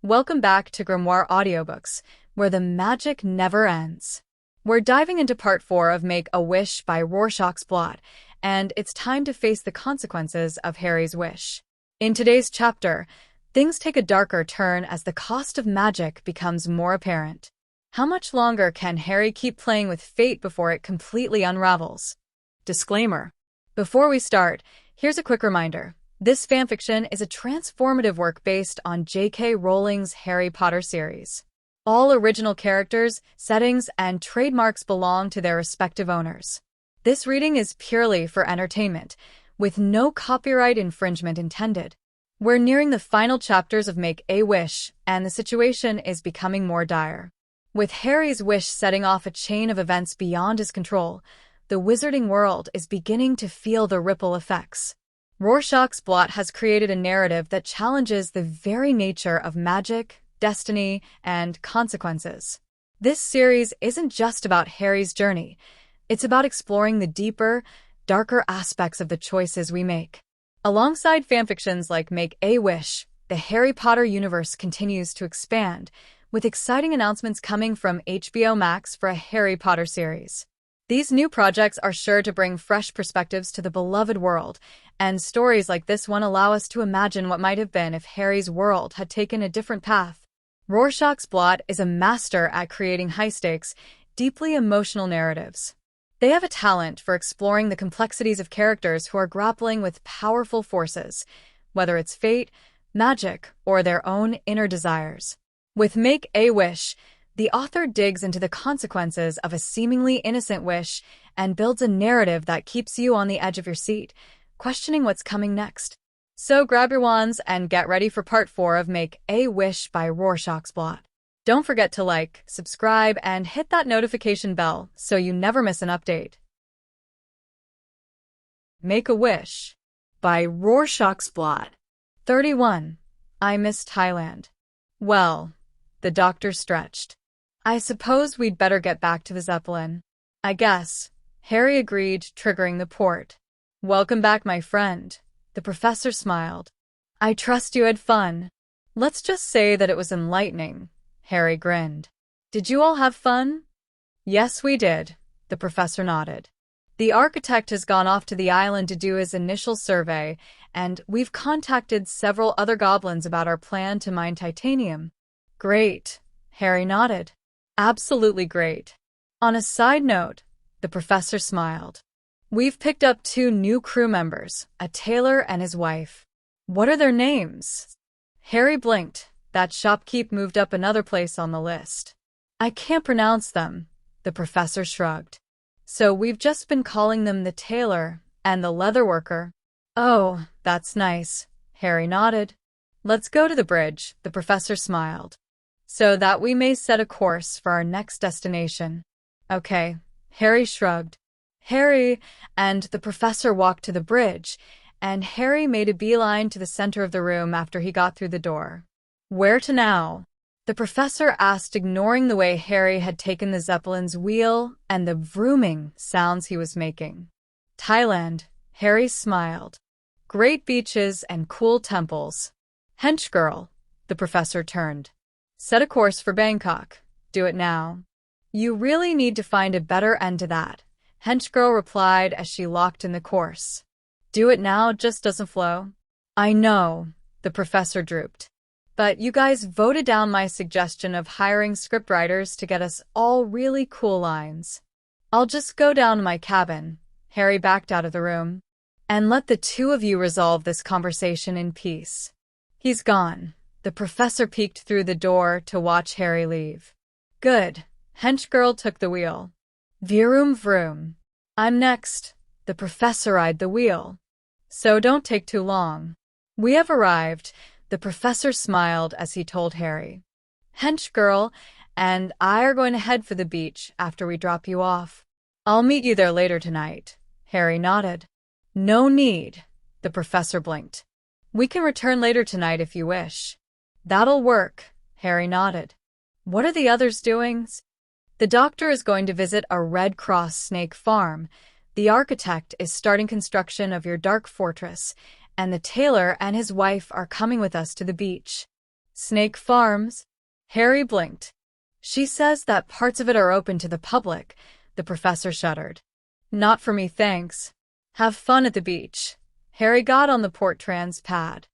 Welcome back to Grimoire Audiobooks, where the magic never ends. We're diving into part 4 of Make a Wish by Rorschach's Blot, and it's time to face the consequences of Harry's wish. In today's chapter, things take a darker turn as the cost of magic becomes more apparent. How much longer can Harry keep playing with fate before it completely unravels? Disclaimer. Before we start, here's a quick reminder. This fanfiction is a transformative work based on J.K. Rowling's Harry Potter series. All original characters, settings, and trademarks belong to their respective owners. This reading is purely for entertainment, with no copyright infringement intended. We're nearing the final chapters of Make a Wish, and the situation is becoming more dire. With Harry's wish setting off a chain of events beyond his control, the wizarding world is beginning to feel the ripple effects. Rorschach's Blot has created a narrative that challenges the very nature of magic, destiny, and consequences. This series isn't just about Harry's journey. It's about exploring the deeper, darker aspects of the choices we make. Alongside fanfictions like Make a Wish, the Harry Potter universe continues to expand, with exciting announcements coming from HBO Max for a Harry Potter series. These new projects are sure to bring fresh perspectives to the beloved world, and stories like this one allow us to imagine what might have been if Harry's world had taken a different path. Rorschach's Blot is a master at creating high-stakes, deeply emotional narratives. They have a talent for exploring the complexities of characters who are grappling with powerful forces, whether it's fate, magic, or their own inner desires. With Make a Wish, the author digs into the consequences of a seemingly innocent wish and builds a narrative that keeps you on the edge of your seat, questioning what's coming next. So grab your wands and get ready for part 4 of Make a Wish by Rorschach's Blot. Don't forget to like, subscribe, and hit that notification bell so you never miss an update. Make a Wish by Rorschach's Blot. 31. I miss Thailand. Well, the doctor stretched. I suppose we'd better get back to the Zeppelin. I guess, Harry agreed, triggering the port. Welcome back, my friend. The professor smiled. I trust you had fun. Let's just say that it was enlightening. Harry grinned. Did you all have fun? Yes, we did. The professor nodded. The architect has gone off to the island to do his initial survey, and we've contacted several other goblins about our plan to mine titanium. Great. Harry nodded. Absolutely great. On a side note, the professor smiled. We've picked up 2 new crew members, a tailor and his wife. What are their names? Harry blinked. That shopkeep moved up another place on the list. I can't pronounce them. The professor shrugged. So we've just been calling them the tailor and the leather worker. Oh, that's nice. Harry nodded. Let's go to the bridge, the professor smiled. So that we may set a course for our next destination. Okay, Harry shrugged. Harry and the professor walked to the bridge, and Harry made a beeline to the center of the room after he got through the door. Where to now? The professor asked, ignoring the way Harry had taken the Zeppelin's wheel and the vrooming sounds he was making. Thailand, Harry smiled. Great beaches and cool temples. Hench girl, the professor turned. Set a course for Bangkok. Do it now. You really need to find a better end to that, Hench girl replied as she locked in the course. Do it now just doesn't flow. I know, the professor drooped. But you guys voted down my suggestion of hiring scriptwriters to get us all really cool lines. I'll just go down to my cabin. Harry backed out of the room. And let the 2 of you resolve this conversation in peace. He's gone. The professor peeked through the door to watch Harry leave. Good. Hench girl took the wheel. Vroom vroom. I'm next. The professor eyed the wheel. So don't take too long. We have arrived. The professor smiled as he told Harry. Hench girl and I are going to head for the beach after we drop you off. I'll meet you there later tonight. Harry nodded. No need. The professor blinked. We can return later tonight if you wish. That'll work. Harry nodded. What are the others doing? The doctor is going to visit a Red Cross snake farm. The architect is starting construction of your dark fortress, and the tailor and his wife are coming with us to the beach. Snake farms? Harry blinked. She says that parts of it are open to the public, the professor shuddered. Not for me, thanks. Have fun at the beach. Harry got on the port-trans pad.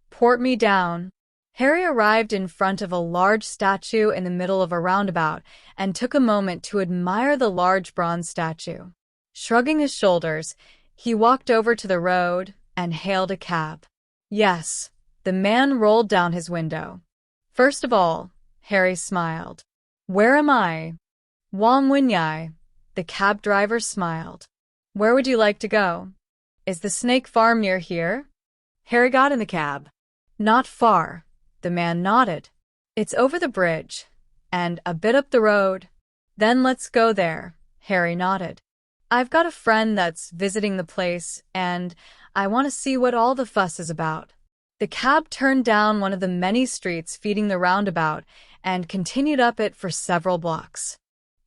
Port me down. Harry arrived in front of a large statue in the middle of a roundabout and took a moment to admire the large bronze statue. Shrugging his shoulders, he walked over to the road and hailed a cab. Yes, the man rolled down his window. First of all, Harry smiled. Where am I? Wam Winyai. The cab driver smiled. Where would you like to go? Is the snake farm near here? Harry got in the cab. Not far. The man nodded. It's over the bridge, and a bit up the road. Then let's go there. Harry nodded. I've got a friend that's visiting the place, and I want to see what all the fuss is about. The cab turned down one of the many streets feeding the roundabout and continued up it for several blocks.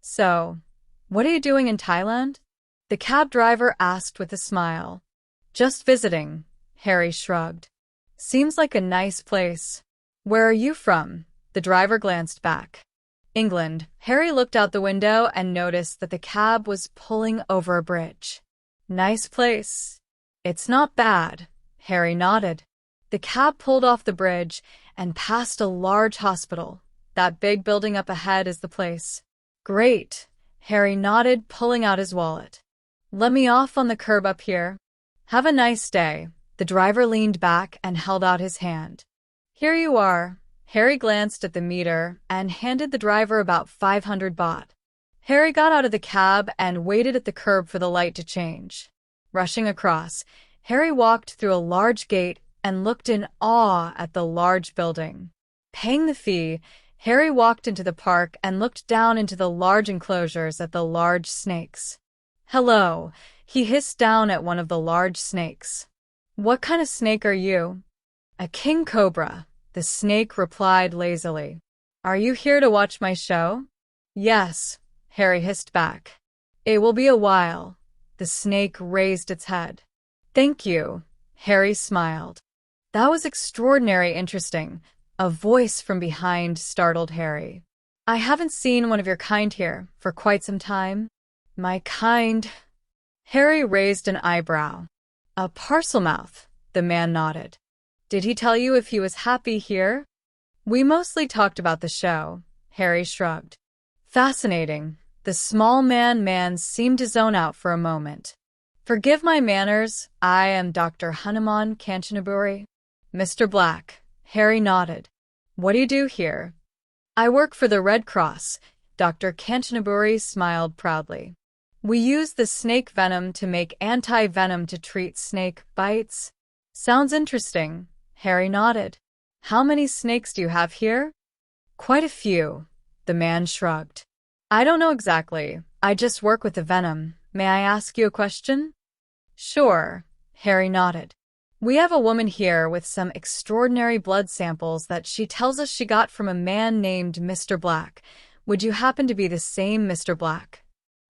So, what are you doing in Thailand? The cab driver asked with a smile. Just visiting, Harry shrugged. Seems like a nice place. Where are you from? The driver glanced back. England. Harry looked out the window and noticed that the cab was pulling over a bridge. Nice place. It's not bad. Harry nodded. The cab pulled off the bridge and passed a large hospital. That big building up ahead is the place. Great. Harry nodded, pulling out his wallet. Let me off on the curb up here. Have a nice day. The driver leaned back and held out his hand. Here you are. Harry glanced at the meter and handed the driver about 500 baht. Harry got out of the cab and waited at the curb for the light to change. Rushing across, Harry walked through a large gate and looked in awe at the large building. Paying the fee, Harry walked into the park and looked down into the large enclosures at the large snakes. Hello, he hissed down at one of the large snakes. What kind of snake are you? A king cobra, the snake replied lazily. Are you here to watch my show? Yes, Harry hissed back. It will be a while. The snake raised its head. Thank you, Harry smiled. That was extraordinarily interesting. A voice from behind startled Harry. I haven't seen one of your kind here for quite some time. My kind? Harry raised an eyebrow. A parcel mouth, the man nodded. Did he tell you if he was happy here? We mostly talked about the show, Harry shrugged. Fascinating. The small man seemed to zone out for a moment. Forgive my manners, I am Dr. Hanuman Kanchanaburi. Mr. Black, Harry nodded. What do you do here? I work for the Red Cross, Dr. Kanchanaburi smiled proudly. We use the snake venom to make anti-venom to treat snake bites. Sounds interesting, Harry nodded. How many snakes do you have here? Quite a few, the man shrugged. I don't know exactly. I just work with the venom. May I ask you a question? Sure, Harry nodded. We have a woman here with some extraordinary blood samples that she tells us she got from a man named Mr. Black. Would you happen to be the same Mr. Black?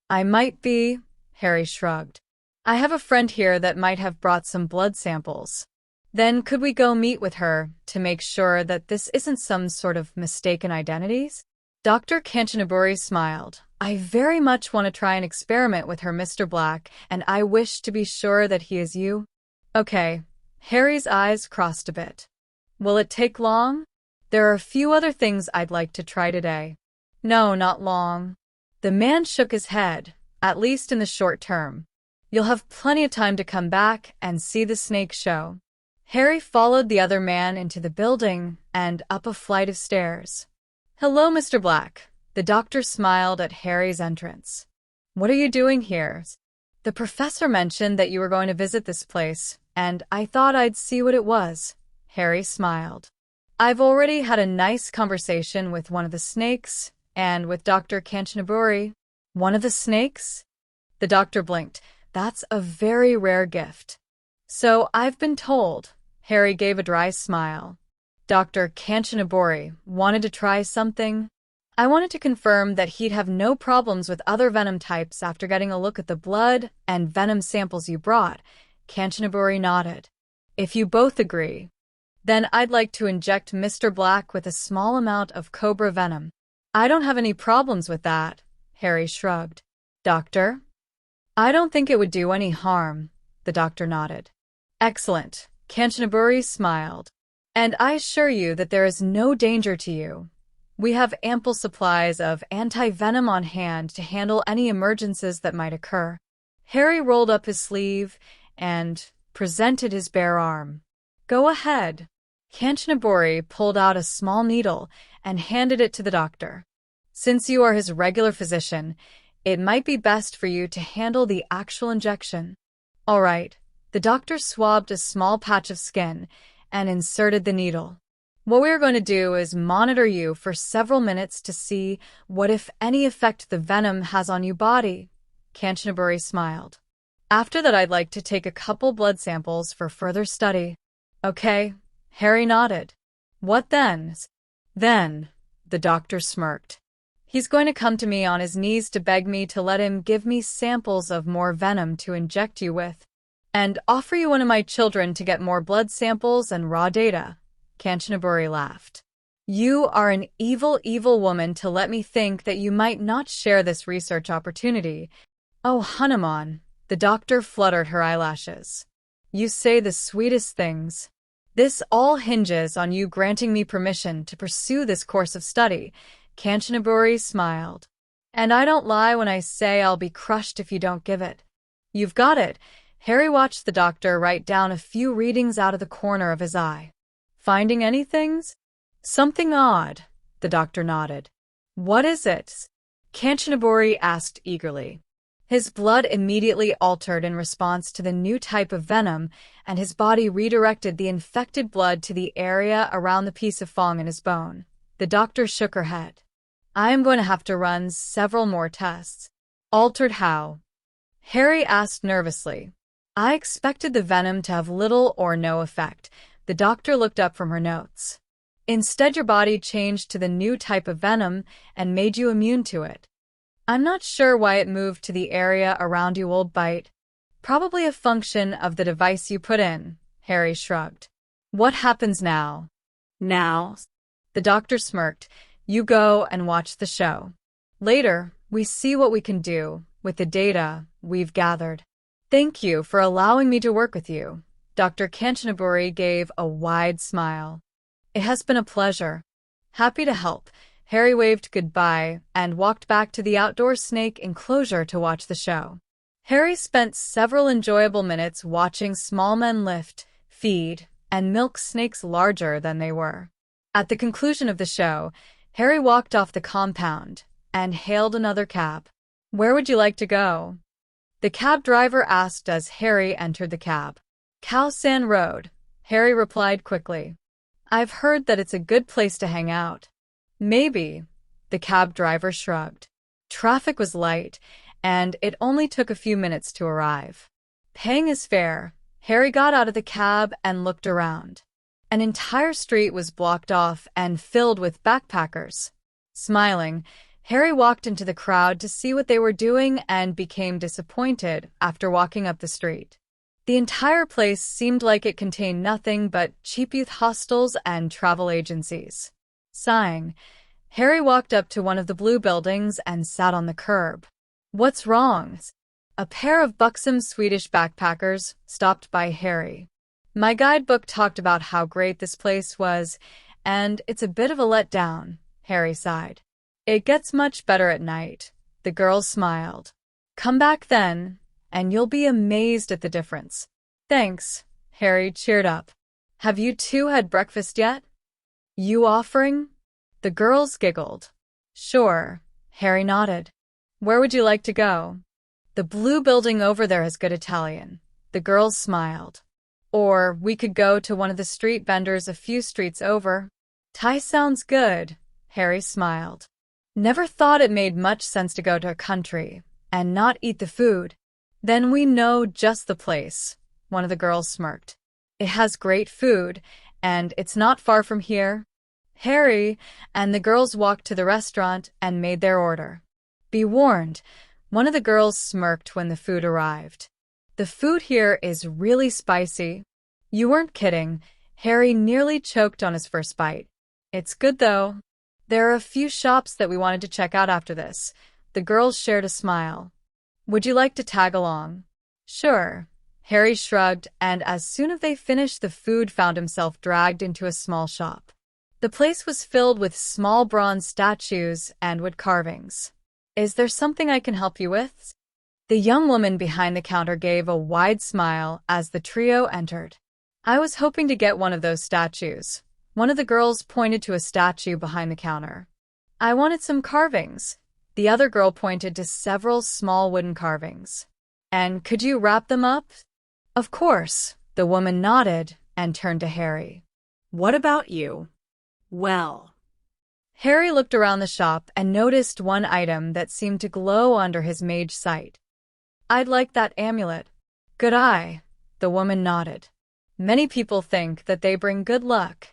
I might be, Harry shrugged. I have a friend here that might have brought some blood samples. Then could we go meet with her to make sure that this isn't some sort of mistaken identities? Dr. Kanchanaburi smiled. I very much want to try an experiment with her, Mr. Black, and I wish to be sure that he is you. Okay. Harry's eyes crossed a bit. Will it take long? There are a few other things I'd like to try today. No, not long. The man shook his head, at least in the short term. You'll have plenty of time to come back and see the snake show. Harry followed the other man into the building and up a flight of stairs. Hello, Mr. Black. The doctor smiled at Harry's entrance. What are you doing here? The professor mentioned that you were going to visit this place, and I thought I'd see what it was. Harry smiled. I've already had a nice conversation with one of the snakes, and with Dr. Kanchanaburi. One of the snakes? The doctor blinked. That's a very rare gift. So I've been told. Harry gave a dry smile. Dr. Kanchanaburi wanted to try something. I wanted to confirm that he'd have no problems with other venom types after getting a look at the blood and venom samples you brought. Kanchanaburi nodded. If you both agree. Then I'd like to inject Mr. Black with a small amount of cobra venom. I don't have any problems with that, Harry shrugged. Doctor? I don't think it would do any harm, the doctor nodded. Excellent, Kanchanaburi smiled. And I assure you that there is no danger to you. We have ample supplies of anti-venom on hand to handle any emergencies that might occur. Harry rolled up his sleeve and presented his bare arm. Go ahead. Kanchanaburi pulled out a small needle and handed it to the doctor. Since you are his regular physician, it might be best for you to handle the actual injection. All right. The doctor swabbed a small patch of skin and inserted the needle. What we are going to do is monitor you for several minutes to see what, if any, effect the venom has on your body. Kanchanaburi smiled. After that, I'd like to take a couple blood samples for further study. Okay, Harry nodded. What then? Then, the doctor smirked. He's going to come to me on his knees to beg me to let him give me samples of more venom to inject you with, and offer you one of my children to get more blood samples and raw data. Kanchanaburi laughed. You are an evil, evil woman to let me think that you might not share this research opportunity. Oh, Hanuman, the doctor fluttered her eyelashes. You say the sweetest things. This all hinges on you granting me permission to pursue this course of study. Kanchanaburi smiled. And I don't lie when I say I'll be crushed if you don't give it. You've got it. Harry watched the doctor write down a few readings out of the corner of his eye. Finding anything? Something odd, the doctor nodded. What is it? Kanchanaburi asked eagerly. His blood immediately altered in response to the new type of venom, and his body redirected the infected blood to the area around the piece of fong in his bone. The doctor shook her head. I am going to have to run several more tests. Altered how? Harry asked nervously. I expected the venom to have little or no effect. The doctor looked up from her notes. Instead, your body changed to the new type of venom and made you immune to it. I'm not sure why it moved to the area around you, old bite. Probably a function of the device you put in, Harry shrugged. What happens now? Now? The doctor smirked. You go and watch the show. Later, we see what we can do with the data we've gathered. Thank you for allowing me to work with you. Dr. Kanchanaburi gave a wide smile. It has been a pleasure. Happy to help. Harry waved goodbye and walked back to the outdoor snake enclosure to watch the show. Harry spent several enjoyable minutes watching small men lift, feed, and milk snakes larger than they were. At the conclusion of the show, Harry walked off the compound and hailed another cab. Where would you like to go? The cab driver asked as Harry entered the cab. Khao San Road, Harry replied quickly. I've heard that it's a good place to hang out. Maybe, the cab driver shrugged. Traffic was light, and it only took a few minutes to arrive. Paying his fare, Harry got out of the cab and looked around. An entire street was blocked off and filled with backpackers. Smiling, Harry walked into the crowd to see what they were doing and became disappointed after walking up the street. The entire place seemed like it contained nothing but cheap youth hostels and travel agencies. Sighing, Harry walked up to one of the blue buildings and sat on the curb. What's wrong? A pair of buxom Swedish backpackers stopped by Harry. My guidebook talked about how great this place was, and it's a bit of a letdown, Harry sighed. It gets much better at night, the girls smiled. Come back then, and you'll be amazed at the difference. Thanks, Harry cheered up. Have you two had breakfast yet? You offering? The girls giggled. Sure, Harry nodded. Where would you like to go? The blue building over there has good Italian. The girls smiled. Or we could go to one of the street vendors a few streets over. Thai sounds good, Harry smiled. Never thought it made much sense to go to a country and not eat the food. Then we know just the place, one of the girls smirked. It has great food, and it's not far from here. Harry and the girls walked to the restaurant and made their order. Be warned, one of the girls smirked when the food arrived. The food here is really spicy. You weren't kidding, Harry nearly choked on his first bite. It's good though. There are a few shops that we wanted to check out after this. The girls shared a smile. Would you like to tag along? Sure. Harry shrugged, and as soon as they finished the food, found himself dragged into a small shop. The place was filled with small bronze statues and wood carvings. Is there something I can help you with? The young woman behind the counter gave a wide smile as the trio entered. I was hoping to get one of those statues. One of the girls pointed to a statue behind the counter. I wanted some carvings. The other girl pointed to several small wooden carvings. And could you wrap them up? Of course. The woman nodded and turned to Harry. What about you? Well. Harry looked around the shop and noticed one item that seemed to glow under his mage sight. I'd like that amulet. Good eye. The woman nodded. Many people think that they bring good luck.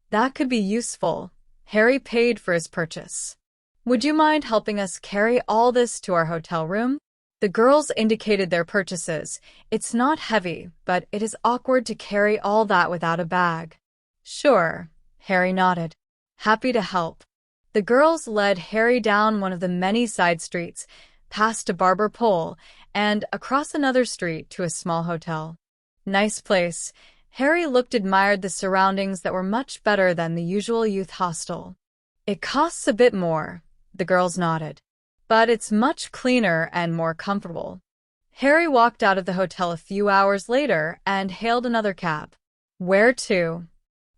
That could be useful. Harry paid for his purchase. Would you mind helping us carry all this to our hotel room? The girls indicated their purchases. It's not heavy, but it is awkward to carry all that without a bag. Sure. Harry nodded. Happy to help. The girls led Harry down one of the many side streets, past a barber pole, and across another street to a small hotel. Nice place. Harry admired the surroundings that were much better than the usual youth hostel. It costs a bit more, the girls nodded. But it's much cleaner and more comfortable. Harry walked out of the hotel a few hours later and hailed another cab. Where to?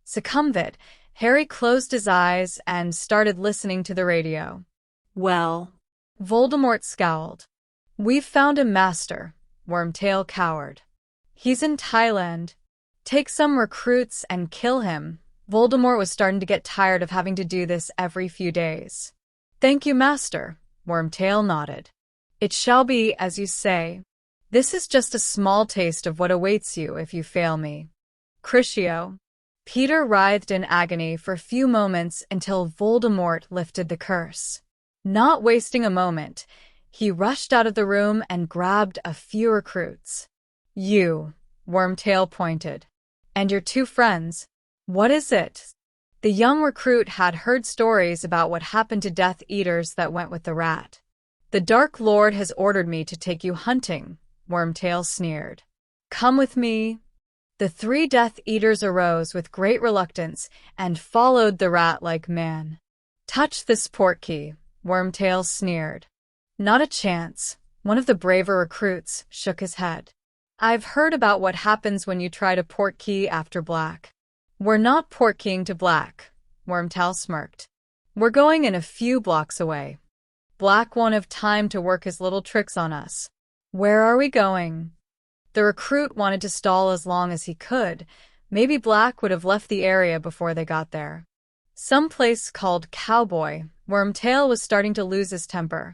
Succumvit. Harry closed his eyes and started listening to the radio. Well, Voldemort scowled. We've found a master, Wormtail cowered. He's in Thailand. Take some recruits and kill him. Voldemort was starting to get tired of having to do this every few days. Thank you, Master. Wormtail nodded. It shall be as you say. This is just a small taste of what awaits you if you fail me. Crucio. Peter writhed in agony for a few moments until Voldemort lifted the curse. Not wasting a moment, he rushed out of the room and grabbed a few recruits. You, Wormtail pointed. And your two friends. What is it? The young recruit had heard stories about what happened to Death Eaters that went with the rat. The Dark Lord has ordered me to take you hunting, Wormtail sneered. Come with me. The three Death Eaters arose with great reluctance and followed the rat like man. Touch this portkey, Wormtail sneered. Not a chance. One of the braver recruits shook his head. I've heard about what happens when you try to portkey after Black. We're not portkeying to Black, Wormtail smirked. We're going in a few blocks away. Black won't have time to work his little tricks on us. Where are we going? The recruit wanted to stall as long as he could. Maybe Black would have left the area before they got there. Some place called Cowboy. Wormtail was starting to lose his temper.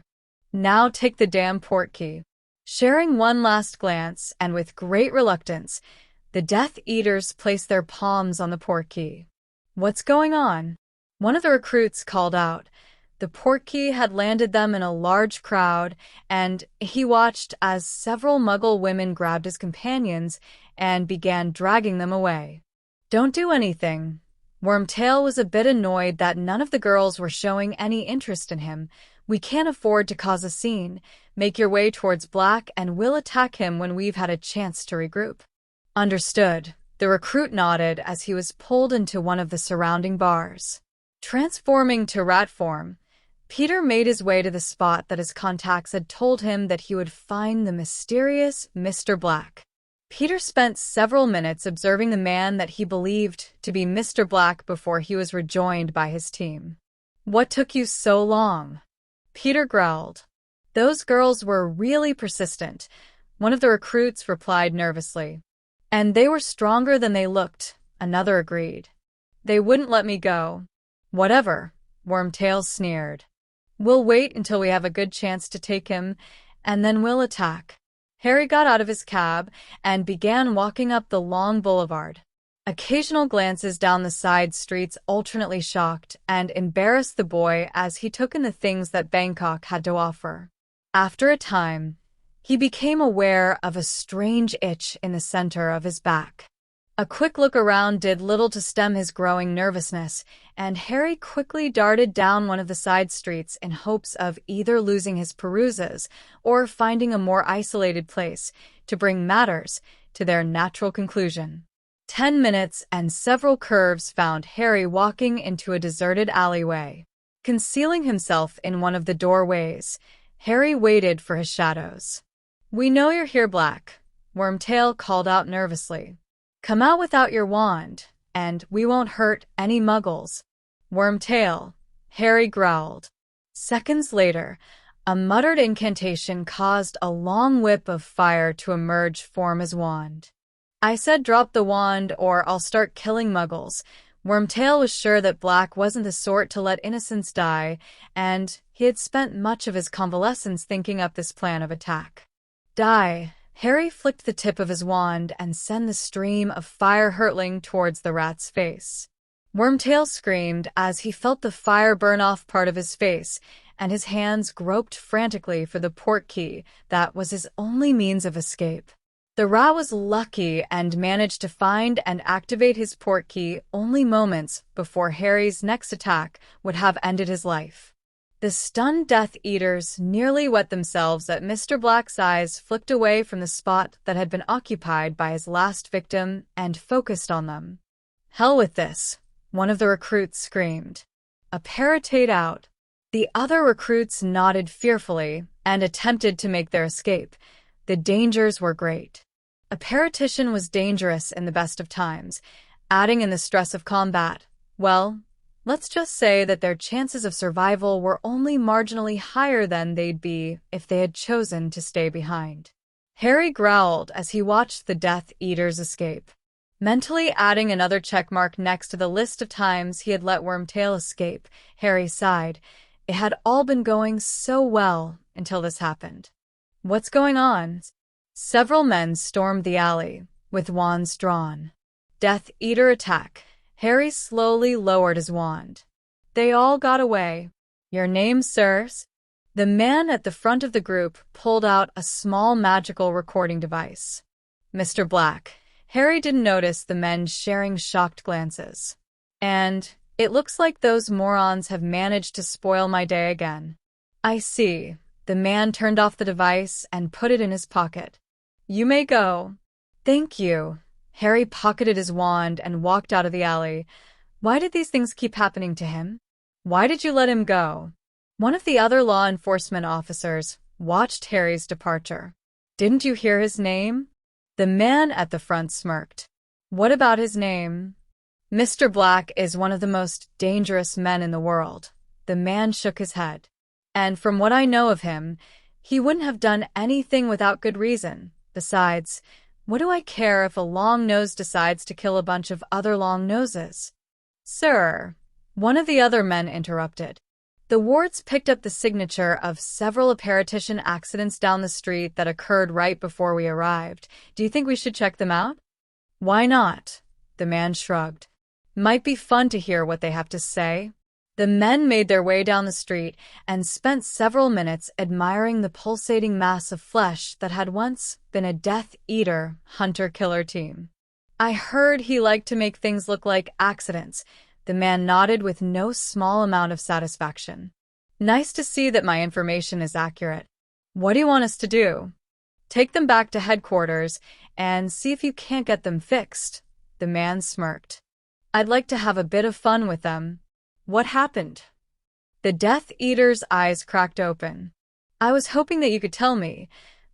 Now take the damn portkey. Sharing one last glance, and with great reluctance, the Death Eaters placed their palms on the portkey. What's going on? One of the recruits called out. The portkey had landed them in a large crowd, and he watched as several Muggle women grabbed his companions and began dragging them away. Don't do anything. Wormtail was a bit annoyed that none of the girls were showing any interest in him. We can't afford to cause a scene. Make your way towards Black and we'll attack him when we've had a chance to regroup. Understood. The recruit nodded as he was pulled into one of the surrounding bars. Transforming to rat form, Peter made his way to the spot that his contacts had told him that he would find the mysterious Mr. Black. Peter spent several minutes observing the man that he believed to be Mr. Black before he was rejoined by his team. What took you so long? Peter growled. Those girls were really persistent, one of the recruits replied nervously. And they were stronger than they looked, another agreed. They wouldn't let me go. Whatever, Wormtail sneered. We'll wait until we have a good chance to take him, and then we'll attack. Harry got out of his cab and began walking up the long boulevard. Occasional glances down the side streets alternately shocked and embarrassed the boy as he took in the things that Bangkok had to offer. After a time, he became aware of a strange itch in the center of his back. A quick look around did little to stem his growing nervousness, and Harry quickly darted down one of the side streets in hopes of either losing his perusas or finding a more isolated place to bring matters to their natural conclusion. 10 minutes and several curves found Harry walking into a deserted alleyway. Concealing himself in one of the doorways, Harry waited for his shadows. "We know you're here, Black," Wormtail called out nervously. "Come out without your wand, and we won't hurt any muggles." "Wormtail," Harry growled. Seconds later, a muttered incantation caused a long whip of fire to emerge from his wand. "I said drop the wand or I'll start killing muggles." Wormtail was sure that Black wasn't the sort to let innocents die, and he had spent much of his convalescence thinking up this plan of attack. "Die." Harry flicked the tip of his wand and sent the stream of fire hurtling towards the rat's face. Wormtail screamed as he felt the fire burn off part of his face, and his hands groped frantically for the portkey that was his only means of escape. The rat was lucky and managed to find and activate his portkey only moments before Harry's next attack would have ended his life. The stunned Death Eaters nearly wet themselves as Mr. Black's eyes flicked away from the spot that had been occupied by his last victim and focused on them. "Hell with this," one of the recruits screamed. "A paratate out." The other recruits nodded fearfully and attempted to make their escape. The dangers were great. A paratician was dangerous in the best of times, adding in the stress of combat. Well, let's just say that their chances of survival were only marginally higher than they'd be if they had chosen to stay behind. Harry growled as he watched the Death Eaters escape. Mentally adding another checkmark next to the list of times he had let Wormtail escape, Harry sighed. It had all been going so well until this happened. "What's going on?" Several men stormed the alley, with wands drawn. "Death Eater attack." Harry slowly lowered his wand. "They all got away." "Your name, sirs?" The man at the front of the group pulled out a small magical recording device. "Mr. Black." Harry didn't notice the men sharing shocked glances. "And it looks like those morons have managed to spoil my day again." "I see." The man turned off the device and put it in his pocket. "You may go." "Thank you." Harry pocketed his wand and walked out of the alley. Why did these things keep happening to him? Why did you let him go? One of the other law enforcement officers watched Harry's departure. "Didn't you hear his name?" The man at the front smirked. "What about his name?" "Mr. Black is one of the most dangerous men in the world." The man shook his head. "And from what I know of him, he wouldn't have done anything without good reason. Besides, what do I care if a long nose decides to kill a bunch of other long noses?" "Sir," one of the other men interrupted. "The wards picked up the signature of several paratician accidents down the street that occurred right before we arrived. Do you think we should check them out?" "Why not?" The man shrugged. "Might be fun to hear what they have to say." The men made their way down the street and spent several minutes admiring the pulsating mass of flesh that had once been a Death Eater hunter-killer team. "I heard he liked to make things look like accidents." The man nodded with no small amount of satisfaction. "Nice to see that my information is accurate. What do you want us to do?" "Take them back to headquarters and see if you can't get them fixed." The man smirked. "I'd like to have a bit of fun with them." "What happened?" The Death Eater's eyes cracked open. "I was hoping that you could tell me."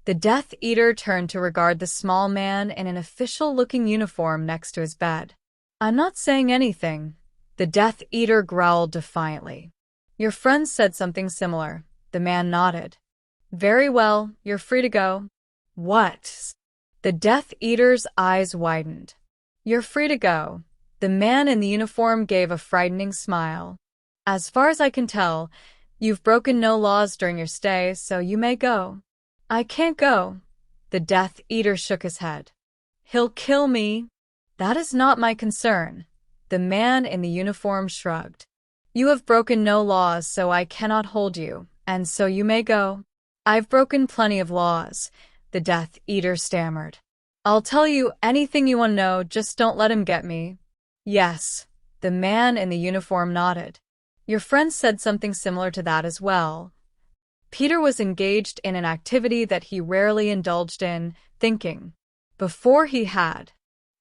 The Death Eater turned to regard the small man in an official-looking uniform next to his bed. "I'm not saying anything." The Death Eater growled defiantly. "Your friend said something similar." The man nodded. "Very well, you're free to go." "What?" The Death Eater's eyes widened. "You're free to go." The man in the uniform gave a frightening smile. "As far as I can tell, you've broken no laws during your stay, so you may go." "I can't go." The Death Eater shook his head. "He'll kill me." "That is not my concern." The man in the uniform shrugged. "You have broken no laws, so I cannot hold you, and so you may go." "I've broken plenty of laws," the Death Eater stammered. I'll tell you anything you want to know, just don't let him get me. Yes. The man in the uniform nodded. Your friend said something similar to that as well. Peter was engaged in an activity that he rarely indulged in, thinking. Before he had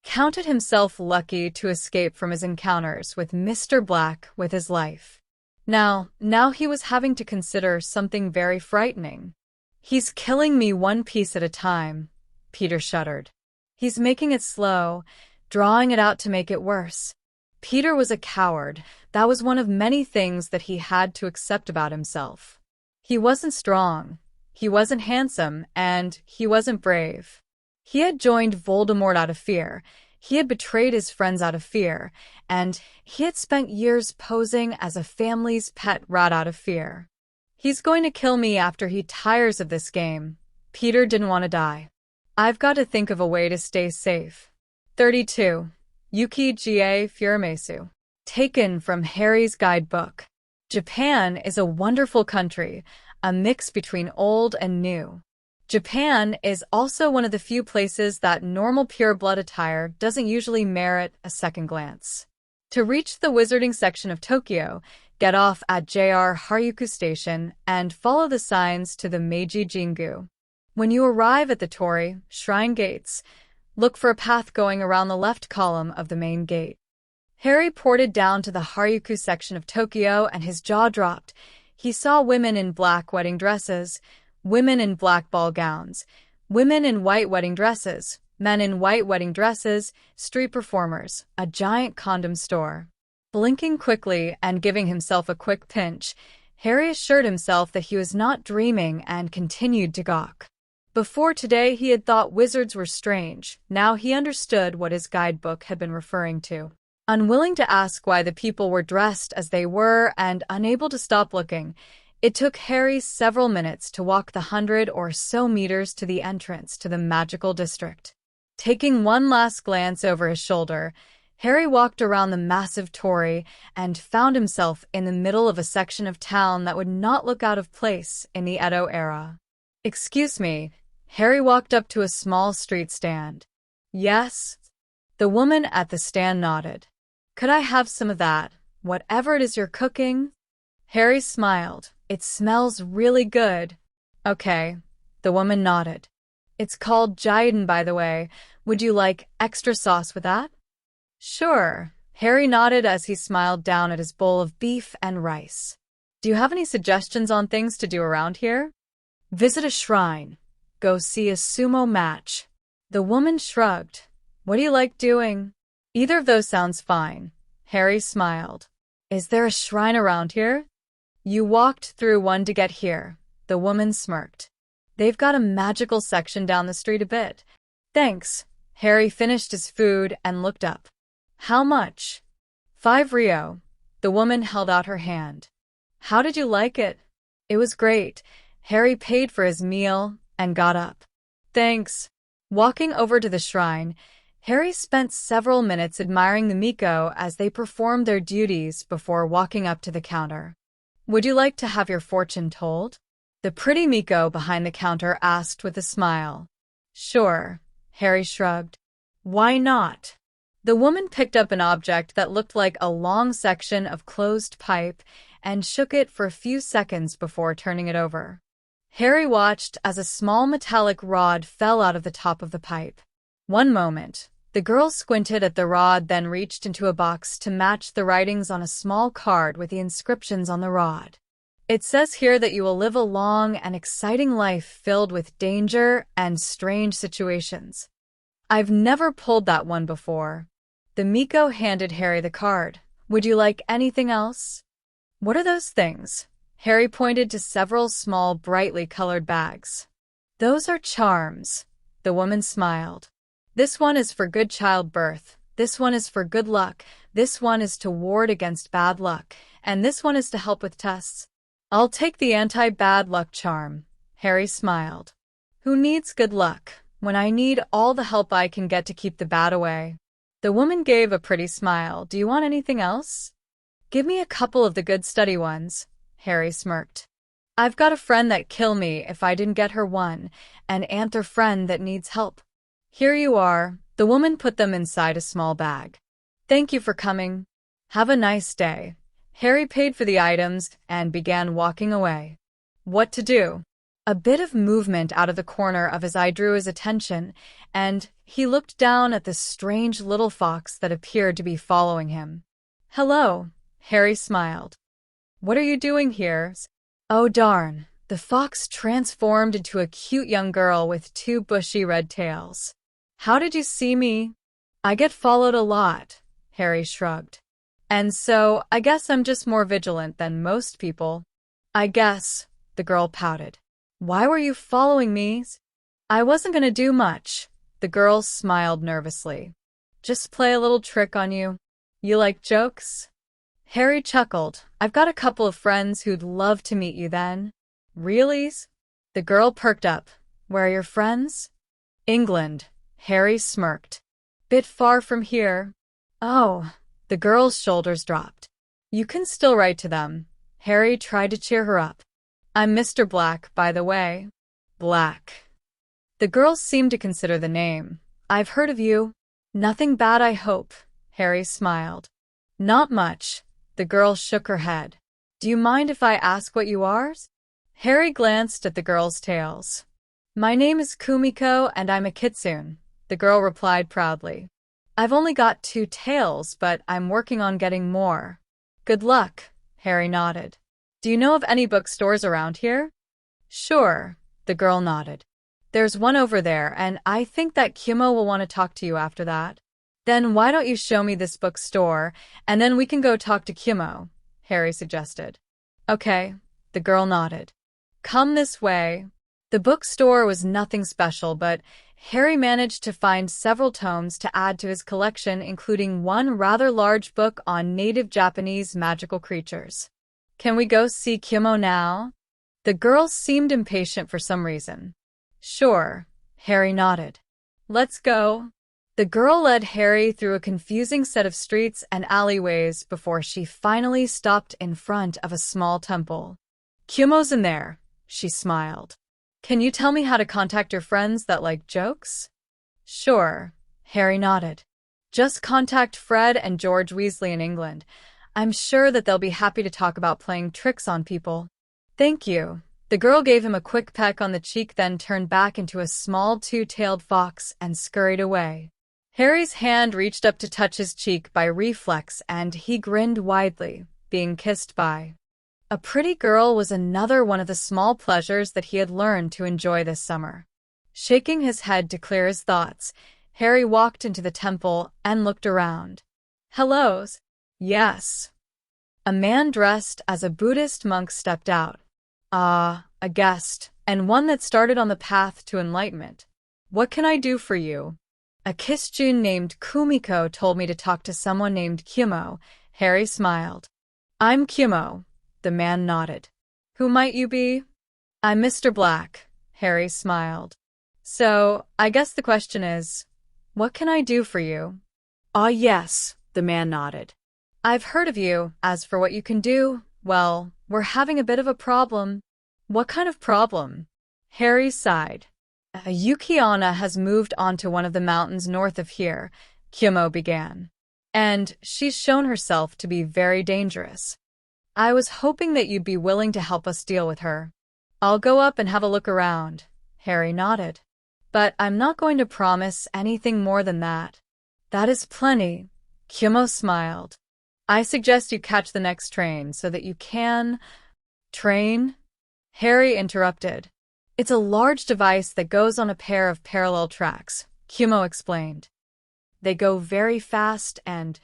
counted himself lucky to escape from his encounters with Mr. Black with his life. Now he was having to consider something very frightening. He's killing me one piece at a time, Peter shuddered. He's making it slow, drawing it out to make it worse. Peter was a coward. That was one of many things that he had to accept about himself. He wasn't strong, he wasn't handsome, and he wasn't brave. He had joined Voldemort out of fear, he had betrayed his friends out of fear, and he had spent years posing as a family's pet rat out of fear. He's going to kill me after he tires of this game. Peter didn't want to die. I've got to think of a way to stay safe. 32. Yuki Ga Furamesu. Taken from Harry's guidebook. Japan is a wonderful country, a mix between old and new. Japan is also one of the few places that normal pure blood attire doesn't usually merit a second glance. To reach the wizarding section of Tokyo, get off at JR Harajuku Station and follow the signs to the Meiji Jingu. When you arrive at the Torii Shrine gates, look for a path going around the left column of the main gate. Harry ported down to the Harajuku section of Tokyo and his jaw dropped. He saw women in black wedding dresses, women in black ball gowns, women in white wedding dresses, men in white wedding dresses, street performers, a giant condom store. Blinking quickly and giving himself a quick pinch, Harry assured himself that he was not dreaming and continued to gawk. Before today he had thought wizards were strange, now he understood what his guidebook had been referring to. Unwilling to ask why the people were dressed as they were and unable to stop looking, it took Harry several minutes to walk the 100 or so meters to the entrance to the magical district. Taking one last glance over his shoulder, Harry walked around the massive torii and found himself in the middle of a section of town that would not look out of place in the Edo era. Excuse me, Harry walked up to a small street stand. Yes? The woman at the stand nodded. Could I have some of that, whatever it is you're cooking? Harry smiled. It smells really good. Okay, the woman nodded. It's called Jiden, by the way. Would you like extra sauce with that? Sure, Harry nodded as he smiled down at his bowl of beef and rice. Do you have any suggestions on things to do around here? Visit a shrine. Go see a sumo match. The woman shrugged. What do you like doing? Either of those sounds fine. Harry smiled. Is there a shrine around here? You walked through one to get here. The woman smirked. They've got a magical section down the street a bit. Thanks. Harry finished his food and looked up. How much? 5 Rio. The woman held out her hand. How did you like it? It was great. Harry paid for his meal and got up. Thanks. Walking over to the shrine, Harry spent several minutes admiring the Miko as they performed their duties before walking up to the counter. Would you like to have your fortune told? The pretty Miko behind the counter asked with a smile. Sure, Harry shrugged. Why not? The woman picked up an object that looked like a long section of closed pipe and shook it for a few seconds before turning it over. Harry watched as a small metallic rod fell out of the top of the pipe. One moment, the girl squinted at the rod, then reached into a box to match the writings on a small card with the inscriptions on the rod. It says here that you will live a long and exciting life filled with danger and strange situations. I've never pulled that one before. The Miko handed Harry the card. Would you like anything else? What are those things? Harry pointed to several small, brightly colored bags. Those are charms. The woman smiled. This one is for good childbirth. This one is for good luck. This one is to ward against bad luck. And this one is to help with tests. I'll take the anti-bad luck charm. Harry smiled. Who needs good luck when I need all the help I can get to keep the bad away? The woman gave a pretty smile. Do you want anything else? Give me a couple of the good study ones. Harry smirked. I've got a friend that'd kill me if I didn't get her one, an anther friend that needs help. Here you are. The woman put them inside a small bag. Thank you for coming. Have a nice day. Harry paid for the items and began walking away. What to do? A bit of movement out of the corner of his eye drew his attention, and he looked down at the strange little fox that appeared to be following him. Hello, Harry smiled. What are you doing here? Oh darn, the fox transformed into a cute young girl with two bushy red tails. How did you see me? I get followed a lot, Harry shrugged. And so, I guess I'm just more vigilant than most people. I guess, the girl pouted. Why were you following me? I wasn't gonna do much. The girl smiled nervously. Just play a little trick on you. You like jokes? Harry chuckled. I've got a couple of friends who'd love to meet you then. Really? The girl perked up. Where are your friends? England. Harry smirked. Bit far from here. Oh. The girl's shoulders dropped. You can still write to them. Harry tried to cheer her up. I'm Mr. Black, by the way. Black. The girl seemed to consider the name. I've heard of you. Nothing bad, I hope. Harry smiled. Not much. The girl shook her head. Do you mind if I ask what you are? Harry glanced at the girl's tails. My name is Kumiko and I'm a kitsune, the girl replied proudly. I've only got 2 tails, but I'm working on getting more. Good luck, Harry nodded. Do you know of any bookstores around here? Sure, the girl nodded. There's one over there, and I think that Kimo will want to talk to you after that. Then why don't you show me this bookstore, and then we can go talk to Kimo, Harry suggested. Okay, the girl nodded. Come this way. The bookstore was nothing special, but Harry managed to find several tomes to add to his collection, including one rather large book on native Japanese magical creatures. Can we go see Kimo now? The girl seemed impatient for some reason. Sure, Harry nodded. Let's go. The girl led Harry through a confusing set of streets and alleyways before she finally stopped in front of a small temple. Kimo's in there, she smiled. Can you tell me how to contact your friends that like jokes? Sure, Harry nodded. Just contact Fred and George Weasley in England. I'm sure that they'll be happy to talk about playing tricks on people. Thank you. The girl gave him a quick peck on the cheek, then turned back into a small 2-tailed fox and scurried away. Harry's hand reached up to touch his cheek by reflex, and he grinned widely, being kissed by. A pretty girl was another one of the small pleasures that he had learned to enjoy this summer. Shaking his head to clear his thoughts, Harry walked into the temple and looked around. Hellos? Yes. A man dressed as a Buddhist monk stepped out. Ah, a guest, and one that started on the path to enlightenment. What can I do for you? A kitsune named Kumiko told me to talk to someone named Kimo. Harry smiled. I'm Kimo. The man nodded. Who might you be? I'm Mr. Black. Harry smiled. So, I guess the question is, what can I do for you? Ah, yes, the man nodded. I've heard of you. As for what you can do, well, we're having a bit of a problem. What kind of problem? Harry sighed. Yukiana has moved onto one of the mountains north of here, Kimo began. And she's shown herself to be very dangerous. I was hoping that you'd be willing to help us deal with her. I'll go up and have a look around. Harry nodded. But I'm not going to promise anything more than that. That is plenty. Kimo smiled. I suggest you catch the next train so that you can... Train? Harry interrupted. It's a large device that goes on a pair of parallel tracks, Kimo explained. They go very fast and...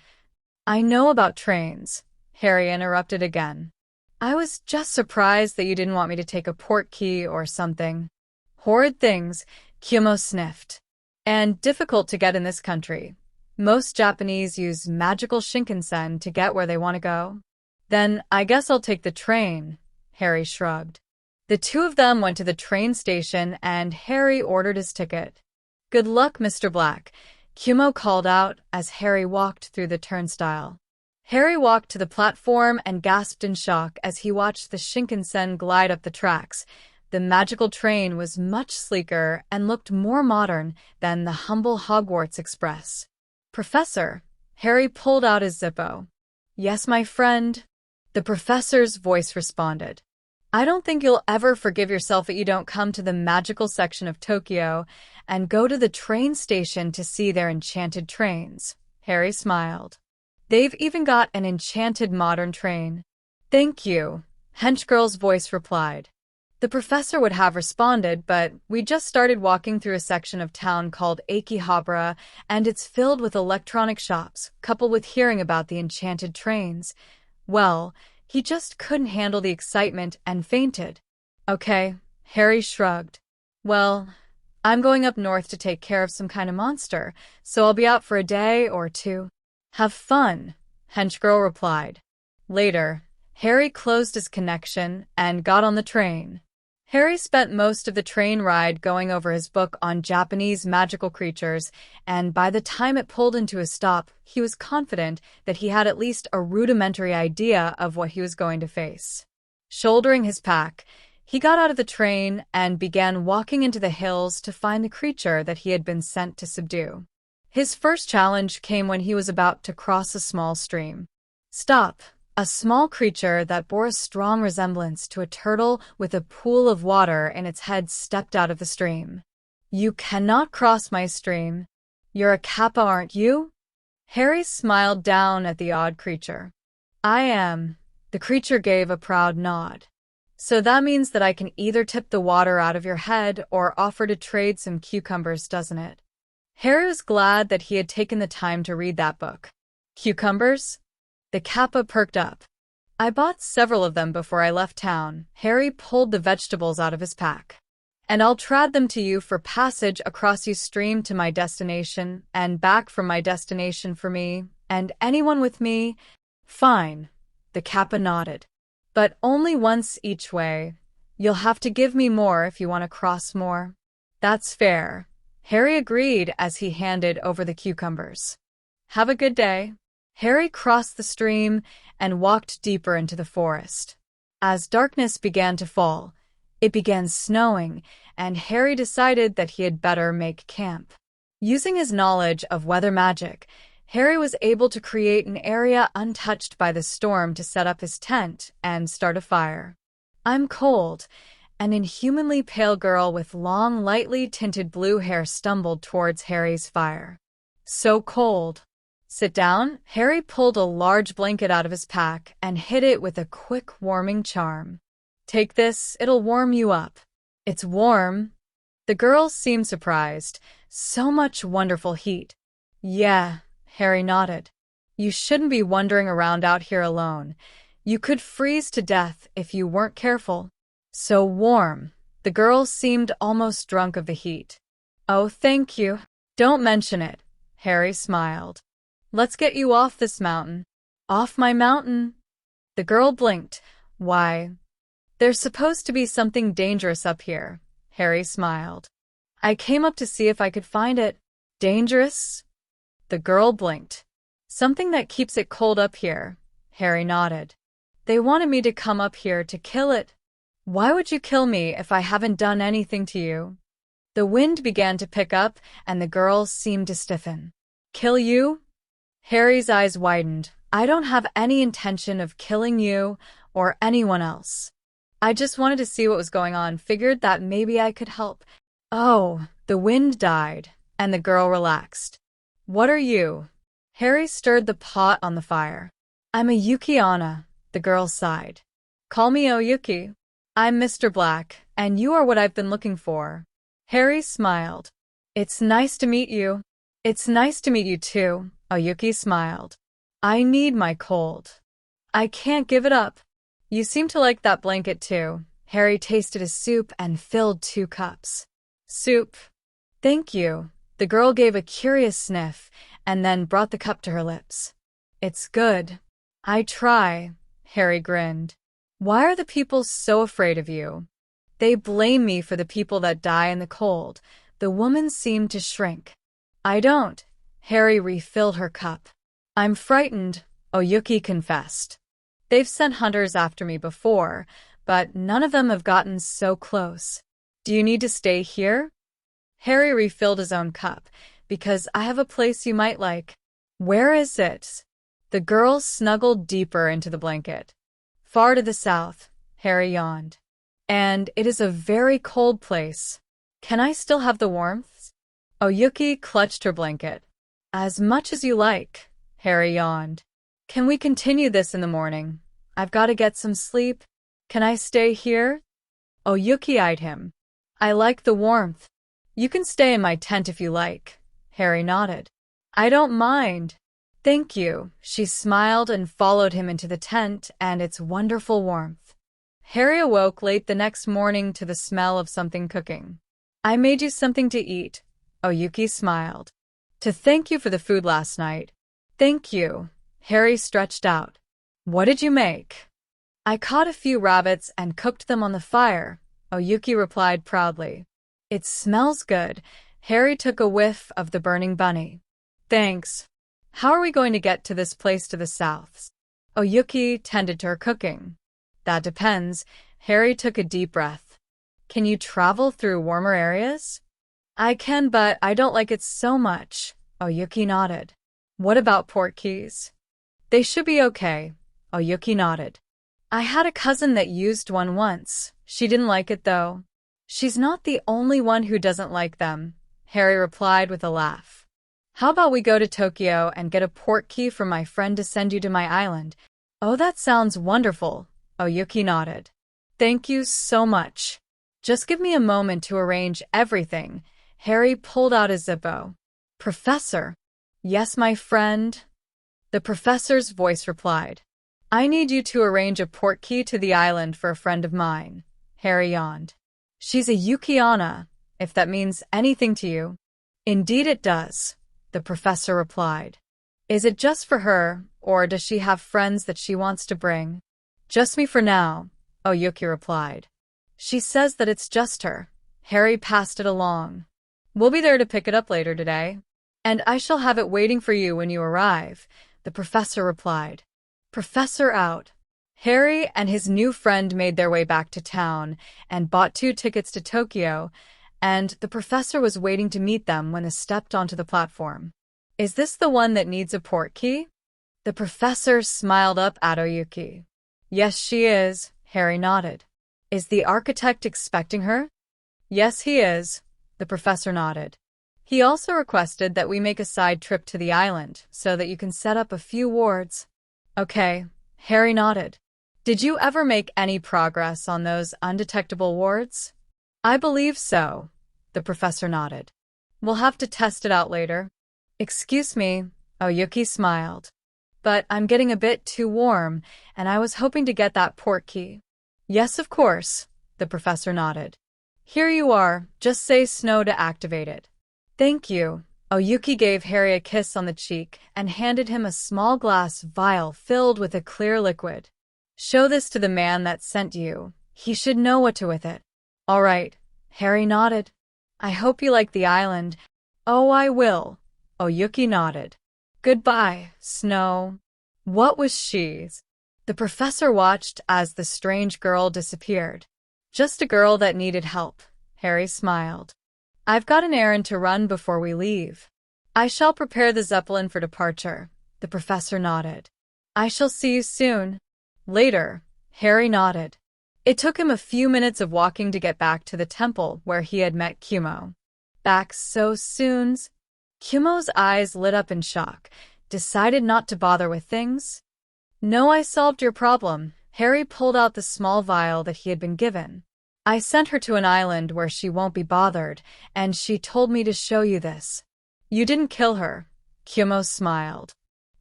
I know about trains. Harry interrupted again. I was just surprised that you didn't want me to take a port key or something. Horrid things, Kimo sniffed. And difficult to get in this country. Most Japanese use magical Shinkansen to get where they want to go. Then I guess I'll take the train, Harry shrugged. The two of them went to the train station and Harry ordered his ticket. Good luck, Mr. Black, Kimo called out as Harry walked through the turnstile. Harry walked to the platform and gasped in shock as he watched the Shinkansen glide up the tracks. The magical train was much sleeker and looked more modern than the humble Hogwarts Express. "Professor," Harry pulled out his Zippo. "Yes, my friend," the professor's voice responded. "I don't think you'll ever forgive yourself that you don't come to the magical section of Tokyo and go to the train station to see their enchanted trains." Harry smiled. "They've even got an enchanted modern train." "Thank you," Henchgirl's voice replied. The professor would have responded, but we just started walking through a section of town called Akihabara, and it's filled with electronic shops, coupled with hearing about the enchanted trains. Well, he just couldn't handle the excitement and fainted. "Okay," Harry shrugged. "Well, I'm going up north to take care of some kind of monster, so I'll be out for a day or two." "Have fun," Henchgirl replied. Later, Harry closed his connection and got on the train. Harry spent most of the train ride going over his book on Japanese magical creatures, and by the time it pulled into a stop, he was confident that he had at least a rudimentary idea of what he was going to face. Shouldering his pack, he got out of the train and began walking into the hills to find the creature that he had been sent to subdue. His first challenge came when he was about to cross a small stream. "Stop!" A small creature that bore a strong resemblance to a turtle with a pool of water in its head stepped out of the stream. "You cannot cross my stream. You're a kappa, aren't you?" Harry smiled down at the odd creature. "I am." The creature gave a proud nod. "So that means that I can either tip the water out of your head or offer to trade some cucumbers, doesn't it?" Harry was glad that he had taken the time to read that book. "Cucumbers?" The kappa perked up. "I bought several of them before I left town." Harry pulled the vegetables out of his pack. "And I'll trade them to you for passage across your stream to my destination, and back from my destination for me, and anyone with me." "Fine," the kappa nodded. "But only once each way. You'll have to give me more if you want to cross more." "That's fair," Harry agreed as he handed over the cucumbers. "Have a good day." Harry crossed the stream and walked deeper into the forest. As darkness began to fall, it began snowing, and Harry decided that he had better make camp. Using his knowledge of weather magic, Harry was able to create an area untouched by the storm to set up his tent and start a fire. "I'm cold." An inhumanly pale girl with long, lightly tinted blue hair stumbled towards Harry's fire. "So cold." "Sit down." Harry pulled a large blanket out of his pack and hit it with a quick warming charm. "Take this, it'll warm you up." "It's warm." The girl seemed surprised. "So much wonderful heat." "Yeah," Harry nodded. "You shouldn't be wandering around out here alone. You could freeze to death if you weren't careful." "So warm." The girl seemed almost drunk of the heat. "Oh, thank you." "Don't mention it." Harry smiled. "Let's get you off this mountain." "Off my mountain?" The girl blinked. "Why? There's supposed to be something dangerous up here." Harry smiled. "I came up to see if I could find it." "Dangerous?" The girl blinked. "Something that keeps it cold up here." Harry nodded. "They wanted me to come up here to kill it." "Why would you kill me if I haven't done anything to you?" The wind began to pick up, and the girl seemed to stiffen. "Kill you?" Harry's eyes widened. "I don't have any intention of killing you or anyone else. I just wanted to see what was going on, figured that maybe I could help." "Oh." The wind died, and the girl relaxed. "What are you?" Harry stirred the pot on the fire. "I'm a Yuki-onna," the girl sighed. "Call me Oyuki. I'm Mr. Black, and you are what I've been looking for." Harry smiled. "It's nice to meet you." "It's nice to meet you too," Oyuki smiled. "I need my cold. I can't give it up." "You seem to like that blanket too." Harry tasted his soup and filled 2 cups. "Soup?" "Thank you." The girl gave a curious sniff and then brought the cup to her lips. "It's good." "I try." Harry grinned. "Why are the people so afraid of you?" "They blame me for the people that die in the cold." The woman seemed to shrink. "I don't." Harry refilled her cup. "I'm frightened," Oyuki confessed. "They've sent hunters after me before, but none of them have gotten so close. Do you need to stay here? Harry refilled his own cup, because I have a place you might like. Where is it? The girl snuggled deeper into the blanket. Far to the south, Harry yawned. And it is a very cold place. Can I still have the warmth? Oyuki clutched her blanket. As much as you like, Harry yawned. Can we continue this in the morning? I've got to get some sleep. Can I stay here? Oyuki eyed him. I like the warmth. You can stay in my tent if you like. Harry nodded. I don't mind. Thank you. She smiled and followed him into the tent and its wonderful warmth. Harry awoke late the next morning to the smell of something cooking. I made you something to eat. Oyuki smiled. To thank you for the food last night. Thank you. Harry stretched out. What did you make? I caught a few rabbits and cooked them on the fire, Oyuki replied proudly. It smells good. Harry took a whiff of the burning bunny. Thanks. How are we going to get to this place to the south? Oyuki tended to her cooking. That depends. Harry took a deep breath. Can you travel through warmer areas? I can, but I don't like it so much. Oyuki nodded. What about port keys? They should be okay. Oyuki nodded. I had a cousin that used one once. She didn't like it though. She's not the only one who doesn't like them, Harry replied with a laugh. How about we go to Tokyo and get a port key from my friend to send you to my island? Oh, that sounds wonderful. Oyuki nodded. Thank you so much. Just give me a moment to arrange everything. Harry pulled out his Zippo. Professor. Yes, my friend. The professor's voice replied. I need you to arrange a port key to the island for a friend of mine. Harry yawned. She's a Yukiana, if that means anything to you. Indeed it does, the professor replied. Is it just for her, or does she have friends that she wants to bring? Just me for now, Oyuki replied. She says that it's just her. Harry passed it along. We'll be there to pick it up later today. And I shall have it waiting for you when you arrive, the professor replied. Professor out. Harry and his new friend made their way back to town and bought 2 tickets to Tokyo, and the professor was waiting to meet them when they stepped onto the platform. Is this the one that needs a port key? The professor smiled up at Oyuki. Yes, she is, Harry nodded. Is the architect expecting her? Yes, he is, the professor nodded. He also requested that we make a side trip to the island so that you can set up a few wards. Okay, Harry nodded. Did you ever make any progress on those undetectable wards? I believe so, the professor nodded. We'll have to test it out later. Excuse me, Oyuki smiled. But I'm getting a bit too warm, and I was hoping to get that port key. Yes, of course, the professor nodded. Here you are, just say snow to activate it. Thank you. Oyuki gave Harry a kiss on the cheek and handed him a small glass vial filled with a clear liquid. Show this to the man that sent you. He should know what to with it. All right, Harry nodded. I hope you like the island. Oh, I will. Oyuki nodded. Goodbye, Snow. What was she's? The professor watched as the strange girl disappeared. Just a girl that needed help, Harry smiled. I've got an errand to run before we leave. I shall prepare the Zeppelin for departure, the professor nodded. I shall see you soon. Later, Harry nodded. It took him a few minutes of walking to get back to the temple where he had met Kumo. Back so soon? Kumo's eyes lit up in shock. Decided not to bother with things? No, I solved your problem. Harry pulled out the small vial that he had been given. I sent her to an island where she won't be bothered, and she told me to show you this. You didn't kill her. Kumo smiled.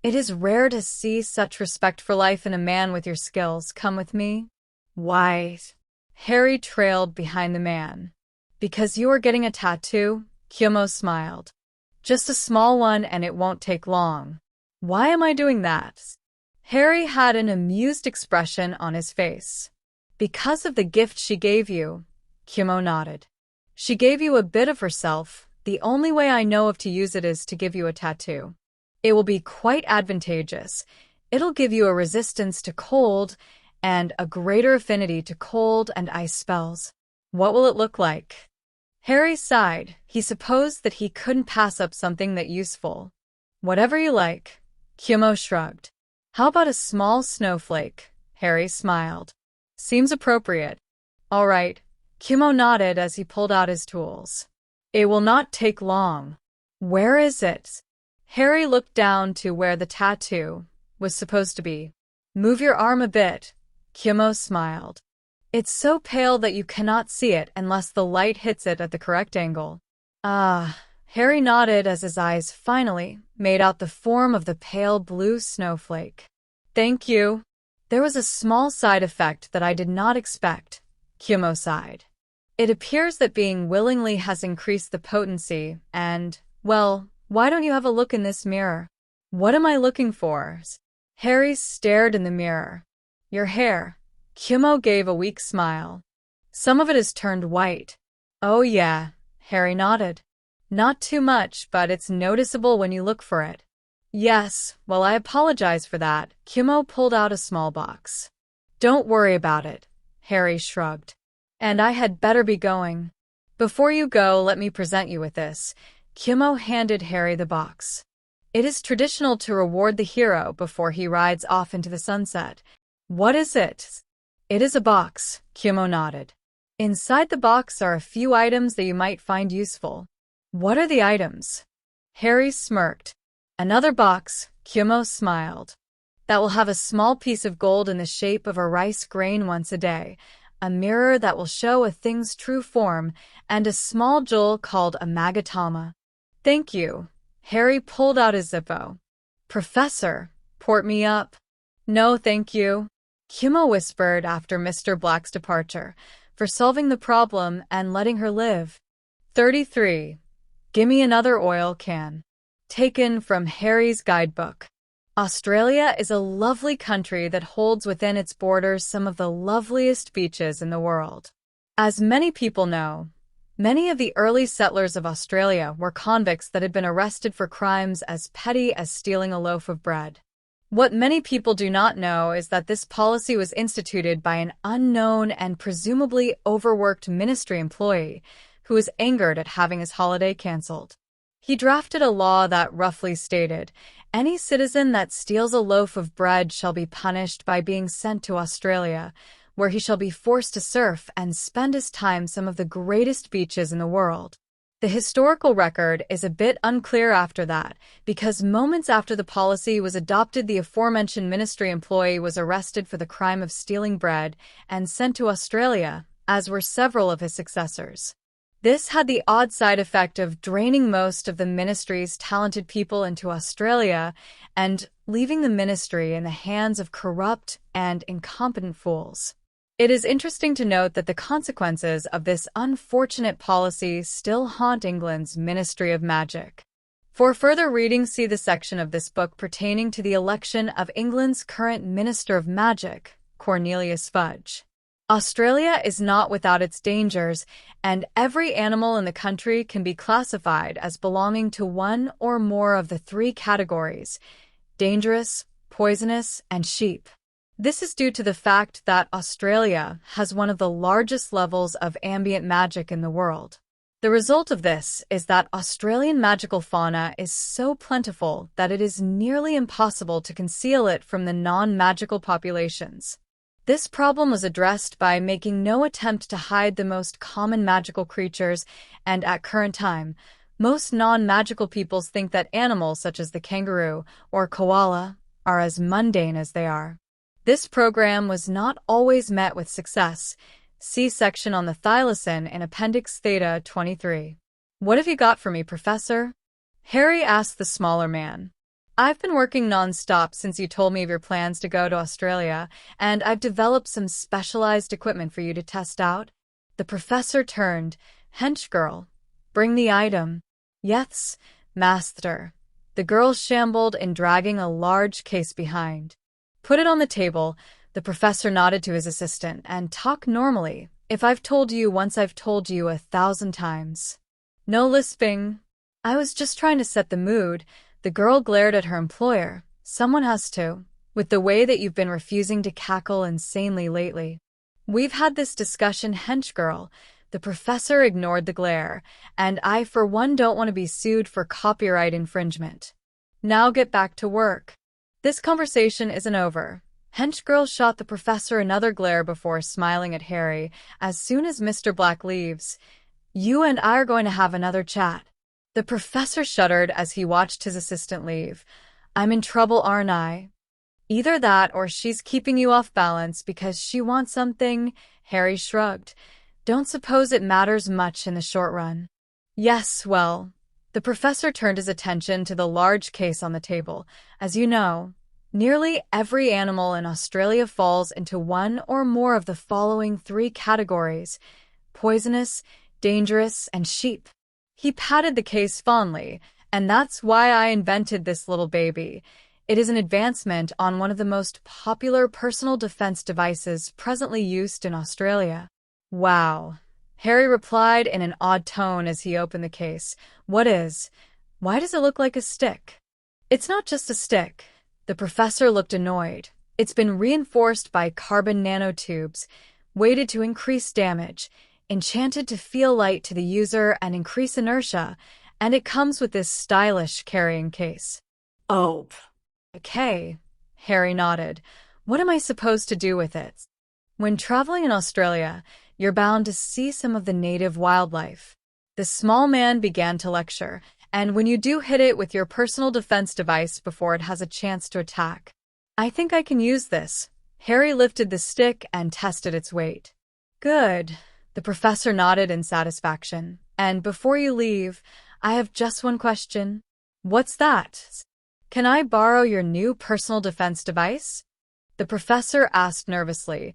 It is rare to see such respect for life in a man with your skills. Come with me. Why? Harry trailed behind the man. Because you are getting a tattoo? Kumo smiled. Just a small one and it won't take long. Why am I doing that? Harry had an amused expression on his face. Because of the gift she gave you, Kumo nodded. She gave you a bit of herself. The only way I know of to use it is to give you a tattoo. It will be quite advantageous. It'll give you a resistance to cold, and a greater affinity to cold and ice spells. What will it look like? Harry sighed. He supposed that he couldn't pass up something that useful. Whatever you like. Kumo shrugged. How about a small snowflake? Harry smiled. Seems appropriate. All right. Kumo nodded as he pulled out his tools. It will not take long. Where is it? Harry looked down to where the tattoo was supposed to be. Move your arm a bit. Kumo smiled. It's so pale that you cannot see it unless the light hits it at the correct angle. Ah, Harry nodded as his eyes finally made out the form of the pale blue snowflake. Thank you. There was a small side effect that I did not expect, Kumo sighed. It appears that being willingly has increased the potency and, well, why don't you have a look in this mirror? What am I looking for? Harry stared in the mirror. Your hair. Kumo gave a weak smile. Some of it has turned white. Oh yeah, Harry nodded. Not too much, but it's noticeable when you look for it. Yes, well, I apologize for that. Kumo pulled out a small box. Don't worry about it, Harry shrugged. And I had better be going. Before you go, let me present you with this. Kumo handed Harry the box. It is traditional to reward the hero before he rides off into the sunset. What is it? It is a box, Kumo nodded. Inside the box are a few items that you might find useful. What are the items? Harry smirked. Another box, Kumo smiled. That will have a small piece of gold in the shape of a rice grain once a day, a mirror that will show a thing's true form, and a small jewel called a magatama. Thank you. Harry pulled out his Zippo. Professor, port me up. No, thank you. Kumo whispered after Mr. Black's departure, for solving the problem and letting her live. 33. Gimme another oil can. Taken from Harry's guidebook. Australia is a lovely country that holds within its borders some of the loveliest beaches in the world. As many people know, many of the early settlers of Australia were convicts that had been arrested for crimes as petty as stealing a loaf of bread. What many people do not know is that this policy was instituted by an unknown and presumably overworked ministry employee who was angered at having his holiday canceled. He drafted a law that roughly stated, any citizen that steals a loaf of bread shall be punished by being sent to Australia, where he shall be forced to surf and spend his time some of the greatest beaches in the world. The historical record is a bit unclear after that, because moments after the policy was adopted, the aforementioned ministry employee was arrested for the crime of stealing bread and sent to Australia, as were several of his successors. This had the odd side effect of draining most of the ministry's talented people into Australia and leaving the ministry in the hands of corrupt and incompetent fools. It is interesting to note that the consequences of this unfortunate policy still haunt England's Ministry of Magic. For further reading, see the section of this book pertaining to the election of England's current Minister of Magic, Cornelius Fudge. Australia is not without its dangers, and every animal in the country can be classified as belonging to one or more of the three categories: dangerous, poisonous, and sheep. This is due to the fact that Australia has one of the largest levels of ambient magic in the world. The result of this is that Australian magical fauna is so plentiful that it is nearly impossible to conceal it from the non-magical populations. This problem was addressed by making no attempt to hide the most common magical creatures, and at current time, most non-magical peoples think that animals such as the kangaroo or koala are as mundane as they are. This program was not always met with success. See section on the thylacine in Appendix Theta 23. What have you got for me, Professor? Harry asked the smaller man. I've been working non-stop since you told me of your plans to go to Australia, and I've developed some specialized equipment for you to test out. The professor turned. Hench girl, bring the item. Yes, master. The girl shambled in, dragging a large case behind. Put it on the table. The professor nodded to his assistant. And talk normally. If I've told you once, I've told you 1,000 times. No lisping. I was just trying to set the mood. The girl glared at her employer. Someone has to. with the way that you've been refusing to cackle insanely lately. We've had this discussion, hench girl. The professor ignored the glare, and I for one don't want to be sued for copyright infringement. Now get back to work. This conversation isn't over. Hench girl shot the professor another glare before smiling at Harry. As soon as Mr. Black leaves, you and I are going to have another chat. The professor shuddered as he watched his assistant leave. I'm in trouble, aren't I? Either that or she's keeping you off balance because she wants something. Harry shrugged. Don't suppose it matters much in the short run. Yes, well, the professor turned his attention to the large case on the table. As you know, nearly every animal in Australia falls into one or more of the following 3 categories: poisonous, dangerous, and sheep. He patted the case fondly, and that's why I invented this little baby. It is an advancement on one of the most popular personal defense devices presently used in Australia. Wow, Harry replied in an odd tone as he opened the case. What is? Why does it look like a stick? It's not just a stick. The professor looked annoyed. It's been reinforced by carbon nanotubes, weighted to increase damage, enchanted to feel light to the user and increase inertia, and it comes with this stylish carrying case. Oh. Okay, Harry nodded. What am I supposed to do with it? When traveling in Australia, you're bound to see some of the native wildlife. The small man began to lecture, and when you do hit it with your personal defense device before it has a chance to attack. I think I can use this. Harry lifted the stick and tested its weight. Good. The professor nodded in satisfaction. And before you leave, I have just one question. What's that? Can I borrow your new personal defense device? The professor asked nervously.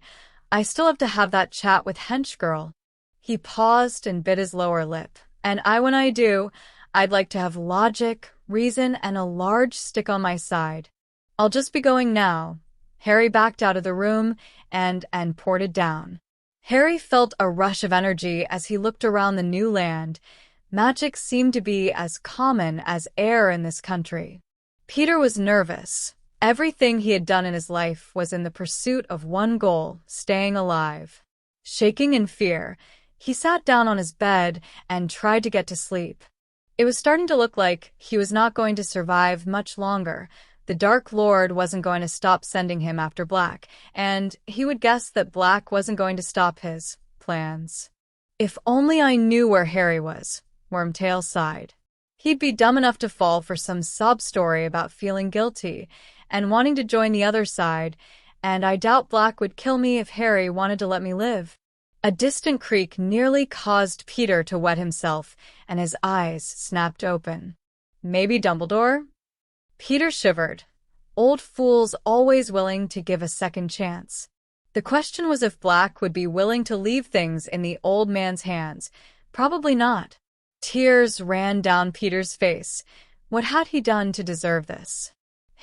I still have to have that chat with hench girl. He paused and bit his lower lip. And when I do, I'd like to have logic, reason, and a large stick on my side. I'll just be going now. Harry backed out of the room and ported down. Harry felt a rush of energy as he looked around the new land. Magic seemed to be as common as air in this country. Peter was nervous. Everything he had done in his life was in the pursuit of one goal, staying alive. Shaking in fear, he sat down on his bed and tried to get to sleep. It was starting to look like he was not going to survive much longer. The Dark Lord wasn't going to stop sending him after Black, and he would guess that Black wasn't going to stop his plans. If only I knew where Harry was, Wormtail sighed. He'd be dumb enough to fall for some sob story about feeling guilty and wanting to join the other side, and I doubt Black would kill me if Harry wanted to let me live. A distant creak nearly caused Peter to wet himself, and his eyes snapped open. Maybe Dumbledore? Peter shivered. Old fools always willing to give a second chance. The question was if Black would be willing to leave things in the old man's hands. Probably not. Tears ran down Peter's face. What had he done to deserve this?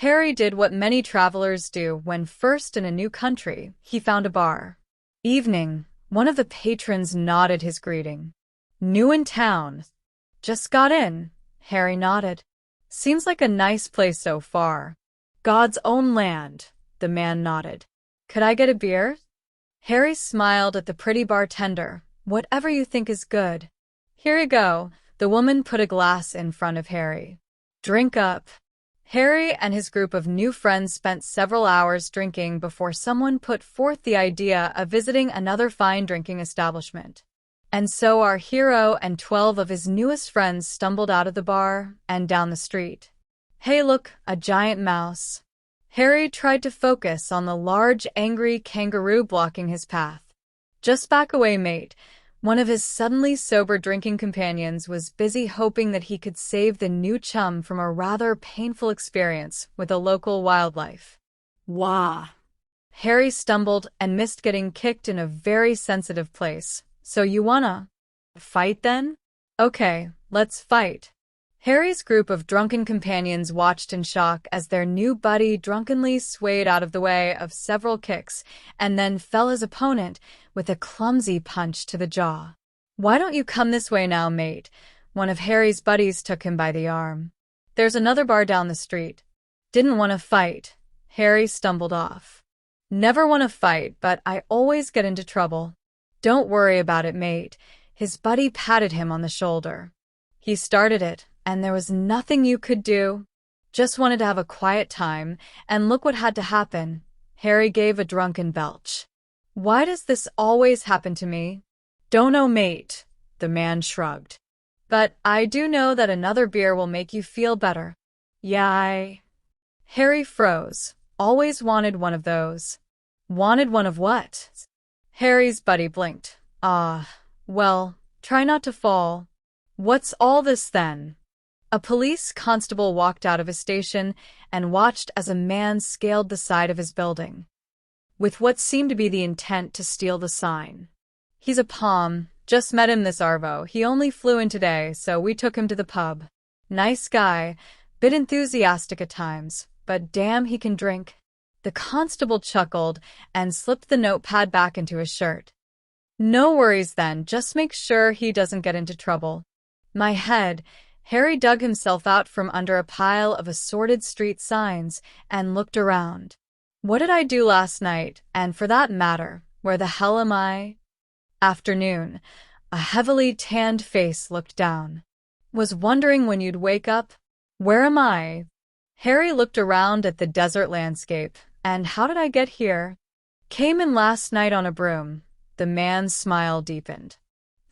Harry did what many travelers do when first in a new country. He found a bar. Evening. One of the patrons nodded his greeting. New in town. Just got in. Harry nodded. Seems like a nice place so far. God's own land. The man nodded. Could I get a beer? Harry smiled at the pretty bartender. Whatever you think is good. Here you go. The woman put a glass in front of Harry. Drink up. Harry and his group of new friends spent several hours drinking before someone put forth the idea of visiting another fine drinking establishment. And so our hero and 12 of his newest friends stumbled out of the bar and down the street. Hey look, a giant mouse. Harry tried to focus on the large, angry kangaroo blocking his path. Just back away, mate. One of his suddenly sober drinking companions was busy hoping that he could save the new chum from a rather painful experience with a local wildlife. Wah! Harry stumbled and missed getting kicked in a very sensitive place. So you wanna fight then? Okay, let's fight. Harry's group of drunken companions watched in shock as their new buddy drunkenly swayed out of the way of several kicks and then fell his opponent with a clumsy punch to the jaw. Why don't you come this way now, mate? One of Harry's buddies took him by the arm. There's another bar down the street. Didn't want to fight. Harry stumbled off. Never want to fight, but I always get into trouble. Don't worry about it, mate. His buddy patted him on the shoulder. He started it, and there was nothing you could do. Just wanted to have a quiet time, and look what had to happen. Harry gave a drunken belch. Why does this always happen to me? Don't know, mate, the man shrugged. But I do know that another beer will make you feel better. Yeah, Harry froze. Always wanted one of those. Wanted one of what? Harry's buddy blinked. Well, try not to fall. What's all this then? A police constable walked out of his station and watched as a man scaled the side of his building, with what seemed to be the intent to steal the sign. He's a palm. Just met him this arvo. He only flew in today, so we took him to the pub. Nice guy. Bit enthusiastic at times, but damn, he can drink. The constable chuckled and slipped the notepad back into his shirt. No worries then, just make sure he doesn't get into trouble. My head. Harry dug himself out from under a pile of assorted street signs and looked around. What did I do last night, and for that matter, where the hell am I? Afternoon. A heavily tanned face looked down. Was wondering when you'd wake up? Where am I? Harry looked around at the desert landscape. And how did I get here? Came in last night on a broom. The man's smile deepened.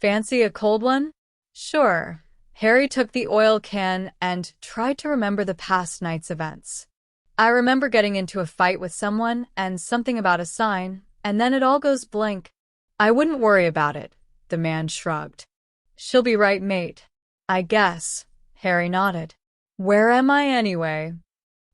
Fancy a cold one? Sure. Harry took the oil can and tried to remember the past night's events. I remember getting into a fight with someone and something about a sign, and then it all goes blank. I wouldn't worry about it, the man shrugged. She'll be right, mate. I guess. Harry nodded. Where am I anyway?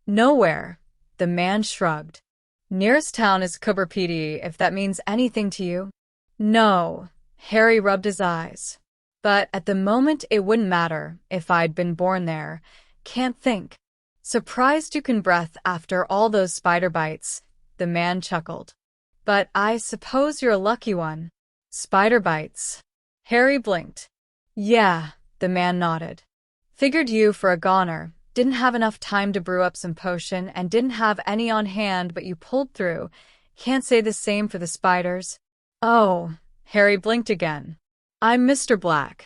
Nowhere. The man shrugged. Nearest town is Kuberpedi, if that means anything to you. No. Harry rubbed his eyes. But at the moment it wouldn't matter if I'd been born there. Can't think. Surprised you can breath after all those spider bites, the man chuckled. But I suppose you're a lucky one. Spider bites. Harry blinked. Yeah, the man nodded. Figured you for a goner. Didn't have enough time to brew up some potion and didn't have any on hand, but you pulled through. Can't say the same for the spiders. Oh, Harry blinked again. I'm Mr. Black.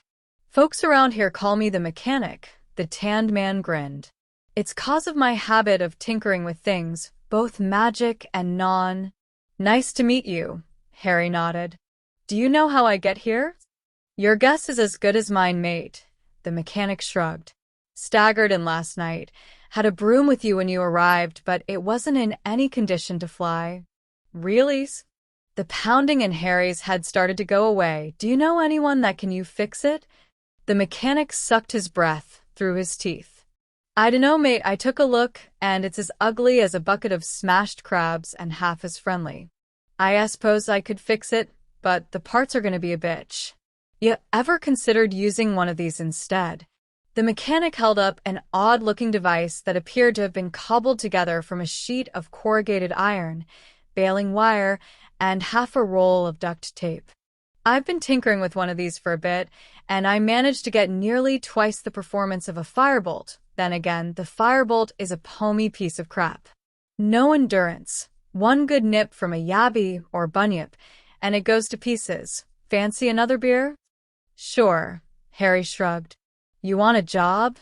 Folks around here call me the mechanic, the tanned man grinned. It's 'cause of my habit of tinkering with things, both magic and non. Nice to meet you, Harry nodded. Do you know how I get here? Your guess is as good as mine, mate, the mechanic shrugged. Staggered in last night. Had a broom with you when you arrived, but it wasn't in any condition to fly. Really? The pounding in Harry's head started to go away. Do you know anyone that can you fix it? The mechanic sucked his breath through his teeth. I dunno, mate. I took a look, and it's as ugly as a bucket of smashed crabs and half as friendly. I suppose I could fix it, but the parts are gonna be a bitch. You ever considered using one of these instead? The mechanic held up an odd-looking device that appeared to have been cobbled together from a sheet of corrugated iron, baling wire, and half a roll of duct tape. I've been tinkering with one of these for a bit, and I managed to get nearly twice the performance of a firebolt. Then again, the firebolt is a pommy piece of crap. No endurance. One good nip from a yabby or bunyip, and it goes to pieces. Fancy another beer? Sure, Harry shrugged. You want a job?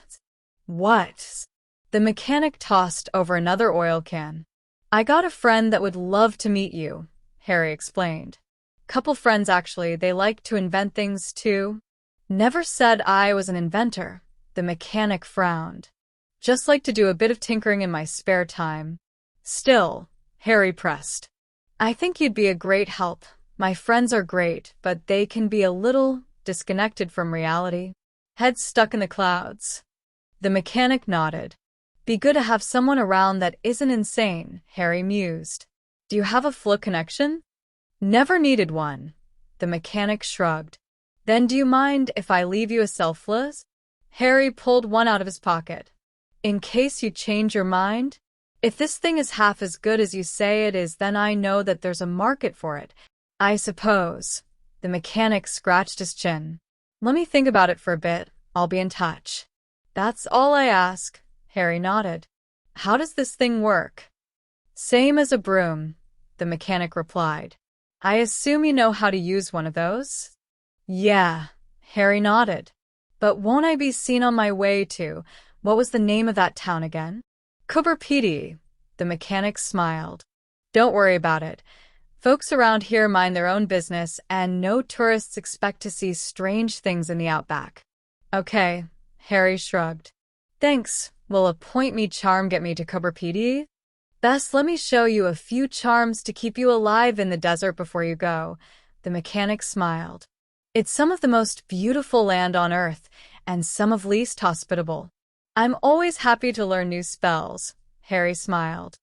What? The mechanic tossed over another oil can. I got a friend that would love to meet you, Harry explained. Couple friends, actually. They like to invent things, too. Never said I was an inventor. The mechanic frowned. Just like to do a bit of tinkering in my spare time. Still, Harry pressed. I think you'd be a great help. My friends are great, but they can be a little disconnected from reality. Heads stuck in the clouds. The mechanic nodded. Be good to have someone around that isn't insane, Harry mused. Do you have a flu connection? Never needed one. The mechanic shrugged. Then do you mind if I leave you a selfless? Harry pulled one out of his pocket. In case you change your mind? If this thing is half as good as you say it is, then I know that there's a market for it. I suppose. The mechanic scratched his chin. Let me think about it for a bit. I'll be in touch. That's all I ask. Harry nodded. How does this thing work? Same as a broom, the mechanic replied. I assume you know how to use one of those? Yeah, Harry nodded. But won't I be seen on my way to, what was the name of that town again? Cooperpedy, the mechanic smiled. Don't worry about it. Folks around here mind their own business, and no tourists expect to see strange things in the outback. Okay, Harry shrugged. Thanks. Will a point-me charm get me to Cooperpedy? Best let me show you a few charms to keep you alive in the desert before you go, the mechanic smiled. It's some of the most beautiful land on Earth, and some of least hospitable. I'm always happy to learn new spells, Harry smiled.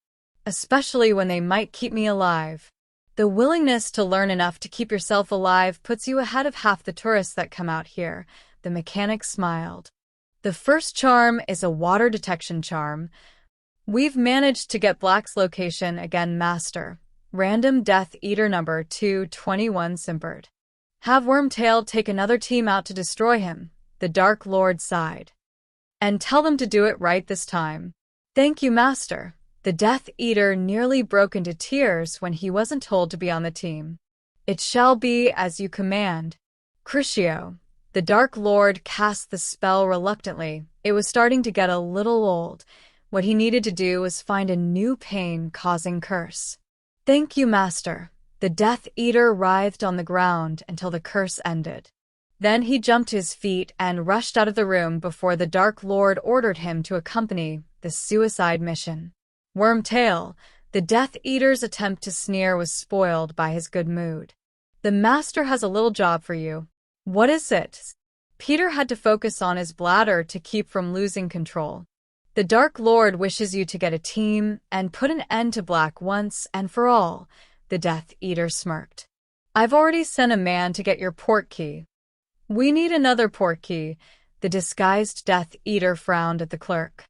Especially when they might keep me alive. The willingness to learn enough to keep yourself alive puts you ahead of half the tourists that come out here, the mechanic smiled. The first charm is a water detection charm. We've managed to get Black's location again, Master. Random Death Eater number 221 simpered. Have Wormtail take another team out to destroy him, the Dark Lord sighed. And tell them to do it right this time. Thank you, Master. The Death Eater nearly broke into tears when he wasn't told to be on the team. It shall be as you command. Crucio. The Dark Lord cast the spell reluctantly. It was starting to get a little old. What he needed to do was find a new pain-causing curse. Thank you, Master. The Death Eater writhed on the ground until the curse ended. Then he jumped to his feet and rushed out of the room before the Dark Lord ordered him to accompany the suicide mission. Wormtail, the Death Eater's attempt to sneer was spoiled by his good mood. The Master has a little job for you. What is it? Peter had to focus on his bladder to keep from losing control. The Dark Lord wishes you to get a team and put an end to Black once and for all, the Death Eater smirked. I've already sent a man to get your port key. We need another port key, the disguised Death Eater frowned at the clerk.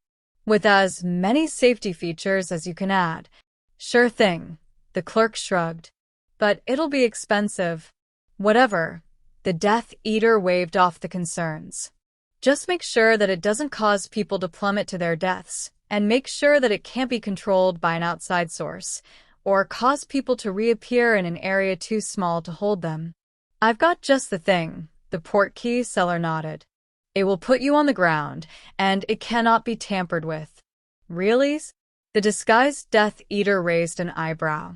With as many safety features as you can add. Sure thing, the clerk shrugged. But it'll be expensive. Whatever. The Death Eater waved off the concerns. Just make sure that it doesn't cause people to plummet to their deaths, and make sure that it can't be controlled by an outside source, or cause people to reappear in an area too small to hold them. I've got just the thing, the port key seller nodded. It will put you on the ground, and it cannot be tampered with. Really? The disguised Death Eater raised an eyebrow.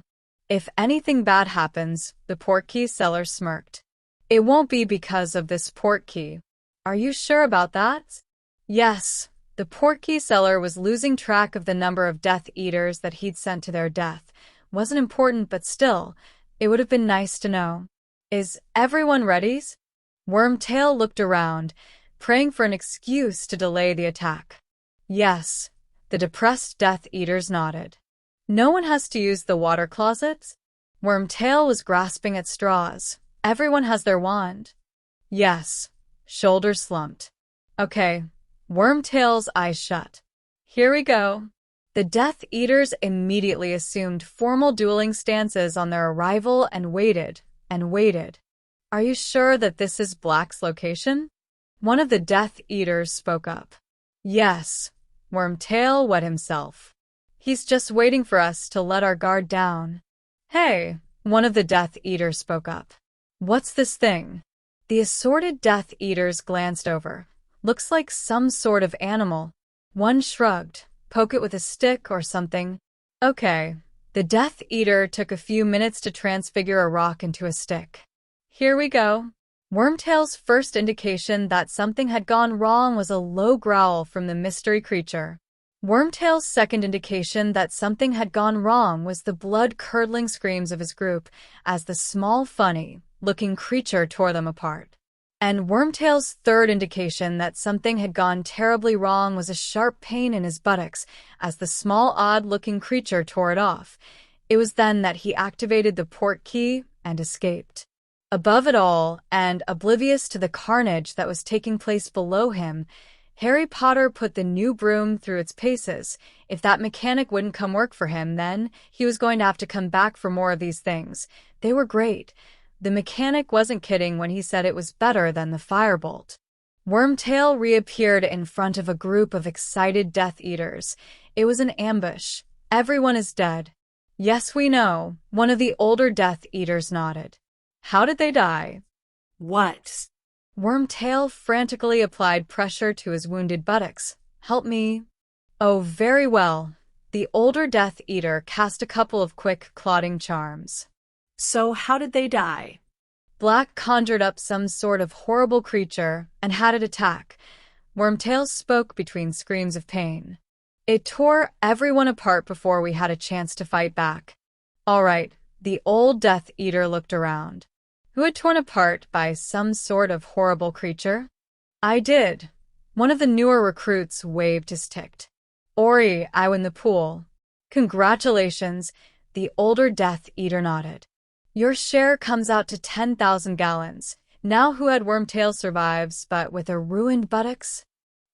If anything bad happens, the port key seller smirked. It won't be because of this port key. Are you sure about that? Yes. The port key seller was losing track of the number of Death Eaters that he'd sent to their death. Wasn't important, but still, it would have been nice to know. Is everyone ready? Wormtail looked around, praying for an excuse to delay the attack. Yes, the depressed Death Eaters nodded. No one has to use the water closet? Wormtail was grasping at straws. Everyone has their wand. Yes. Shoulders slumped. Okay. Wormtail's eyes shut. Here we go. The Death Eaters immediately assumed formal dueling stances on their arrival and waited. Are you sure that this is Black's location? One of the Death Eaters spoke up. Yes. Wormtail wet himself. He's just waiting for us to let our guard down. Hey, one of the Death Eaters spoke up. What's this thing? The assorted Death Eaters glanced over. Looks like some sort of animal. One shrugged. Poke it with a stick or something. Okay. The Death Eater took a few minutes to transfigure a rock into a stick. Here we go. Wormtail's first indication that something had gone wrong was a low growl from the mystery creature. Wormtail's second indication that something had gone wrong was the blood-curdling screams of his group as the small, funny-looking creature tore them apart. And Wormtail's third indication that something had gone terribly wrong was a sharp pain in his buttocks as the small, odd-looking creature tore it off. It was then that he activated the port key and escaped. Above it all, and oblivious to the carnage that was taking place below him, Harry Potter put the new broom through its paces. If that mechanic wouldn't come work for him, then he was going to have to come back for more of these things. They were great. The mechanic wasn't kidding when he said it was better than the firebolt. Wormtail reappeared in front of a group of excited Death Eaters. It was an ambush. Everyone is dead. Yes, we know, one of the older Death Eaters nodded. How did they die? What? Wormtail frantically applied pressure to his wounded buttocks. Help me. Oh, very well. The older Death Eater cast a couple of quick, clotting charms. So how did they die? Black conjured up some sort of horrible creature and had it attack. Wormtail spoke between screams of pain. It tore everyone apart before we had a chance to fight back. All right, the old Death Eater looked around. Who had torn apart by some sort of horrible creature? I did. One of the newer recruits waved his tict. Ori, I win the pool. Congratulations, the older Death Eater nodded. Your share comes out to 10,000 gallons. Now who had Wormtail survives, but with a ruined buttocks?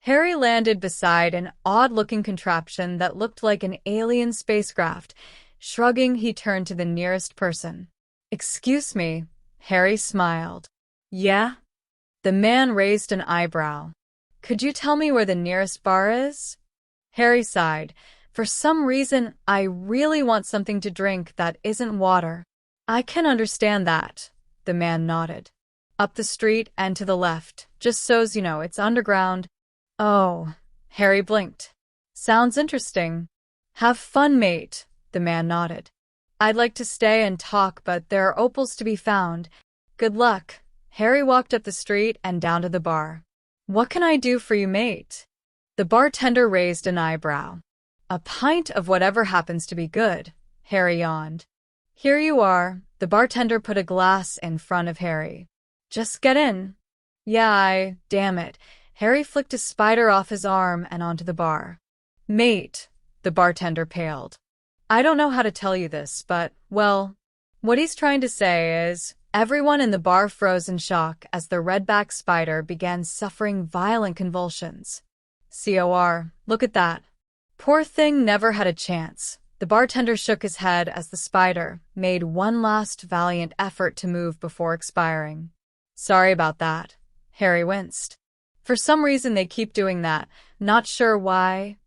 Harry landed beside an odd-looking contraption that looked like an alien spacecraft. Shrugging, he turned to the nearest person. Excuse me, Harry smiled. Yeah? The man raised an eyebrow. Could you tell me where the nearest bar is? Harry sighed. For some reason, I really want something to drink that isn't water. I can understand that, the man nodded. Up the street and to the left, just so's you know, it's underground. Oh, Harry blinked. Sounds interesting. Have fun, mate, the man nodded. I'd like to stay and talk, but there are opals to be found. Good luck. Harry walked up the street and down to the bar. What can I do for you, mate? The bartender raised an eyebrow. A pint of whatever happens to be good, Harry yawned. Here you are. The bartender put a glass in front of Harry. Just get in. Yeah, damn it. Harry flicked a spider off his arm and onto the bar. Mate, the bartender paled. I don't know how to tell you this, but, well, what he's trying to say is, everyone in the bar froze in shock as the redback spider began suffering violent convulsions. COR, look at that. Poor thing never had a chance. The bartender shook his head as the spider made one last valiant effort to move before expiring. Sorry about that. Harry winced. For some reason they keep doing that. Not sure why.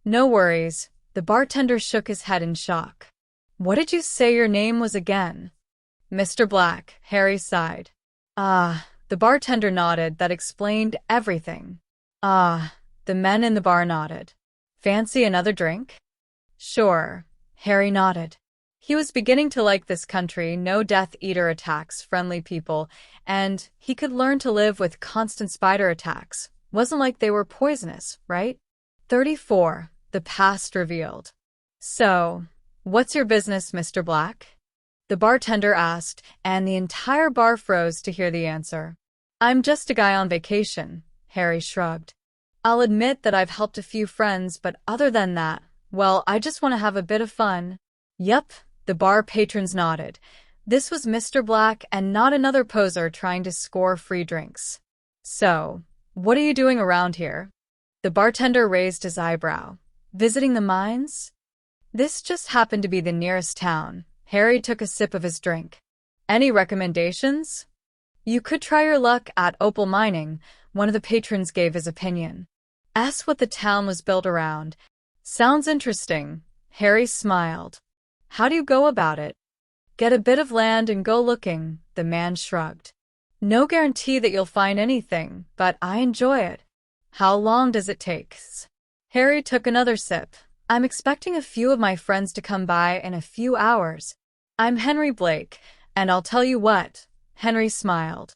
No worries. The bartender shook his head in shock. What did you say your name was again? Mr. Black, Harry sighed. Ah, the bartender nodded. That explained everything. Ah, the men in the bar nodded. Fancy another drink? Sure, Harry nodded. He was beginning to like this country, no Death Eater attacks, friendly people, and he could learn to live with constant spider attacks. Wasn't like they were poisonous, right? 34, the past revealed. So, what's your business, Mr. Black? The bartender asked, and the entire bar froze to hear the answer. I'm just a guy on vacation, Harry shrugged. I'll admit that I've helped a few friends, but other than that, well, I just want to have a bit of fun. Yep, the bar patrons nodded. This was Mr. Black and not another poser trying to score free drinks. So, what are you doing around here? The bartender raised his eyebrow. Visiting the mines? This just happened to be the nearest town. Harry took a sip of his drink. Any recommendations? You could try your luck at opal mining, one of the patrons gave his opinion. Ask what the town was built around. Sounds interesting. Harry smiled. How do you go about it? Get a bit of land and go looking, the man shrugged. No guarantee that you'll find anything, but I enjoy it. How long does it take? Harry took another sip. I'm expecting a few of my friends to come by in a few hours. I'm Henry Blake, and I'll tell you what, Henry smiled.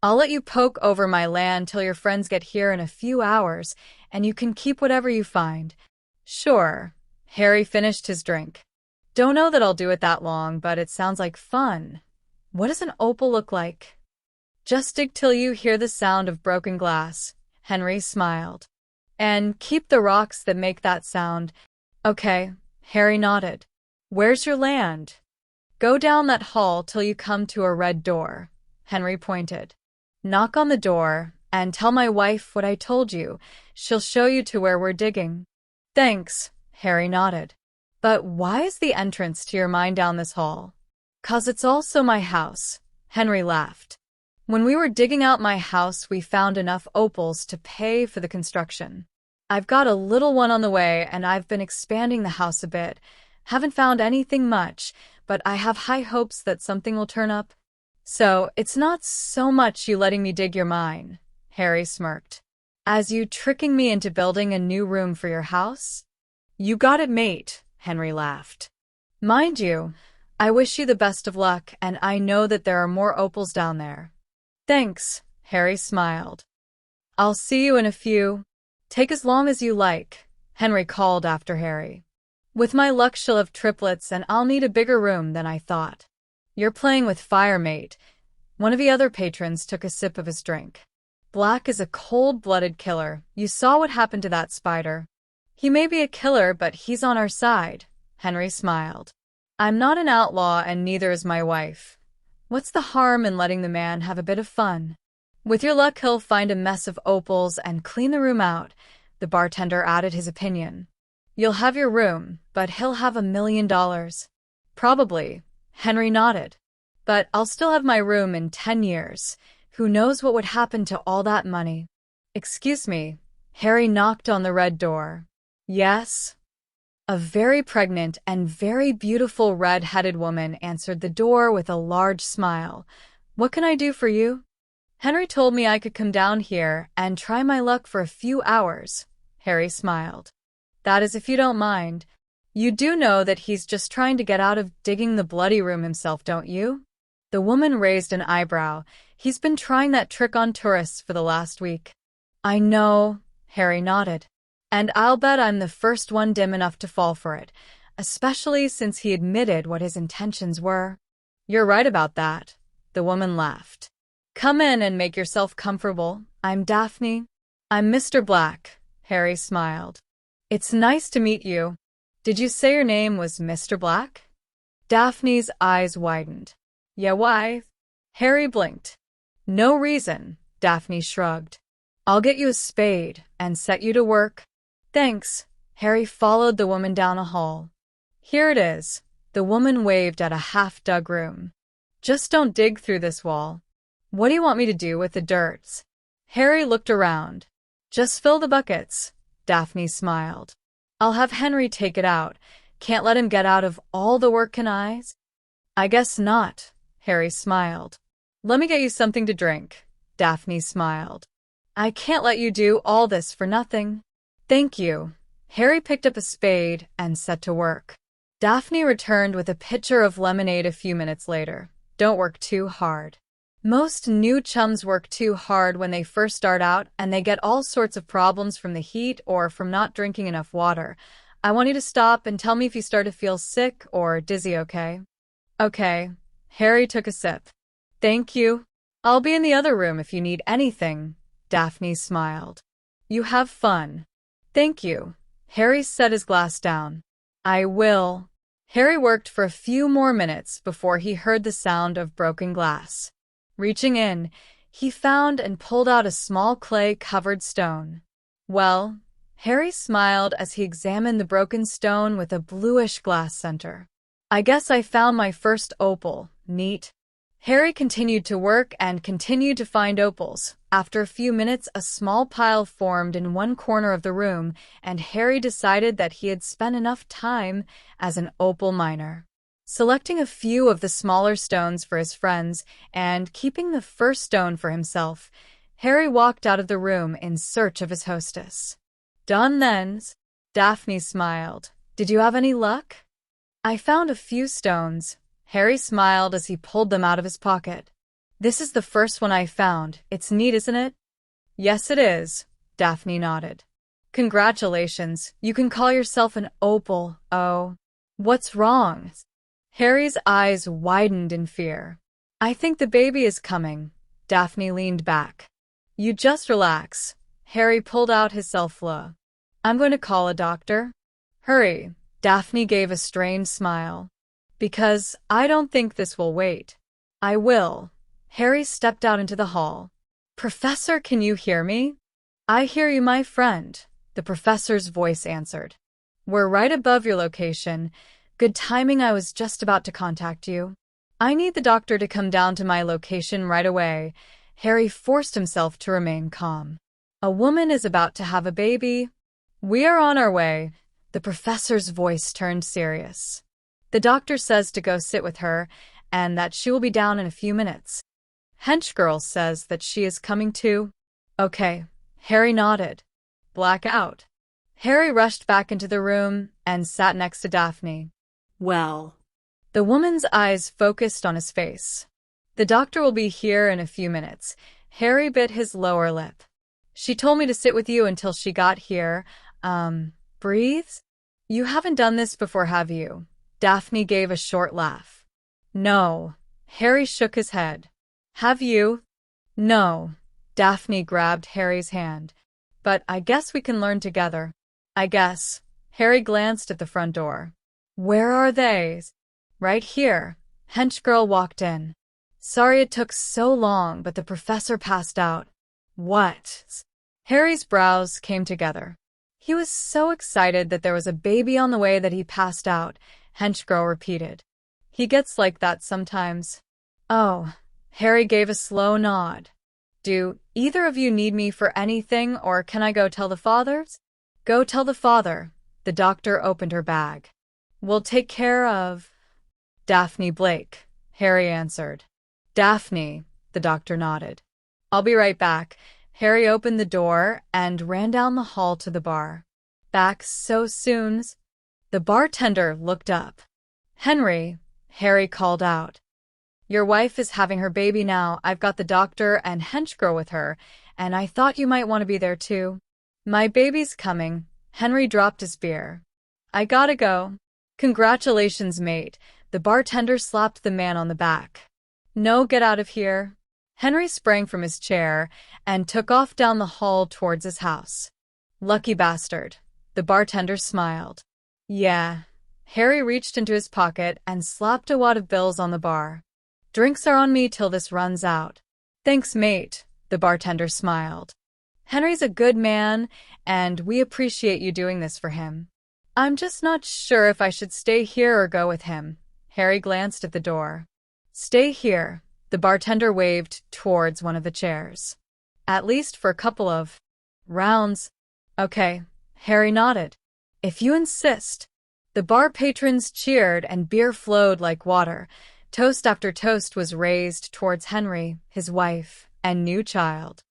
I'll let you poke over my land till your friends get here in a few hours, and you can keep whatever you find. Sure. Harry finished his drink. Don't know that I'll do it that long, but it sounds like fun. What does an opal look like? Just dig till you hear the sound of broken glass, Henry smiled. And keep the rocks that make that sound. Okay, Harry nodded. Where's your land? Go down that hall till you come to a red door, Henry pointed. Knock on the door, and tell my wife what I told you. She'll show you to where we're digging. Thanks, Harry nodded. But why is the entrance to your mine down this hall? 'Cause it's also my house, Henry laughed. When we were digging out my house, we found enough opals to pay for the construction. I've got a little one on the way and I've been expanding the house a bit. Haven't found anything much, but I have high hopes that something will turn up. So, it's not so much you letting me dig your mine, Harry smirked. As you tricking me into building a new room for your house? You got it, mate, Henry laughed. Mind you, I wish you the best of luck, and I know that there are more opals down there. Thanks, Harry smiled. I'll see you in a few. Take as long as you like, Henry called after Harry. With my luck she'll have triplets and I'll need a bigger room than I thought. You're playing with fire, mate. One of the other patrons took a sip of his drink. Black is a cold-blooded killer. You saw what happened to that spider. He may be a killer, but he's on our side, Henry smiled. I'm not an outlaw and neither is my wife. What's the harm in letting the man have a bit of fun? With your luck he'll find a mess of opals and clean the room out, the bartender added his opinion. You'll have your room, but he'll have $1 million. Probably, Henry nodded. But I'll still have my room in 10 years. Who knows what would happen to all that money? Excuse me, Harry knocked on the red door. Yes? A very pregnant and very beautiful red-headed woman answered the door with a large smile. What can I do for you? Henry told me I could come down here and try my luck for a few hours, Harry smiled. That is if you don't mind. You do know that he's just trying to get out of digging the bloody room himself, don't you? The woman raised an eyebrow. He's been trying that trick on tourists for the last week. I know, Harry nodded. And I'll bet I'm the first one dim enough to fall for it, especially since he admitted what his intentions were. You're right about that, the woman laughed. Come in and make yourself comfortable. I'm Daphne. I'm Mr. Black, Harry smiled. It's nice to meet you. Did you say your name was Mr. Black? Daphne's eyes widened. Yeah, why? Harry blinked. No reason, Daphne shrugged. I'll get you a spade and set you to work. Thanks. Harry followed the woman down a hall. Here it is. The woman waved at a half-dug room. Just don't dig through this wall. What do you want me to do with the dirt? Harry looked around. Just fill the buckets, Daphne smiled. I'll have Henry take it out. Can't let him get out of all the work, can I? I guess not, Harry smiled. Let me get you something to drink, Daphne smiled. I can't let you do all this for nothing. Thank you. Harry picked up a spade and set to work. Daphne returned with a pitcher of lemonade a few minutes later. Don't work too hard. Most new chums work too hard when they first start out and they get all sorts of problems from the heat or from not drinking enough water. I want you to stop and tell me if you start to feel sick or dizzy, okay? Okay. Harry took a sip. Thank you. I'll be in the other room if you need anything, Daphne smiled. You have fun. Thank you. Harry set his glass down. I will. Harry worked for a few more minutes before he heard the sound of broken glass. Reaching in, he found and pulled out a small clay-covered stone. Well, Harry smiled as he examined the broken stone with a bluish glass center. I guess I found my first opal. Neat. Harry continued to work and continued to find opals. After a few minutes, a small pile formed in one corner of the room, and Harry decided that he had spent enough time as an opal miner. Selecting a few of the smaller stones for his friends and keeping the first stone for himself, Harry walked out of the room in search of his hostess. Done then. Daphne smiled. Did you have any luck? I found a few stones. Harry smiled as he pulled them out of his pocket. This is the first one I found. It's neat, isn't it? Yes, it is, Daphne nodded. Congratulations. You can call yourself an opal. Oh. What's wrong? Harry's eyes widened in fear. I think the baby is coming. Daphne leaned back. You just relax. Harry pulled out his cell phone. I'm going to call a doctor. Hurry. Daphne gave a strained smile. Because I don't think this will wait. I will. Harry stepped out into the hall. Professor, can you hear me? I hear you, my friend, the professor's voice answered. We're right above your location. Good timing, I was just about to contact you. I need the doctor to come down to my location right away. Harry forced himself to remain calm. A woman is about to have a baby. We are on our way. The professor's voice turned serious. The doctor says to go sit with her and that she will be down in a few minutes. Henchgirl says that she is coming too. Okay. Harry nodded. Blackout. Harry rushed back into the room and sat next to Daphne. Well, The woman's eyes focused on his face. The doctor will be here in a few minutes. Harry bit his lower lip. She told me to sit with you until she got here. Breathes? You haven't done this before, have you? Daphne gave a short laugh. No. Harry shook his head. Have you? No. Daphne grabbed Harry's hand. But I guess we can learn together. I guess. Harry glanced at the front door. Where are they? Right here. Henchgirl walked in. Sorry it took so long, but the professor passed out. What? Harry's brows came together. He was so excited that there was a baby on the way that he passed out, Henchgirl repeated. He gets like that sometimes. Oh. Harry gave a slow nod. Do either of you need me for anything, or can I go tell the fathers? Go tell the father. The doctor opened her bag. We'll take care of Daphne Blake, Harry answered. Daphne, the doctor nodded. I'll be right back. Harry opened the door and ran down the hall to the bar. Back so soon? The bartender looked up. Henry, Harry called out. Your wife is having her baby now. I've got the doctor and Henchgirl with her, and I thought you might want to be there too. My baby's coming. Henry dropped his beer. I gotta go. Congratulations, mate. The bartender slapped the man on the back. No, get out of here. Henry sprang from his chair and took off down the hall towards his house. Lucky bastard. The bartender smiled. Yeah. Harry reached into his pocket and slapped a wad of bills on the bar. Drinks are on me till this runs out. Thanks, mate. The bartender smiled. Henry's a good man, and we appreciate you doing this for him. I'm just not sure if I should stay here or go with him. Harry glanced at the door. Stay here. The bartender waved towards one of the chairs. At least for a couple of rounds. Okay. Harry nodded. If you insist. The bar patrons cheered and beer flowed like water. Toast after toast was raised towards Henry, his wife, and new child.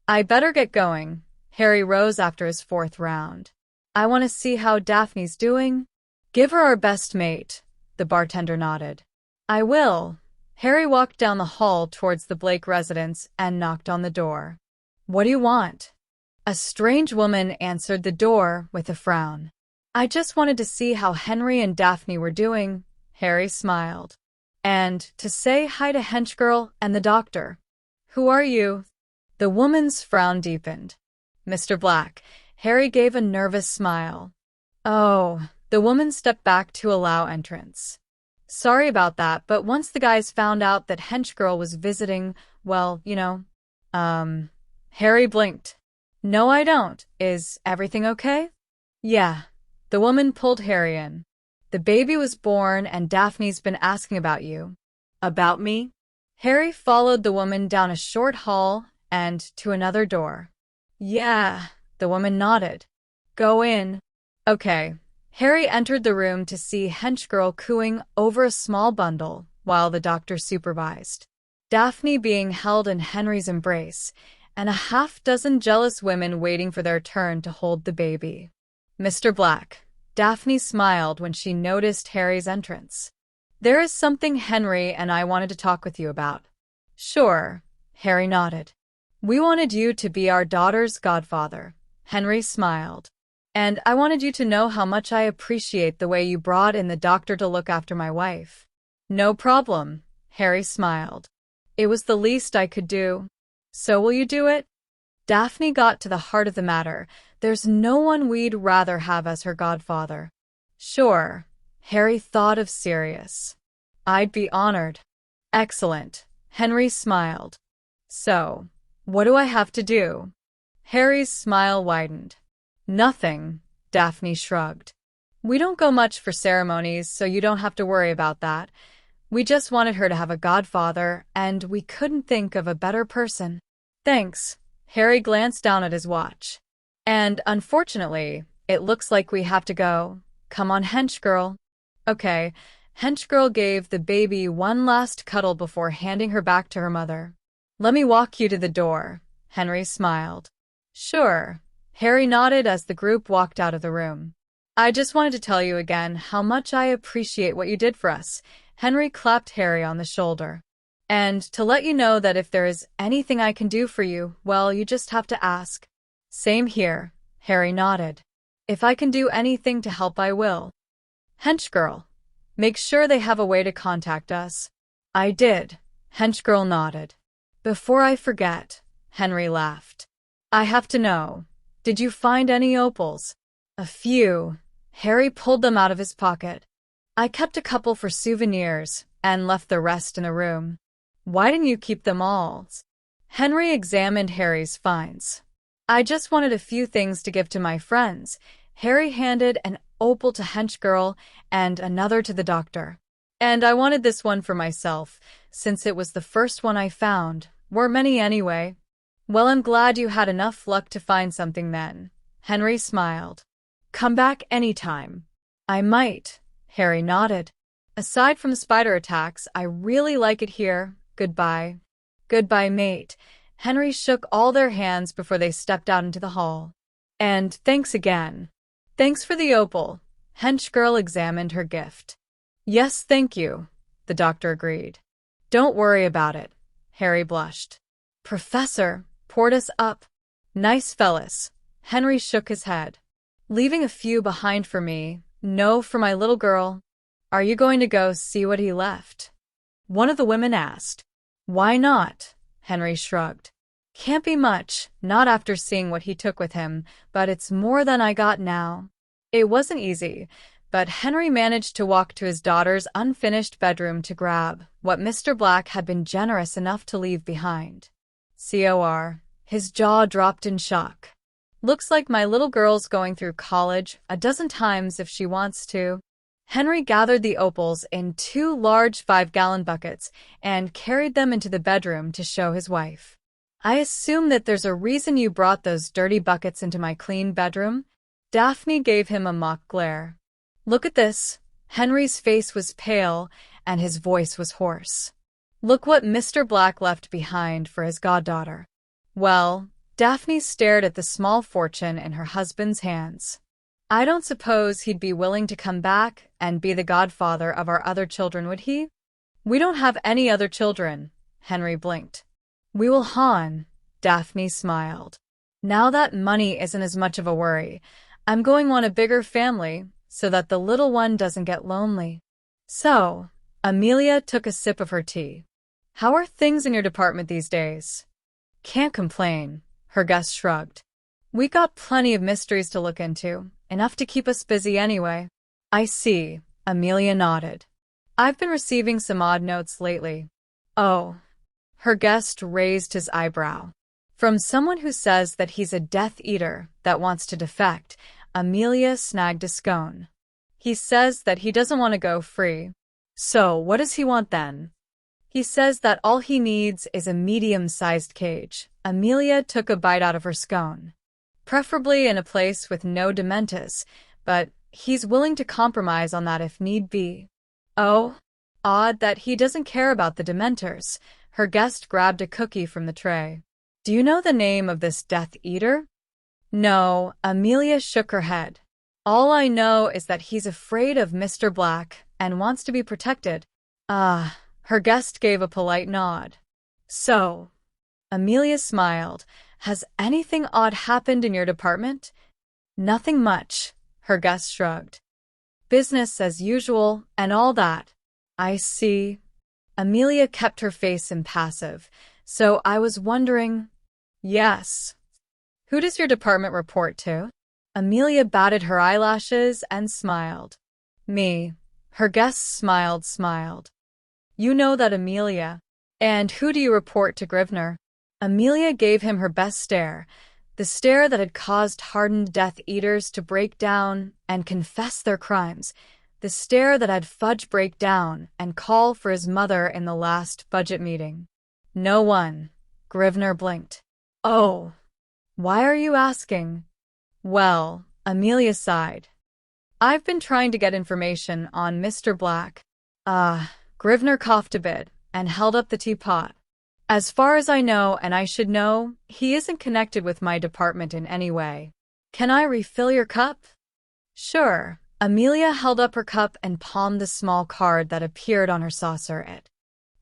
I better get going. Harry rose after his fourth round. I want to see how Daphne's doing. Give her our best, mate. The bartender nodded. I will. Harry walked down the hall towards the Blake residence and knocked on the door. What do you want? A strange woman answered the door with a frown. I just wanted to see how Henry and Daphne were doing. Harry smiled. And to say hi to Henchgirl and the doctor. Who are you? The woman's frown deepened. Mr. Black. Harry gave a nervous smile. Oh. The woman stepped back to allow entrance. Sorry about that, but once the guys found out that Henchgirl was visiting, well, you know. Harry blinked. No, I don't. Is everything okay? Yeah. The woman pulled Harry in. The baby was born and Daphne's been asking about you. About me? Harry followed the woman down a short hall and to another door. Yeah. The woman nodded. Go in. Okay. Harry entered the room to see Henchgirl cooing over a small bundle while the doctor supervised. Daphne being held in Henry's embrace, and a half-dozen jealous women waiting for their turn to hold the baby. Mr. Black. Daphne smiled when she noticed Harry's entrance. There is something Henry and I wanted to talk with you about. Sure. Harry nodded. We wanted you to be our daughter's godfather. Henry smiled. And I wanted you to know how much I appreciate the way you brought in the doctor to look after my wife. No problem. Harry smiled. It was the least I could do. So will you do it? Daphne got to the heart of the matter. There's no one we'd rather have as her godfather. Sure. Harry thought of Sirius. I'd be honored. Excellent. Henry smiled. So, what do I have to do? Harry's smile widened. Nothing. Daphne shrugged. We don't go much for ceremonies, so you don't have to worry about that. We just wanted her to have a godfather, and we couldn't think of a better person. Thanks. Harry glanced down at his watch. And, unfortunately, It looks like we have to go. Come on, hench girl. Okay. Hench girl gave the baby one last cuddle before handing her back to her mother. Let me walk you to the door. Henry smiled. Sure. Harry nodded as the group walked out of the room. I just wanted to tell you again how much I appreciate what you did for us. Henry clapped Harry on the shoulder. And to let you know that if there is anything I can do for you, well, you just have to ask. Same here. Harry nodded. If I can do anything to help, I will. Hench girl. Make sure they have a way to contact us. I did. Hench girl nodded. Before I forget, Henry laughed. I have to know. Did you find any opals? A few. Harry pulled them out of his pocket. I kept a couple for souvenirs and left the rest in a room. Why didn't you keep them all? Henry examined Harry's finds. I just wanted a few things to give to my friends. Harry handed an opal to Hench girl and another to the doctor. And I wanted this one for myself, since it was the first one I found. Were many anyway. Well, I'm glad you had enough luck to find something then. Henry smiled. Come back anytime. I might. Harry nodded. Aside from spider attacks, I really like it here. Goodbye. Goodbye, mate. Henry shook all their hands before they stepped out into the hall. And thanks again. Thanks for the opal. Hench girl examined her gift. Yes, thank you, the doctor agreed. Don't worry about it. Harry blushed. Professor, poured us up. Nice fellas. Henry shook his head. Leaving a few behind for me. No, for my little girl. Are you going to go see what he left? One of the women asked. Why not? Henry shrugged. Can't be much, not after seeing what he took with him, but it's more than I got now. It wasn't easy, but Henry managed to walk to his daughter's unfinished bedroom to grab what Mr. Black had been generous enough to leave behind. COR. His jaw dropped in shock. Looks like my little girl's going through college a dozen times if she wants to. Henry gathered the opals in 2 large 5-gallon buckets and carried them into the bedroom to show his wife. I assume that there's a reason you brought those dirty buckets into my clean bedroom? Daphne gave him a mock glare. Look at this. Henry's face was pale and his voice was hoarse. Look what Mr. Black left behind for his goddaughter. Well, Daphne stared at the small fortune in her husband's hands. I don't suppose he'd be willing to come back and be the godfather of our other children, would he? We don't have any other children, Henry blinked. We will Han, Daphne smiled. Now that money isn't as much of a worry, I'm going on a bigger family so that the little one doesn't get lonely. So, Amelia took a sip of her tea. How are things in your department these days? Can't complain, her guest shrugged. We got plenty of mysteries to look into, enough to keep us busy anyway. I see, Amelia nodded. I've been receiving some odd notes lately. Oh. Her guest raised his eyebrow. From someone who says that he's a Death Eater that wants to defect, Amelia snagged a scone. He says that he doesn't want to go free. So, what does he want then? He says that all he needs is a medium-sized cage. Amelia took a bite out of her scone. Preferably in a place with no dementors, but he's willing to compromise on that if need be. Oh, odd that he doesn't care about the dementors. Her guest grabbed a cookie from the tray. Do you know the name of this Death Eater? No, Amelia shook her head. All I know is that he's afraid of Mr. Black and wants to be protected. Her guest gave a polite nod. So, Amelia smiled. Has anything odd happened in your department? Nothing much, her guest shrugged. Business as usual and all that. I see. Amelia kept her face impassive, so I was wondering. Yes. Who does your department report to? Amelia batted her eyelashes and smiled. Me. Her guest smiled. You know that, Amelia. And who do you report to, Grimoire? Amelia gave him her best stare, the stare that had caused hardened Death Eaters to break down and confess their crimes, the stare that had Fudge break down and call for his mother in the last budget meeting. No one. Grimoire blinked. Oh. Why are you asking? Well, Amelia sighed. I've been trying to get information on Mr. Black. Grivner coughed a bit and held up the teapot. As far as I know, and I should know, he isn't connected with my department in any way. Can I refill your cup? Sure. Amelia held up her cup and palmed the small card that appeared on her saucer. It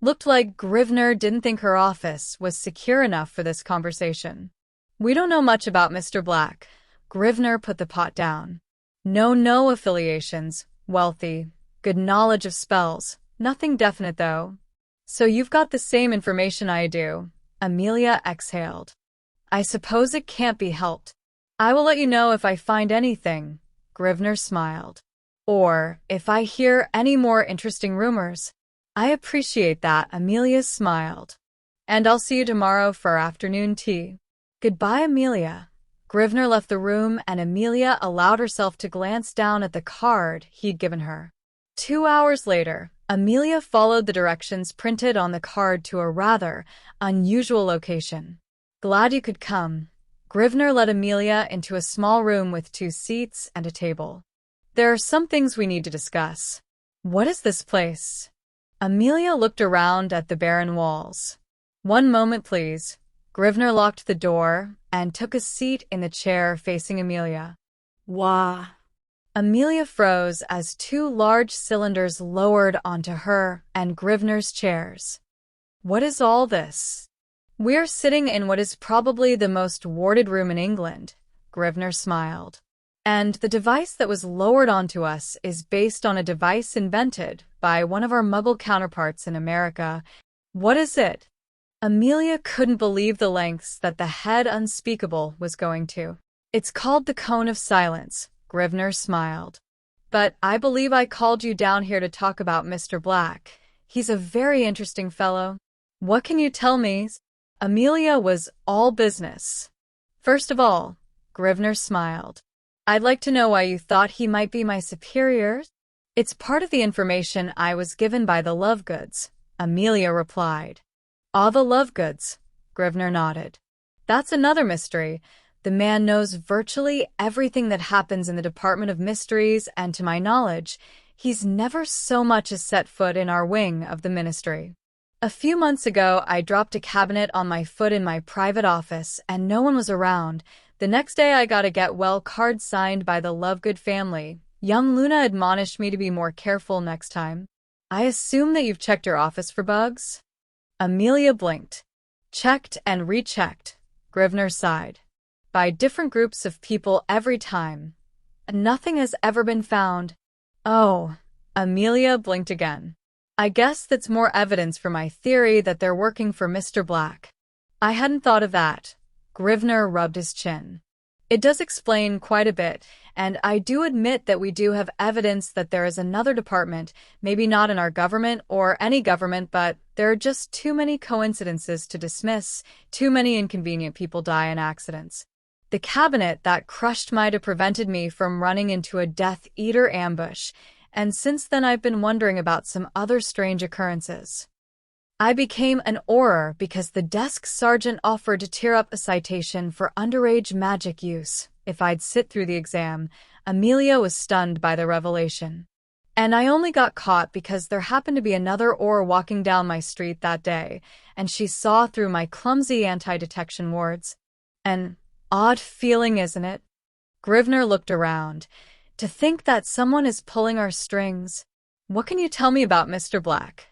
looked like Grivner didn't think her office was secure enough for this conversation. We don't know much about Mr. Black. Grivner put the pot down. No affiliations, wealthy, good knowledge of spells, nothing definite though. So you've got the same information I do. Amelia exhaled. I suppose it can't be helped. I will let you know if I find anything. Grivner smiled. Or if I hear any more interesting rumors. I appreciate that. Amelia smiled. And I'll see you tomorrow for afternoon tea. Goodbye, Amelia. Grivner left the room and Amelia allowed herself to glance down at the card he'd given her. 2 hours later, Amelia followed the directions printed on the card to a rather unusual location. Glad you could come. Grivner led Amelia into a small room with 2 seats and a table. There are some things we need to discuss. What is this place? Amelia looked around at the barren walls. One moment, please. Grivner locked the door and took a seat in the chair facing Amelia. Wah. Amelia froze as 2 large cylinders lowered onto her and Grivner's chairs. What is all this? We're sitting in what is probably the most warded room in England, Grivner smiled. And the device that was lowered onto us is based on a device invented by one of our Muggle counterparts in America. What is it? Amelia couldn't believe the lengths that the head unspeakable was going to. It's called the Cone of Silence, Grivner smiled. But I believe I called you down here to talk about Mr. Black. He's a very interesting fellow. What can you tell me? Amelia was all business. First of all, Grivner smiled. I'd like to know why you thought he might be my superior. It's part of the information I was given by the Lovegoods, Amelia replied. Ah, the Lovegoods, Grivner nodded. That's another mystery. The man knows virtually everything that happens in the Department of Mysteries, and to my knowledge, he's never so much as set foot in our wing of the ministry. A few months ago, I dropped a cabinet on my foot in my private office, and no one was around. The next day, I got a get-well card signed by the Lovegood family. Young Luna admonished me to be more careful next time. I assume that you've checked your office for bugs? Amelia blinked. Checked and rechecked, Grivner sighed. By different groups of people every time. Nothing has ever been found. Oh, Amelia blinked again. I guess that's more evidence for my theory that they're working for Mr. Black. I hadn't thought of that. Grivner rubbed his chin. It does explain quite a bit, and I do admit that we do have evidence that there is another department, maybe not in our government or any government, but there are just too many coincidences to dismiss, too many inconvenient people die in accidents. The cabinet that crushed might have prevented me from running into a Death Eater ambush, and since then I've been wondering about some other strange occurrences. I became an Auror because the desk sergeant offered to tear up a citation for underage magic use if I'd sit through the exam. Amelia was stunned by the revelation. And I only got caught because there happened to be another Auror walking down my street that day, and she saw through my clumsy anti-detection wards. An odd feeling, isn't it? Grivner looked around. To think that someone is pulling our strings. What can you tell me about Mr. Black?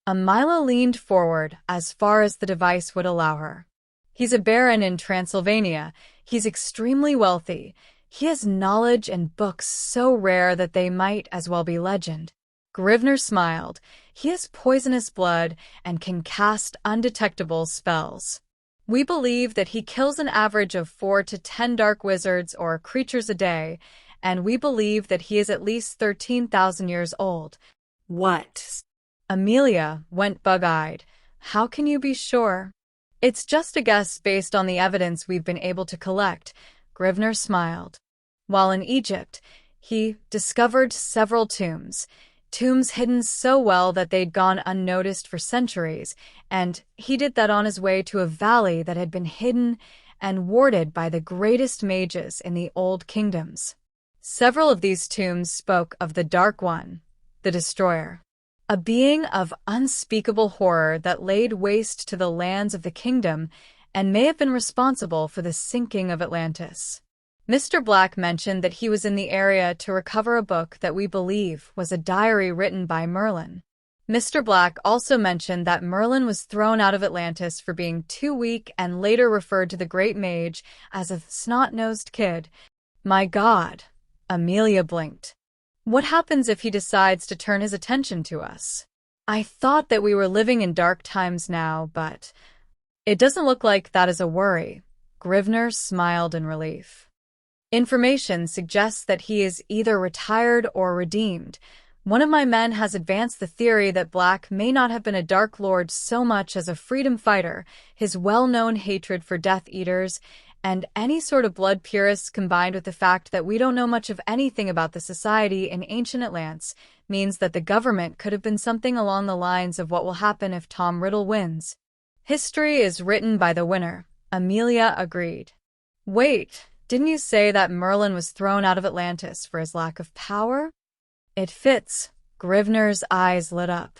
Amila leaned forward as far as the device would allow her. He's a baron in Transylvania. He's extremely wealthy. He has knowledge and books so rare that they might as well be legend. Grivner smiled. He has poisonous blood and can cast undetectable spells. We believe that he kills an average of 4 to 10 dark wizards or creatures a day, and we believe that he is at least 13,000 years old. What? Amelia went bug-eyed. How can you be sure? It's just a guess based on the evidence we've been able to collect, Grivner smiled. While in Egypt, he discovered several tombs hidden so well that they'd gone unnoticed for centuries, and he did that on his way to a valley that had been hidden and warded by the greatest mages in the old kingdoms. Several of these tombs spoke of the Dark One, the Destroyer, a being of unspeakable horror that laid waste to the lands of the kingdom and may have been responsible for the sinking of Atlantis. Mr. Black mentioned that he was in the area to recover a book that we believe was a diary written by Merlin. Mr. Black also mentioned that Merlin was thrown out of Atlantis for being too weak and later referred to the great mage as a snot-nosed kid. My God, Amelia blinked. What happens if he decides to turn his attention to us? I thought that we were living in dark times now, but it doesn't look like that is a worry. Grimoire smiled in relief. Information suggests that he is either retired or redeemed. One of my men has advanced the theory that Black may not have been a Dark Lord so much as a freedom fighter. His well-known hatred for Death Eaters and any sort of blood purists, combined with the fact that we don't know much of anything about the society in ancient Atlantis, means that the government could have been something along the lines of what will happen if Tom Riddle wins. History is written by the winner, Amelia agreed. Wait, didn't you say that Merlin was thrown out of Atlantis for his lack of power? It fits. Grimoire's eyes lit up.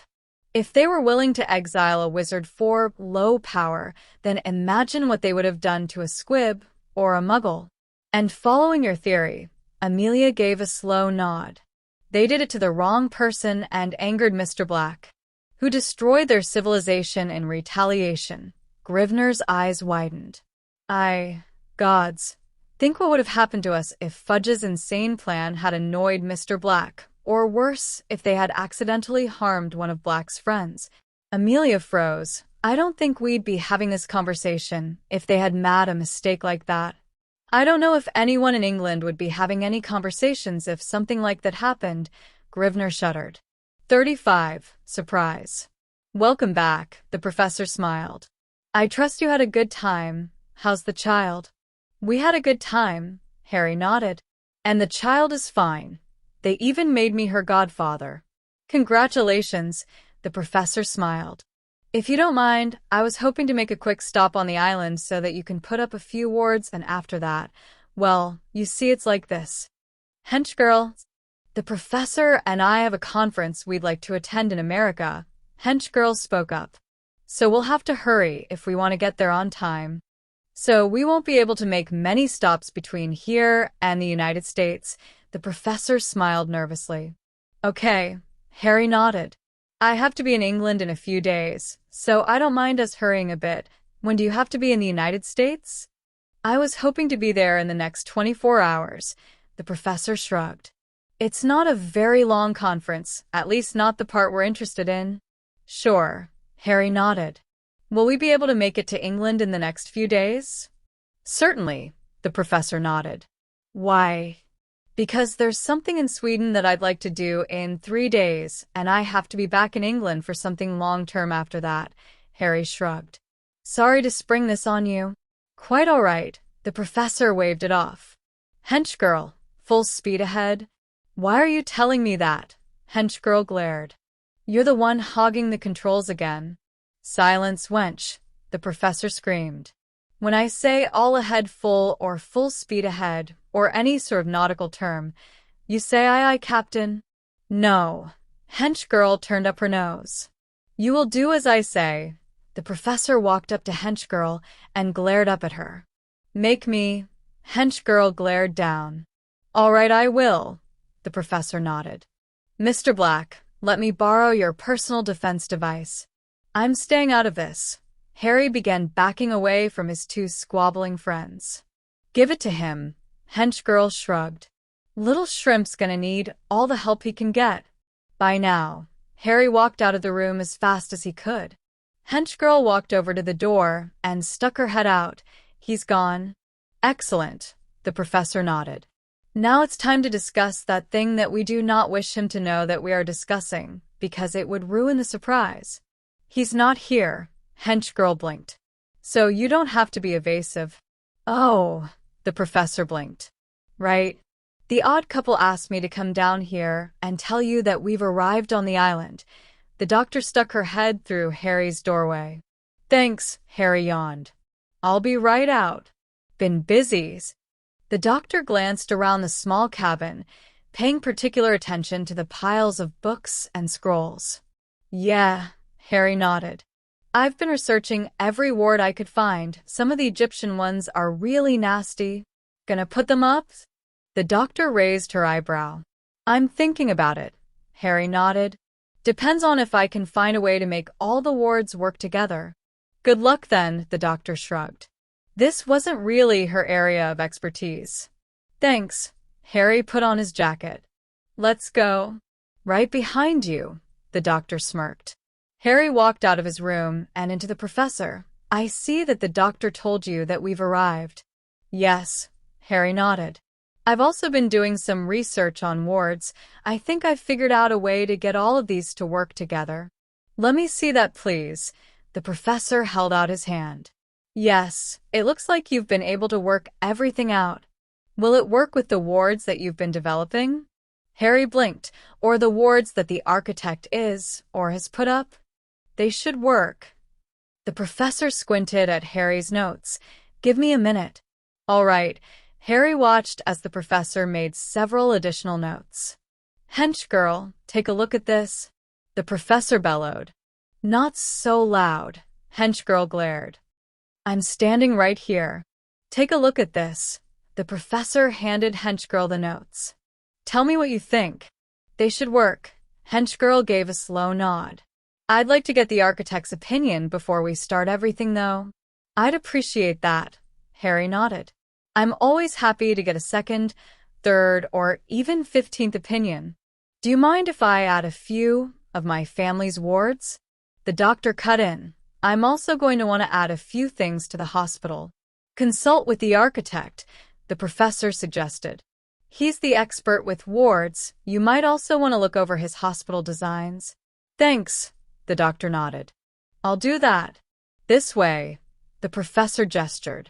If they were willing to exile a wizard for low power, then imagine what they would have done to a squib or a muggle. And following your theory, Amelia gave a slow nod. They did it to the wrong person and angered Mr. Black, who destroyed their civilization in retaliation. Grimoire's eyes widened. Gods, think what would have happened to us if Fudge's insane plan had annoyed Mr. Black. Or worse, if they had accidentally harmed one of Black's friends. Amelia froze. I don't think we'd be having this conversation if they had made a mistake like that. I don't know if anyone in England would be having any conversations if something like that happened. Grimoire shuddered. 35. Surprise. Welcome back, the professor smiled. I trust you had a good time. How's the child? We had a good time, Harry nodded. And the child is fine. They even made me her godfather. Congratulations, the professor smiled. If you don't mind, I was hoping to make a quick stop on the island so that you can put up a few wards, and after that, well, you see, it's like this. Hench girl, the professor and I have a conference we'd like to attend in America. Hench girl spoke up. So we'll have to hurry if we want to get there on time. So we won't be able to make many stops between here and the United States. The professor smiled nervously. Okay, Harry nodded. I have to be in England in a few days, so I don't mind us hurrying a bit. When do you have to be in the United States? I was hoping to be there in the next 24 hours. The professor shrugged. It's not a very long conference, at least not the part we're interested in. Sure, Harry nodded. Will we be able to make it to England in the next few days? Certainly, the professor nodded. Why? Because there's something in Sweden that I'd like to do in 3 days, and I have to be back in England for something long-term after that. Harry shrugged. Sorry to spring this on you. Quite all right. The professor waved it off. Hench girl, full speed ahead. Why are you telling me that? Hench girl glared. You're the one hogging the controls again. Silence, wench, the professor screamed. When I say all ahead full or full speed ahead, or any sort of nautical term, you say aye aye, Captain? No. Hench girl turned up her nose. You will do as I say. The professor walked up to Hench girl and glared up at her. Make me. Hench girl glared down. All right, I will. The professor nodded. Mr. Black, let me borrow your personal defense device. I'm staying out of this. Harry began backing away from his two squabbling friends. Give it to him. Hench girl shrugged. Little Shrimp's gonna need all the help he can get. By now, Harry walked out of the room as fast as he could. Hench girl walked over to the door and stuck her head out. He's gone. Excellent, the professor nodded. Now it's time to discuss that thing that we do not wish him to know that we are discussing, because it would ruin the surprise. He's not here, Hench girl blinked. So you don't have to be evasive. Oh, the professor blinked. Right. The odd couple asked me to come down here and tell you that we've arrived on the island. The doctor stuck her head through Harry's doorway. Thanks, Harry yawned. I'll be right out. Been busy. The doctor glanced around the small cabin, paying particular attention to the piles of books and scrolls. Yeah, Harry nodded. I've been researching every ward I could find. Some of the Egyptian ones are really nasty. Gonna put them up? The doctor raised her eyebrow. I'm thinking about it. Harry nodded. Depends on if I can find a way to make all the wards work together. Good luck then, the doctor shrugged. This wasn't really her area of expertise. Thanks. Harry put on his jacket. Let's go. Right behind you, the doctor smirked. Harry walked out of his room and into the professor. I see that the doctor told you that we've arrived. Yes, Harry nodded. I've also been doing some research on wards. I think I've figured out a way to get all of these to work together. Let me see that, please. The professor held out his hand. Yes, it looks like you've been able to work everything out. Will it work with the wards that you've been developing? Harry blinked. Or the wards that the architect is, or has put up? They should work. The professor squinted at Harry's notes. Give me a minute. All right. Harry watched as the professor made several additional notes. Hench girl, take a look at this. The professor bellowed. Not so loud. Hench girl glared. I'm standing right here. Take a look at this. The professor handed Hench girl the notes. Tell me what you think. They should work. Hench girl gave a slow nod. I'd like to get the architect's opinion before we start everything, though. I'd appreciate that. Harry nodded. I'm always happy to get a second, third, or even 15th opinion. Do you mind if I add a few of my family's wards? The doctor cut in. I'm also going to want to add a few things to the hospital. Consult with the architect, the professor suggested. He's the expert with wards. You might also want to look over his hospital designs. Thanks, the doctor nodded. I'll do that. This way, the professor gestured.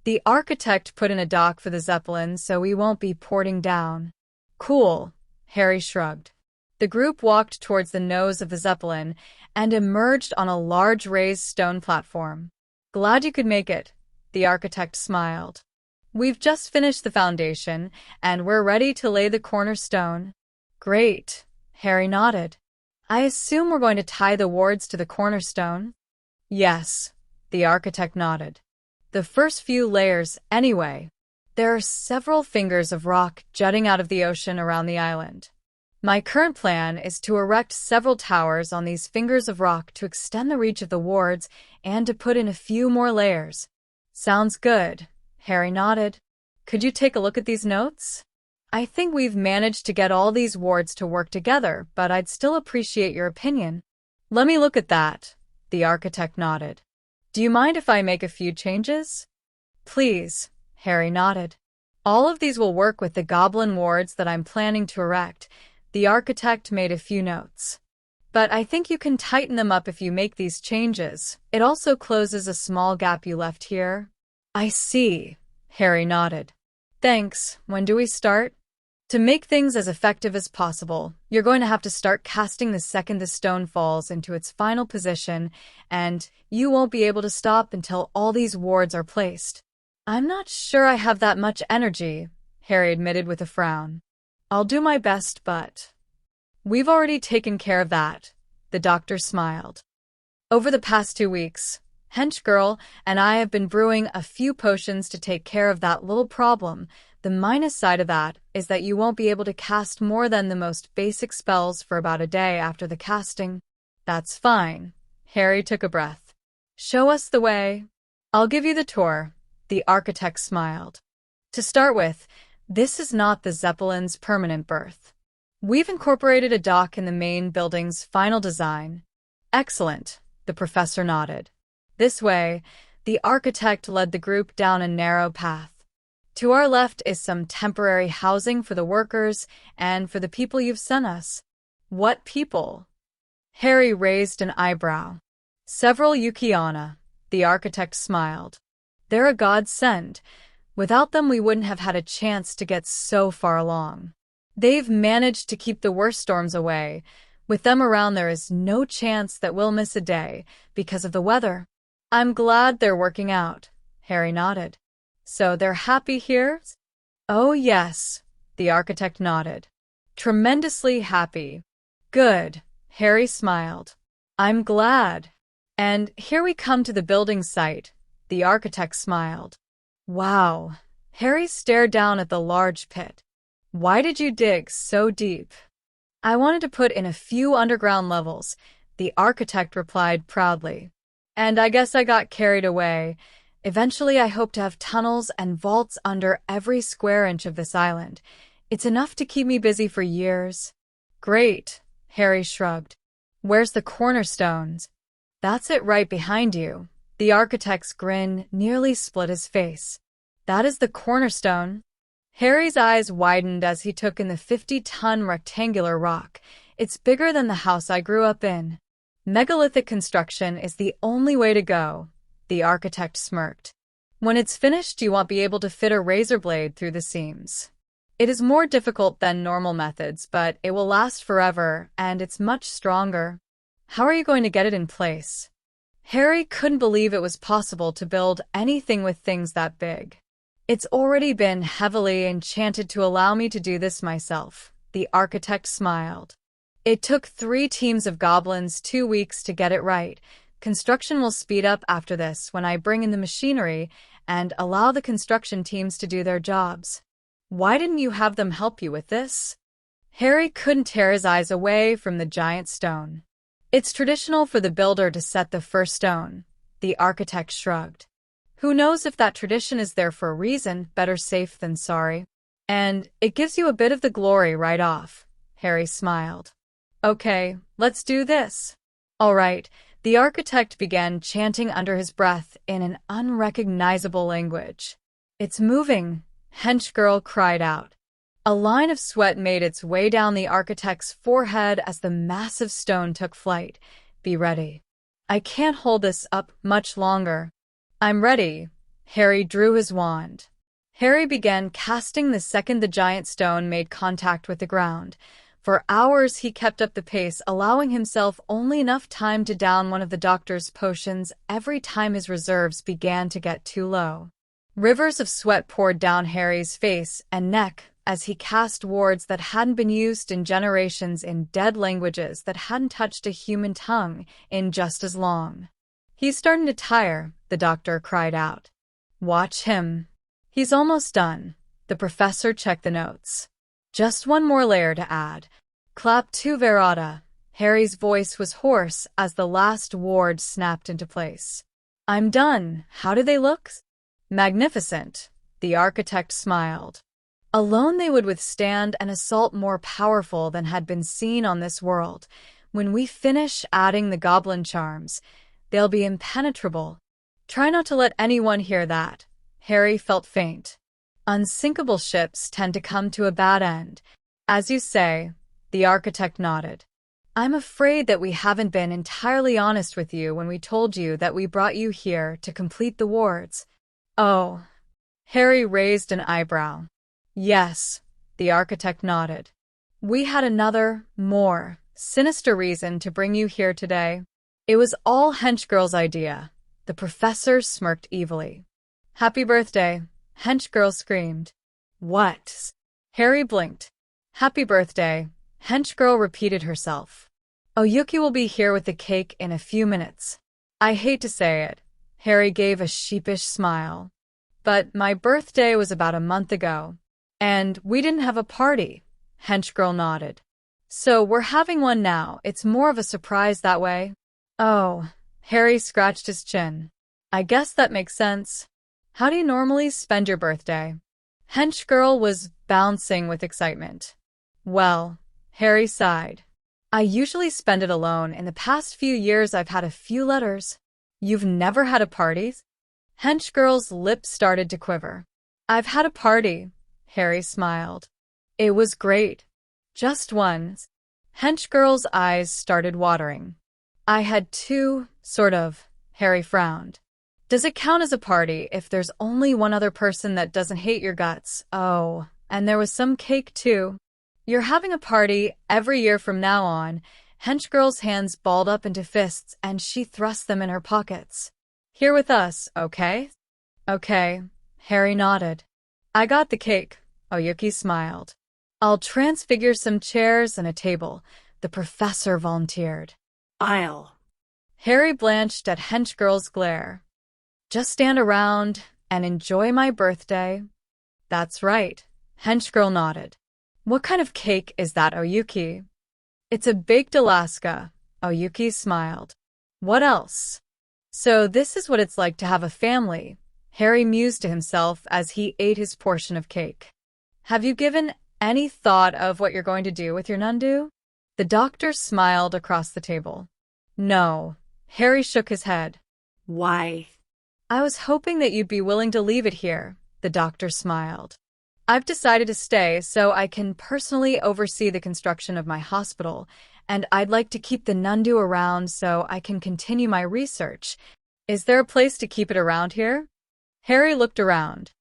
The architect put in a dock for the Zeppelin so we won't be porting down. Cool, Harry shrugged. The group walked towards the nose of the Zeppelin and emerged on a large raised stone platform. Glad you could make it, the architect smiled. We've just finished the foundation, and we're ready to lay the cornerstone. Great, Harry nodded. I assume we're going to tie the wards to the cornerstone? Yes, the architect nodded. The first few layers, anyway. There are several fingers of rock jutting out of the ocean around the island. My current plan is to erect several towers on these fingers of rock to extend the reach of the wards and to put in a few more layers. Sounds good, Harry nodded. Could you take a look at these notes? I think we've managed to get all these wards to work together, but I'd still appreciate your opinion. Let me look at that, the architect nodded. Do you mind if I make a few changes? Please, Harry nodded. All of these will work with the goblin wards that I'm planning to erect. The architect made a few notes. But I think you can tighten them up if you make these changes. It also closes a small gap you left here. I see, Harry nodded. Thanks. When do we start? To make things as effective as possible, you're going to have to start casting the second the stone falls into its final position, and you won't be able to stop until all these wards are placed. I'm not sure I have that much energy, Harry admitted with a frown. I'll do my best, but... We've already taken care of that, the doctor smiled. Over the past 2 weeks, Hench Girl and I have been brewing a few potions to take care of that little problem. The minus side of that is that you won't be able to cast more than the most basic spells for about a day after the casting. That's fine. Harry took a breath. Show us the way. I'll give you the tour, the architect smiled. To start with, this is not the Zeppelin's permanent berth. We've incorporated a dock in the main building's final design. Excellent, the professor nodded. This way, the architect led the group down a narrow path. To our left is some temporary housing for the workers and for the people you've sent us. What people? Harry raised an eyebrow. Several Yukiana, the architect smiled. They're a godsend. Without them, we wouldn't have had a chance to get so far along. They've managed to keep the worst storms away. With them around, there is no chance that we'll miss a day because of the weather. I'm glad they're working out, Harry nodded. So they're happy here? Oh yes, the architect nodded. Tremendously happy. Good, Harry smiled. I'm glad. And here we come to the building site, the architect smiled. Wow. Harry stared down at the large pit. Why did you dig so deep? I wanted to put in a few underground levels, the architect replied proudly. And I guess I got carried away. Eventually I hope to have tunnels and vaults under every square inch of this island. It's enough to keep me busy for years. Great, Harry shrugged. Where's the cornerstones? That's it right behind you. The architect's grin nearly split his face. That is the cornerstone. Harry's eyes widened as he took in the 50-ton rectangular rock. It's bigger than the house I grew up in. Megalithic construction is the only way to go, the architect smirked. When it's finished, you won't be able to fit a razor blade through the seams. It is more difficult than normal methods, but it will last forever, and it's much stronger. How are you going to get it in place? Harry couldn't believe it was possible to build anything with things that big. It's already been heavily enchanted to allow me to do this myself, the architect smiled. It took 3 teams of goblins 2 weeks to get it right. Construction will speed up after this when I bring in the machinery and allow the construction teams to do their jobs. Why didn't you have them help you with this? Harry couldn't tear his eyes away from the giant stone. It's traditional for the builder to set the first stone, the architect shrugged. Who knows if that tradition is there for a reason, better safe than sorry. And it gives you a bit of the glory right off, Harry smiled. Okay, let's do this. All right, the architect began chanting under his breath in an unrecognizable language. It's moving, Henchgirl cried out. A line of sweat made its way down the architect's forehead as the massive stone took flight. Be ready. I can't hold this up much longer. I'm ready. Harry drew his wand. Harry began casting the second the giant stone made contact with the ground. For hours he kept up the pace, allowing himself only enough time to down one of the doctor's potions every time his reserves began to get too low. Rivers of sweat poured down Harry's face and neck as he cast words that hadn't been used in generations in dead languages that hadn't touched a human tongue in just as long. He's starting to tire, the doctor cried out. Watch him. He's almost done. The professor checked the notes. Just one more layer to add. Clap tu verrata. Harry's voice was hoarse as the last ward snapped into place. I'm done. How do they look? Magnificent. The architect smiled. Alone they would withstand an assault more powerful than had been seen on this world. When we finish adding the goblin charms, they'll be impenetrable. Try not to let anyone hear that. Harry felt faint. Unsinkable ships tend to come to a bad end. As you say, the architect nodded. I'm afraid that we haven't been entirely honest with you when we told you that we brought you here to complete the wards. Oh. Harry raised an eyebrow. Yes, the architect nodded. We had another, more sinister reason to bring you here today. It was all Henchgirl's idea. The professor smirked evilly. Happy birthday, Henchgirl screamed. What? Harry blinked. Happy birthday, Henchgirl repeated herself. Oyuki will be here with the cake in a few minutes. I hate to say it. Harry gave a sheepish smile. But my birthday was about a month ago. And we didn't have a party, Henchgirl nodded. So we're having one now. It's more of a surprise that way. Oh, Harry scratched his chin. I guess that makes sense. How do you normally spend your birthday? Henchgirl was bouncing with excitement. Well, Harry sighed. I usually spend it alone. In the past few years I've had a few letters. You've never had a party? Henchgirl's lips started to quiver. I've had a party. Harry smiled. It was great. Just once. Henchgirl's eyes started watering. I had 2, sort of. Harry frowned. Does it count as a party if there's only one other person that doesn't hate your guts? Oh, and there was some cake too. You're having a party every year from now on. Henchgirl's hands balled up into fists and she thrust them in her pockets. Here with us, okay? Okay. Harry nodded. I got the cake, Oyuki smiled. I'll transfigure some chairs and a table, the professor volunteered. I'll. Harry blanched at Henchgirl's glare. Just stand around and enjoy my birthday. That's right, Henchgirl nodded. What kind of cake is that, Oyuki? It's a baked Alaska, Oyuki smiled. What else? So this is what it's like to have a family, Harry mused to himself as he ate his portion of cake. Have you given any thought of what you're going to do with your Nundu? The doctor smiled across the table. No, Harry shook his head. Why? I was hoping that you'd be willing to leave it here, the doctor smiled. I've decided to stay so I can personally oversee the construction of my hospital, and I'd like to keep the Nundu around so I can continue my research. Is there a place to keep it around here? Harry looked around.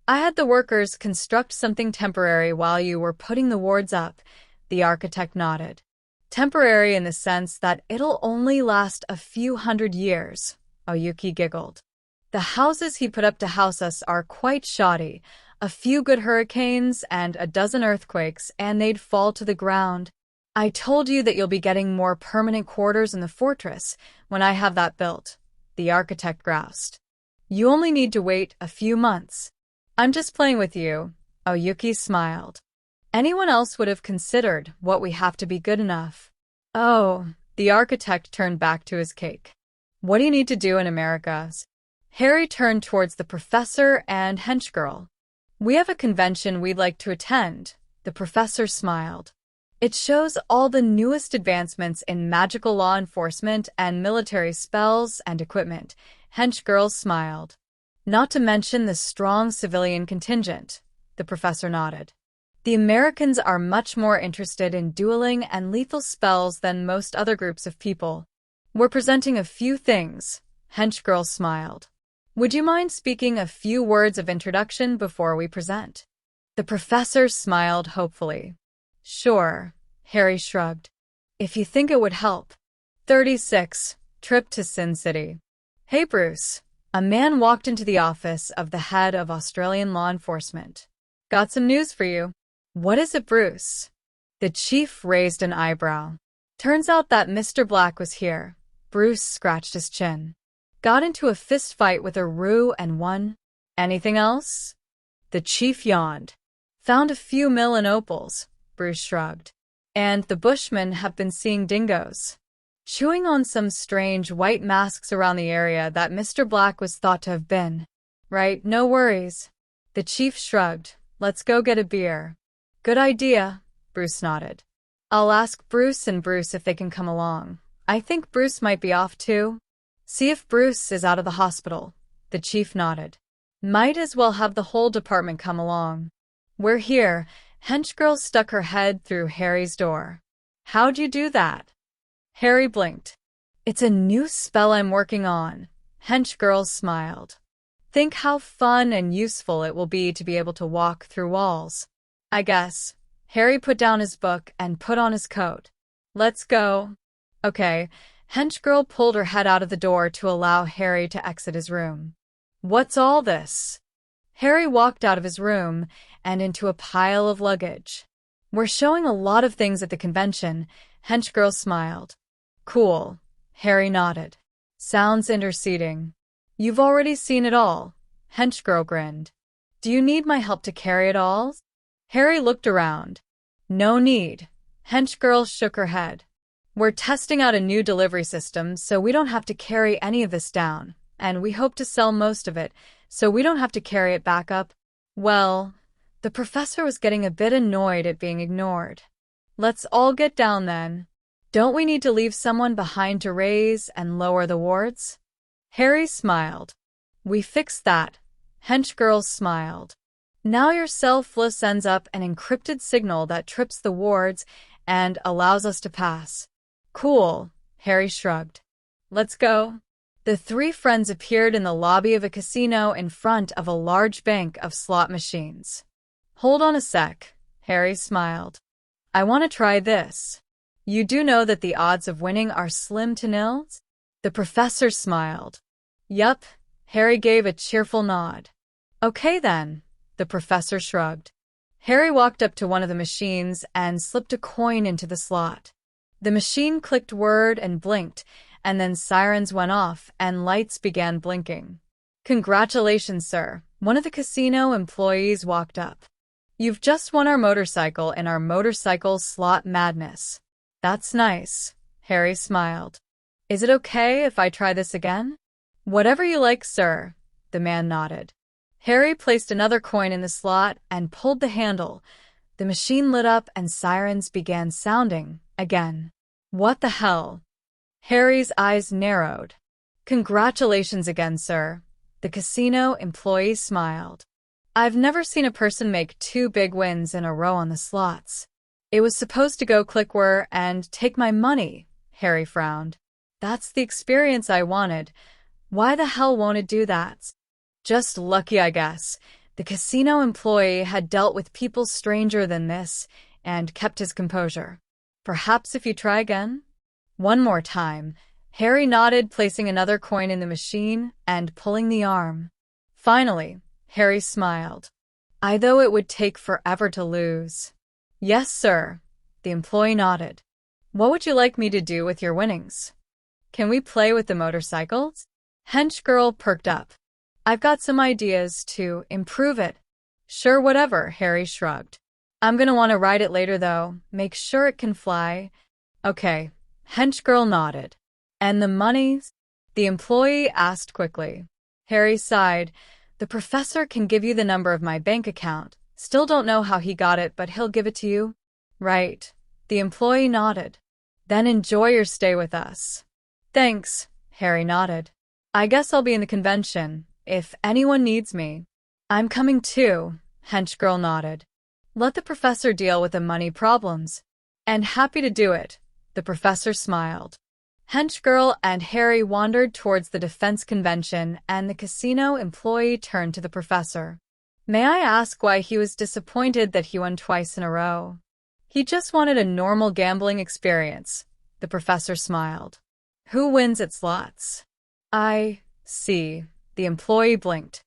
I had the workers construct something temporary while you were putting the wards up, the architect nodded. Temporary in the sense that it'll only last a few hundred years, Oyuki giggled. The houses he put up to house us are quite shoddy, a few good hurricanes and a dozen earthquakes, and they'd fall to the ground. I told you that you'll be getting more permanent quarters in the fortress when I have that built, the architect groused. You only need to wait a few months. I'm just playing with you, Oyuki smiled. Anyone else would have considered what we have to be good enough. Oh, the architect turned back to his cake. What do you need to do in America? Harry turned towards the professor and Henchgirl. We have a convention we'd like to attend, the professor smiled. It shows all the newest advancements in magical law enforcement and military spells and equipment, Henchgirl smiled. Not to mention the strong civilian contingent, the professor nodded. The Americans are much more interested in dueling and lethal spells than most other groups of people. We're presenting a few things, Henchgirl smiled. Would you mind speaking a few words of introduction before we present? The professor smiled hopefully. Sure, Harry shrugged. If you think it would help. 36. Trip to Sin City. Hey, Bruce. A man walked into the office of the head of Australian law enforcement. Got some news for you. What is it, Bruce? The chief raised an eyebrow. Turns out that Mr. Black was here. Bruce scratched his chin. Got into a fist fight with a Roo and won. Anything else? The chief yawned. Found a few mil in opals, Bruce shrugged. And the bushmen have been seeing dingoes. Chewing on some strange white masks around the area that Mr. Black was thought to have been. Right, no worries. The chief shrugged. Let's go get a beer. Good idea, Bruce nodded. I'll ask Bruce and Bruce if they can come along. I think Bruce might be off too. See if Bruce is out of the hospital. The chief nodded. Might as well have the whole department come along. We're here. Henchgirl stuck her head through Harry's door. How'd you do that? Harry blinked. It's a new spell I'm working on. Henchgirl smiled. Think how fun and useful it will be to be able to walk through walls. I guess. Harry put down his book and put on his coat. Let's go. Okay. Henchgirl pulled her head out of the door to allow Harry to exit his room. What's all this? Harry walked out of his room and into a pile of luggage. We're showing a lot of things at the convention, Henchgirl smiled. Cool. Harry nodded. Sounds interesting. You've already seen it all. Henchgirl grinned. Do you need my help to carry it all? Harry looked around. No need. Henchgirl shook her head. We're testing out a new delivery system so we don't have to carry any of this down, and we hope to sell most of it so we don't have to carry it back up. Well, the professor was getting a bit annoyed at being ignored. Let's all get down then. Don't we need to leave someone behind to raise and lower the wards? Harry smiled. We fixed that. Henchgirl smiled. Now your cell sends up an encrypted signal that trips the wards and allows us to pass. Cool, Harry shrugged. Let's go. The three friends appeared in the lobby of a casino in front of a large bank of slot machines. Hold on a sec, Harry smiled. I want to try this. You do know that the odds of winning are slim to nil? The professor smiled. Yup, Harry gave a cheerful nod. Okay then, the professor shrugged. Harry walked up to one of the machines and slipped a coin into the slot. The machine clicked word and blinked, and then sirens went off and lights began blinking. Congratulations, sir. One of the casino employees walked up. You've just won our motorcycle in our motorcycle slot madness. That's nice. Harry smiled. Is it okay if I try this again? Whatever you like, sir, the man nodded. Harry placed another coin in the slot and pulled the handle. The machine lit up and sirens began sounding again. What the hell? Harry's eyes narrowed. Congratulations again, sir. The casino employee smiled. I've never seen a person make 2 big wins in a row on the slots. It was supposed to go click-whir and take my money, Harry frowned. That's the experience I wanted. Why the hell won't it do that? Just lucky, I guess. The casino employee had dealt with people stranger than this and kept his composure. Perhaps if you try again? One more time. Harry nodded, placing another coin in the machine and pulling the arm. Finally, Harry smiled. I thought it would take forever to lose. Yes, sir. The employee nodded. What would you like me to do with your winnings? Can we play with the motorcycles? Hench girl perked up. I've got some ideas to improve it. Sure, whatever, Harry shrugged. I'm gonna want to ride it later, though. Make sure it can fly. Okay, Hench girl nodded. And the money? The employee asked quickly. Harry sighed. The professor can give you the number of my bank account. Still don't know how he got it, but he'll give it to you. Right. The employee nodded. Then enjoy your stay with us. Thanks, Harry nodded. I guess I'll be in the convention, if anyone needs me. I'm coming too, Hench girl nodded. Let the professor deal with the money problems. And happy to do it, the professor smiled. Hench girl and Harry wandered towards the defense convention, and the casino employee turned to the professor. May I ask why he was disappointed that he won twice in a row? He just wanted a normal gambling experience, the professor smiled. Who wins at slots? I see. The employee blinked.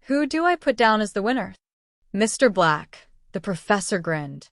Who do I put down as the winner? Mr. Black, the professor grinned.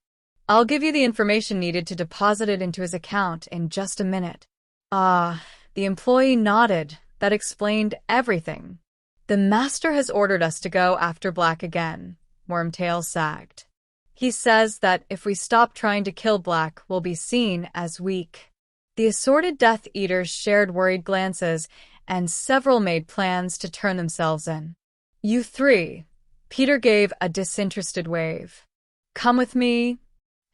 I'll give you the information needed to deposit it into his account in just a minute. Ah, the employee nodded. That explained everything. The master has ordered us to go after Black again, Wormtail sagged. He says that if we stop trying to kill Black, we'll be seen as weak. The assorted Death Eaters shared worried glances, and several made plans to turn themselves in. You 3, Peter gave a disinterested wave. Come with me.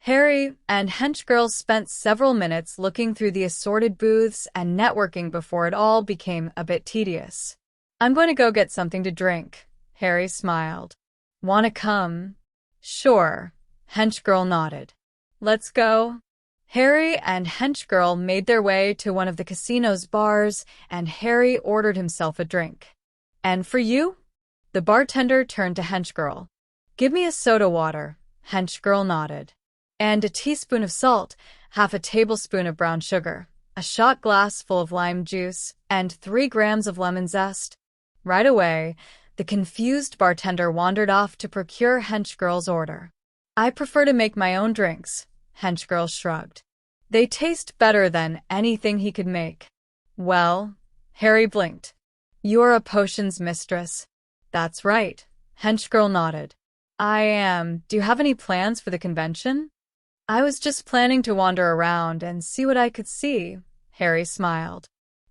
Harry and Hench girl spent several minutes looking through the assorted booths and networking before it all became a bit tedious. I'm going to go get something to drink, Harry smiled. Wanna come? Sure, Hench girl nodded. Let's go. Harry and Hench girl made their way to one of the casino's bars, and Harry ordered himself a drink. And for you? The bartender turned to Hench girl. Give me a soda water, Hench girl nodded. And a teaspoon of salt, half a tablespoon of brown sugar, a shot glass full of lime juice, and 3 grams of lemon zest. Right away, the confused bartender wandered off to procure Hench girl's order. I prefer to make my own drinks, Hench girl shrugged. They taste better than anything he could make. Well, Harry blinked. You're a potions mistress. That's right, Hench girl nodded. I am. Do you have any plans for the convention? I was just planning to wander around and see what I could see, Harry smiled.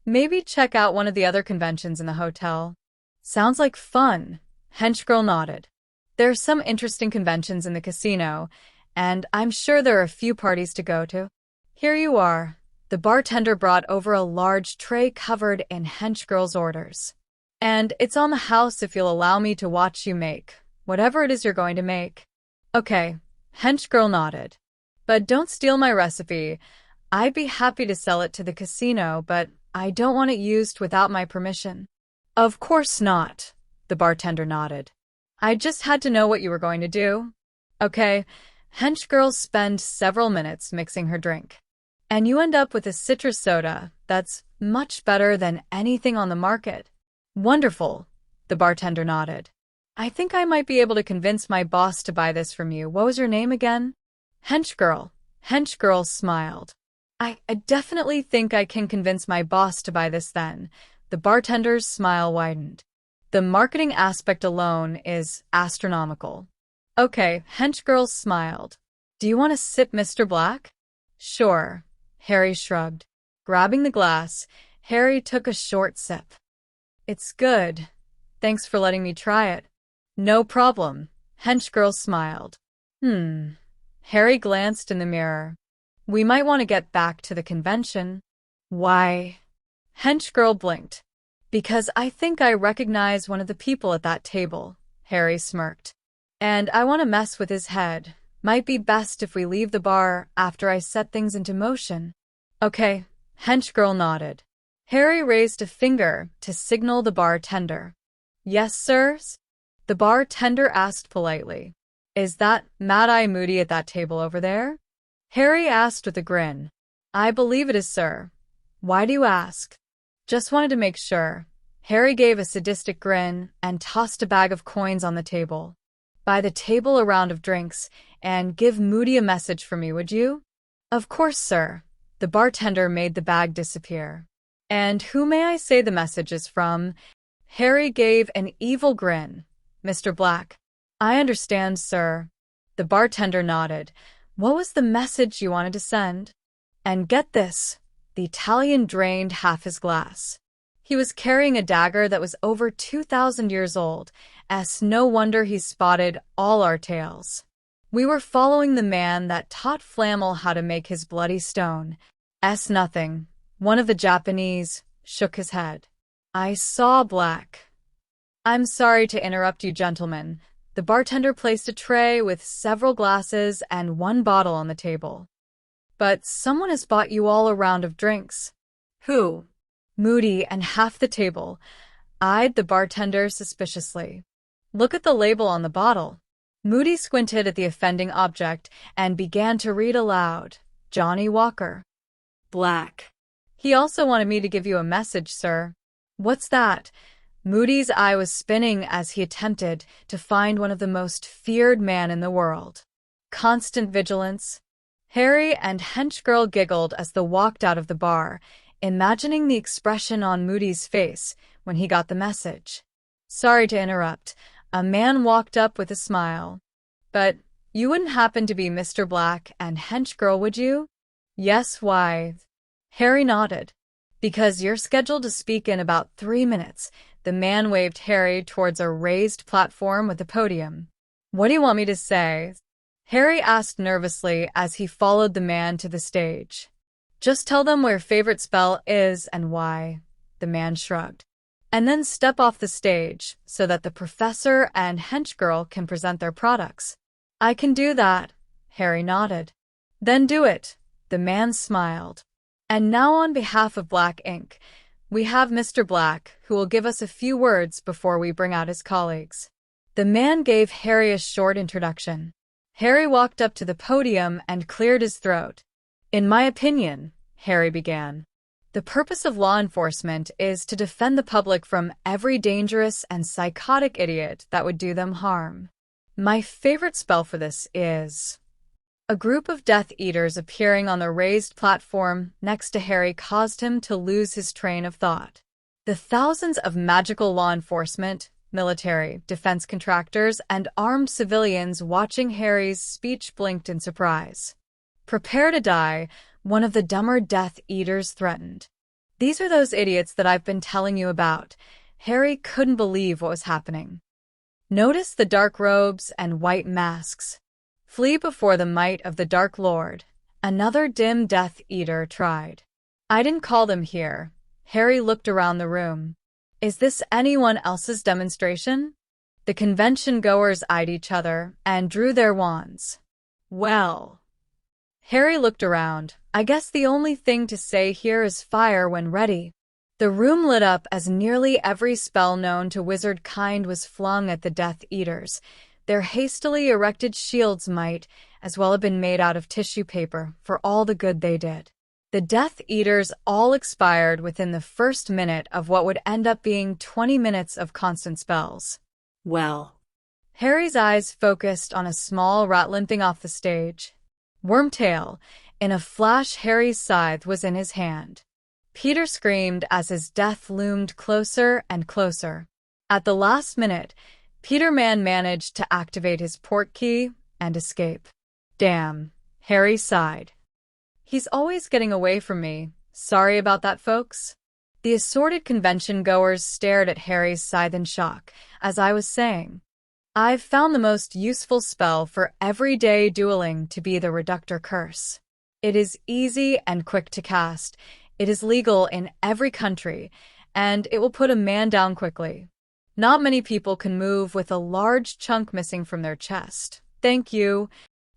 Maybe check out one of the other conventions in the hotel. Sounds like fun, Hench girl nodded. There are some interesting conventions in the casino, and I'm sure there are a few parties to go to. Here you are. The bartender brought over a large tray covered in Hench girl's orders. And it's on the house if you'll allow me to watch you make whatever it is you're going to make. Okay, Hench girl nodded. But don't steal my recipe. I'd be happy to sell it to the casino, but I don't want it used without my permission. Of course not, the bartender nodded. I just had to know what you were going to do. Okay, Hench girl spent several minutes mixing her drink. And you end up with a citrus soda that's much better than anything on the market. Wonderful, the bartender nodded. I think I might be able to convince my boss to buy this from you. What was your name again? Henchgirl. Henchgirl smiled. I definitely think I can convince my boss to buy this then. The bartender's smile widened. The marketing aspect alone is astronomical. Okay, Henchgirl smiled. Do you want a sip, Mr. Black? Sure. Harry shrugged. Grabbing the glass, Harry took a short sip. It's good. Thanks for letting me try it. No problem. Henchgirl smiled. Harry glanced in the mirror. We might want to get back to the convention. Why? Henchgirl blinked. Because I think I recognize one of the people at that table, Harry smirked. And I want to mess with his head. Might be best if we leave the bar after I set things into motion. Okay, Henchgirl nodded. Harry raised a finger to signal the bartender. Yes, sirs? The bartender asked politely. Is that Mad-Eye Moody at that table over there? Harry asked with a grin. I believe it is, sir. Why do you ask? Just wanted to make sure. Harry gave a sadistic grin and tossed a bag of coins on the table. Buy the table a round of drinks and give Moody a message for me, would you? Of course, sir. The bartender made the bag disappear. And who may I say the message is from? Harry gave an evil grin. Mr. Black. I understand, sir. The bartender nodded. What was the message you wanted to send? And get this, the Italian drained half his glass. He was carrying a dagger that was over 2,000 years old, as no wonder he spotted all our tales. We were following the man that taught Flammel how to make his bloody stone. Nothing. One of the Japanese shook his head. I saw Black. I'm sorry to interrupt you, gentlemen. The bartender placed a tray with several glasses and one bottle on the table. But someone has bought you all a round of drinks. Who? Moody and half the table eyed the bartender suspiciously. Look at the label on the bottle. Moody squinted at the offending object and began to read aloud. Johnny Walker. Black. He also wanted me to give you a message, sir. What's that? Moody's eye was spinning as he attempted to find one of the most feared men in the world. Constant vigilance. Harry and Henchgirl giggled as they walked out of the bar, imagining the expression on Moody's face when he got the message. Sorry to interrupt. A man walked up with a smile. But you wouldn't happen to be Mr. Black and Henchgirl, would you? Yes, why? Harry nodded. Because you're scheduled to speak in about 3 minutes. The man waved Harry towards a raised platform with a podium. What do you want me to say? Harry asked nervously as he followed the man to the stage. Just tell them what your favorite spell is and why. The man shrugged. And then step off the stage so that the professor and Henchgirl can present their products. I can do that. Harry nodded. Then do it. The man smiled. And now on behalf of Black Inc., we have Mr. Black, who will give us a few words before we bring out his colleagues. The man gave Harry a short introduction. Harry walked up to the podium and cleared his throat. In my opinion, Harry began, the purpose of law enforcement is to defend the public from every dangerous and psychotic idiot that would do them harm. My favorite spell for this is... A group of Death Eaters appearing on the raised platform next to Harry caused him to lose his train of thought. The thousands of magical law enforcement, military, defense contractors, and armed civilians watching Harry's speech blinked in surprise. Prepare to die, one of the dumber Death Eaters threatened. These are those idiots that I've been telling you about. Harry couldn't believe what was happening. Notice the dark robes and white masks. Flee before the might of the Dark Lord. Another dim Death Eater tried. I didn't call them here. Harry looked around the room. Is this anyone else's demonstration? The convention-goers eyed each other and drew their wands. Well. Harry looked around. I guess the only thing to say here is fire when ready. The room lit up as nearly every spell known to wizard kind was flung at the Death Eaters. Their hastily erected shields might as well have been made out of tissue paper for all the good they did. The Death Eaters all expired within the first minute of what would end up being 20 minutes of constant spells. Well. Harry's eyes focused on a small rat limping off the stage. Wormtail. In a flash, Harry's scythe was in his hand. Peter screamed as his death loomed closer and closer. At the last minute, Peter managed to activate his port key and escape. Damn, Harry sighed. He's always getting away from me. Sorry about that, folks. The assorted convention-goers stared at Harry's scythe in shock. As I was saying, I've found the most useful spell for everyday dueling to be the Reductor Curse. It is easy and quick to cast. It is legal in every country, and it will put a man down quickly. Not many people can move with a large chunk missing from their chest. Thank you.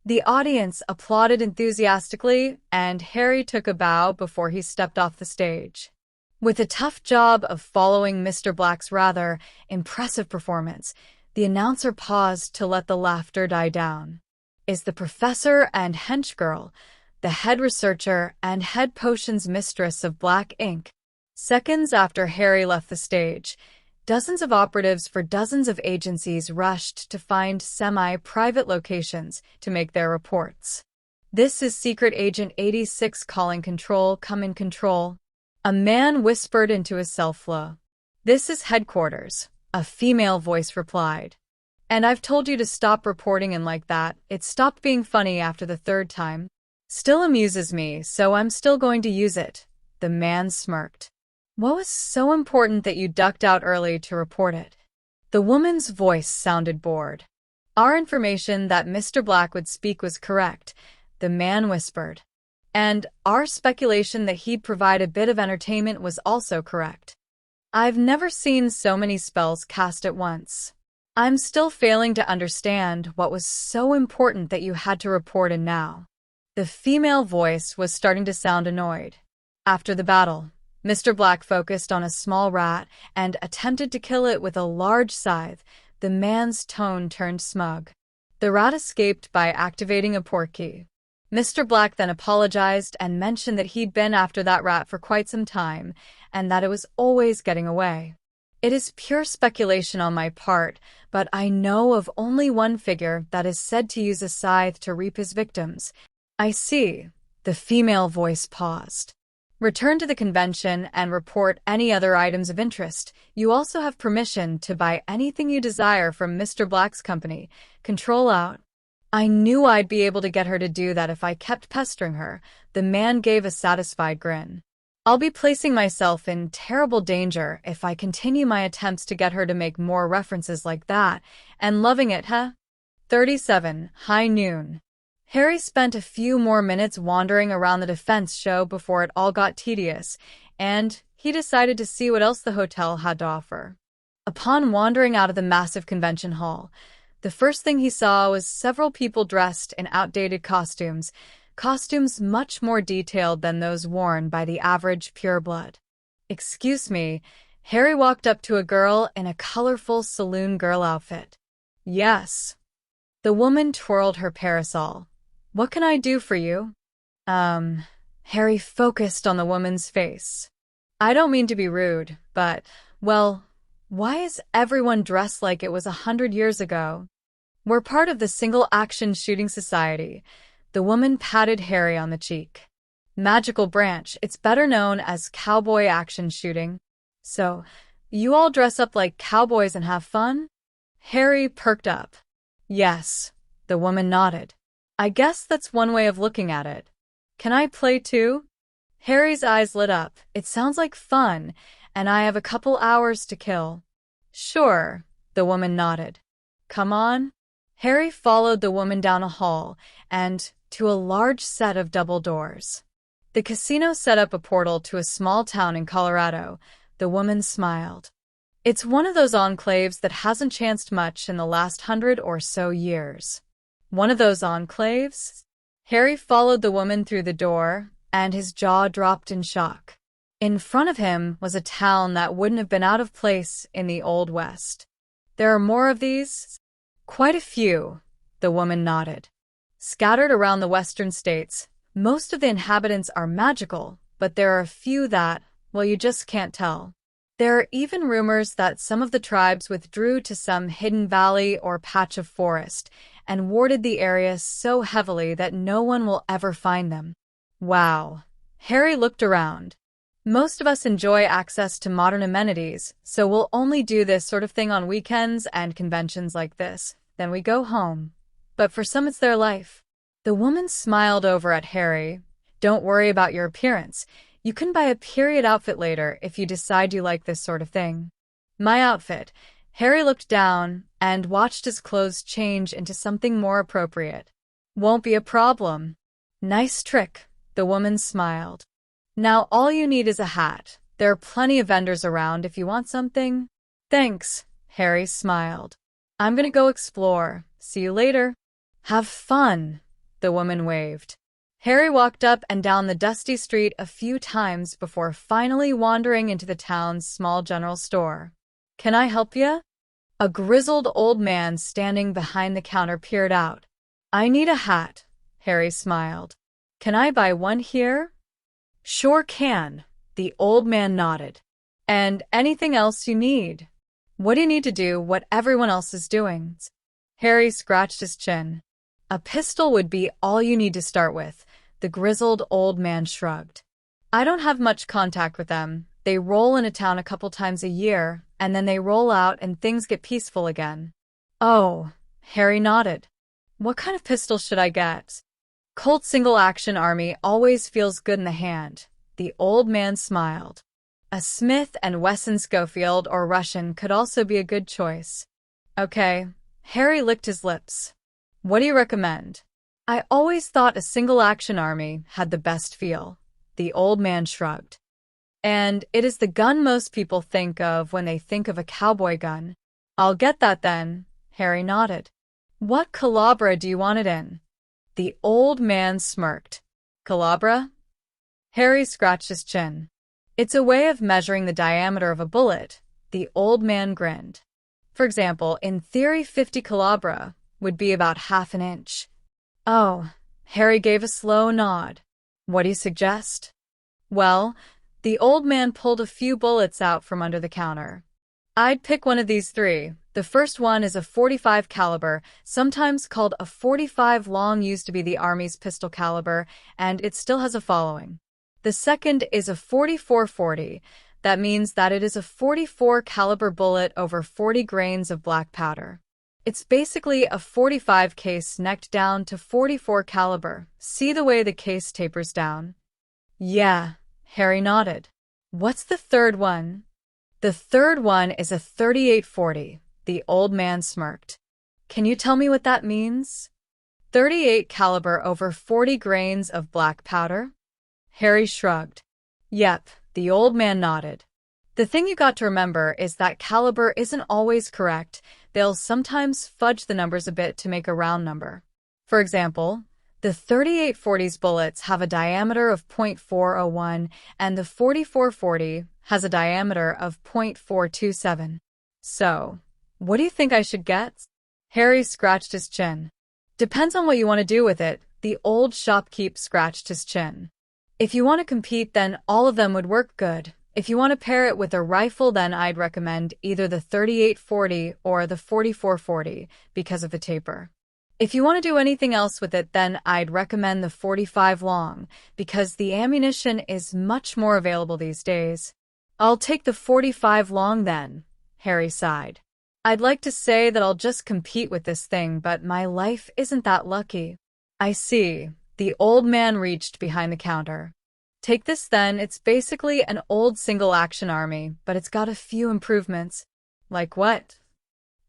The audience applauded enthusiastically, and Harry took a bow before he stepped off the stage. With a tough job of following Mr. Black's rather impressive performance, the announcer paused to let the laughter die down. Is the professor and hench girl, the head researcher and head potions mistress of Black Ink. Seconds after Harry left the stage, dozens of operatives for dozens of agencies rushed to find semi-private locations to make their reports. This is Secret Agent 86 calling control. Come in, control. A man whispered into his cell phone. This is headquarters, a female voice replied. And I've told you to stop reporting in like that. It stopped being funny after the third time. Still amuses me, so I'm still going to use it. The man smirked. What was so important that you ducked out early to report it? The woman's voice sounded bored. Our information that Mr. Black would speak was correct, the man whispered. And our speculation that he'd provide a bit of entertainment was also correct. I've never seen so many spells cast at once. I'm still failing to understand what was so important that you had to report in now. The female voice was starting to sound annoyed. After the battle, Mr. Black focused on a small rat and attempted to kill it with a large scythe. The man's tone turned smug. The rat escaped by activating a port key. Mr. Black then apologized and mentioned that he'd been after that rat for quite some time and that it was always getting away. It is pure speculation on my part, but I know of only one figure that is said to use a scythe to reap his victims. I see. The female voice paused. Return to the convention and report any other items of interest. You also have permission to buy anything you desire from Mr. Black's company. Control out. I knew I'd be able to get her to do that if I kept pestering her. The man gave a satisfied grin. I'll be placing myself in terrible danger if I continue my attempts to get her to make more references like that. And loving it, huh? 37, high noon. Harry spent a few more minutes wandering around the defense show before it all got tedious, and he decided to see what else the hotel had to offer. Upon wandering out of the massive convention hall, the first thing he saw was several people dressed in outdated costumes much more detailed than those worn by the average pureblood. Excuse me, Harry walked up to a girl in a colorful saloon girl outfit. Yes. The woman twirled her parasol. What can I do for you? Harry focused on the woman's face. I don't mean to be rude, but, well, why is everyone dressed like it was 100 years ago? We're part of the Single Action Shooting Society. The woman patted Harry on the cheek. Magical branch, it's better known as cowboy action shooting. So, you all dress up like cowboys and have fun? Harry perked up. Yes, the woman nodded. I guess that's one way of looking at it. Can I play too? Harry's eyes lit up. It sounds like fun, and I have a couple hours to kill. Sure, the woman nodded. Come on. Harry followed the woman down a hall and to a large set of double doors. The casino set up a portal to a small town in Colorado. The woman smiled. It's one of those enclaves that hasn't changed much in the last 100 or so years. One of those enclaves? Harry followed the woman through the door, and his jaw dropped in shock. In front of him was a town that wouldn't have been out of place in the Old West. There are more of these? Quite a few, the woman nodded. Scattered around the western states, most of the inhabitants are magical, but there are a few that, well, you just can't tell. There are even rumors that some of the tribes withdrew to some hidden valley or patch of forest and warded the area so heavily that no one will ever find them. Wow. Harry looked around. Most of us enjoy access to modern amenities, so we'll only do this sort of thing on weekends and conventions like this. Then we go home. But for some, it's their life. The woman smiled over at Harry. Don't worry about your appearance. You can buy a period outfit later if you decide you like this sort of thing. My outfit. Harry looked down and watched his clothes change into something more appropriate. Won't be a problem. Nice trick, the woman smiled. Now all you need is a hat. There are plenty of vendors around if you want something. Thanks, Harry smiled. I'm gonna go explore. See you later. Have fun, the woman waved. Harry walked up and down the dusty street a few times before finally wandering into the town's small general store. Can I help ya? A grizzled old man standing behind the counter peered out. I need a hat, Harry smiled. Can I buy one here? Sure can, the old man nodded. And anything else you need? What do you need to do what everyone else is doing? Harry scratched his chin. A pistol would be all you need to start with, the grizzled old man shrugged. I don't have much contact with them. They roll into town a couple times a year, and then they roll out and things get peaceful again. Oh, Harry nodded. What kind of pistol should I get? Colt single-action army always feels good in the hand. The old man smiled. A Smith & Wesson Schofield or Russian could also be a good choice. Okay, Harry licked his lips. What do you recommend? I always thought a single-action army had the best feel. The old man shrugged. And it is the gun most people think of when they think of a cowboy gun. I'll get that then, Harry nodded. What caliber do you want it in? The old man smirked. Caliber? Harry scratched his chin. It's a way of measuring the diameter of a bullet. The old man grinned. For example, in theory 50 caliber would be about half an inch. Oh, Harry gave a slow nod. What do you suggest? Well, the old man pulled a few bullets out from under the counter. I'd pick one of these three. The first one is a .45 caliber, sometimes called a .45 long, used to be the Army's pistol caliber, and it still has a following. The second is a .44-40. That means that it is a .44 caliber bullet over 40 grains of black powder. It's basically a .45 case necked down to .44 caliber. See the way the case tapers down? Yeah, Harry nodded. What's the third one? The third one is a .38-40. The old man smirked. Can you tell me what that means? 38 caliber over 40 grains of black powder? Harry shrugged. Yep, the old man nodded. The thing you got to remember is that caliber isn't always correct. They'll sometimes fudge the numbers a bit to make a round number. For example, the .38-40's bullets have a diameter of .401 and the .44-40 has a diameter of .427. So, what do you think I should get? Harry scratched his chin. Depends on what you want to do with it. The old shopkeep scratched his chin. If you want to compete, then all of them would work good. If you want to pair it with a rifle, then I'd recommend either the .38-40 or the .44-40 because of the taper. If you want to do anything else with it, then I'd recommend the .45 long because the ammunition is much more available these days. I'll take the .45 long then, Harry sighed. I'd like to say that I'll just compete with this thing, but my life isn't that lucky. I see. The old man reached behind the counter. Take this then. It's basically an old single-action army, but it's got a few improvements. Like what?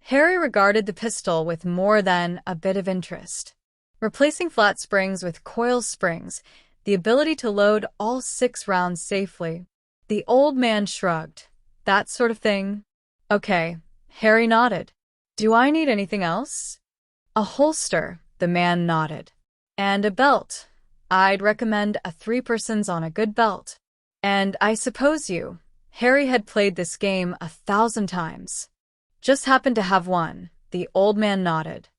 Harry regarded the pistol with more than a bit of interest. Replacing flat springs with coil springs, the ability to load all 6 rounds safely. The old man shrugged. That sort of thing? Okay. Harry nodded. Do I need anything else? A holster, the man nodded. And a belt. I'd recommend a 3-person's on a good belt. And I suppose you. Harry had played this game 1,000 times. Just happened to have one. The old man nodded.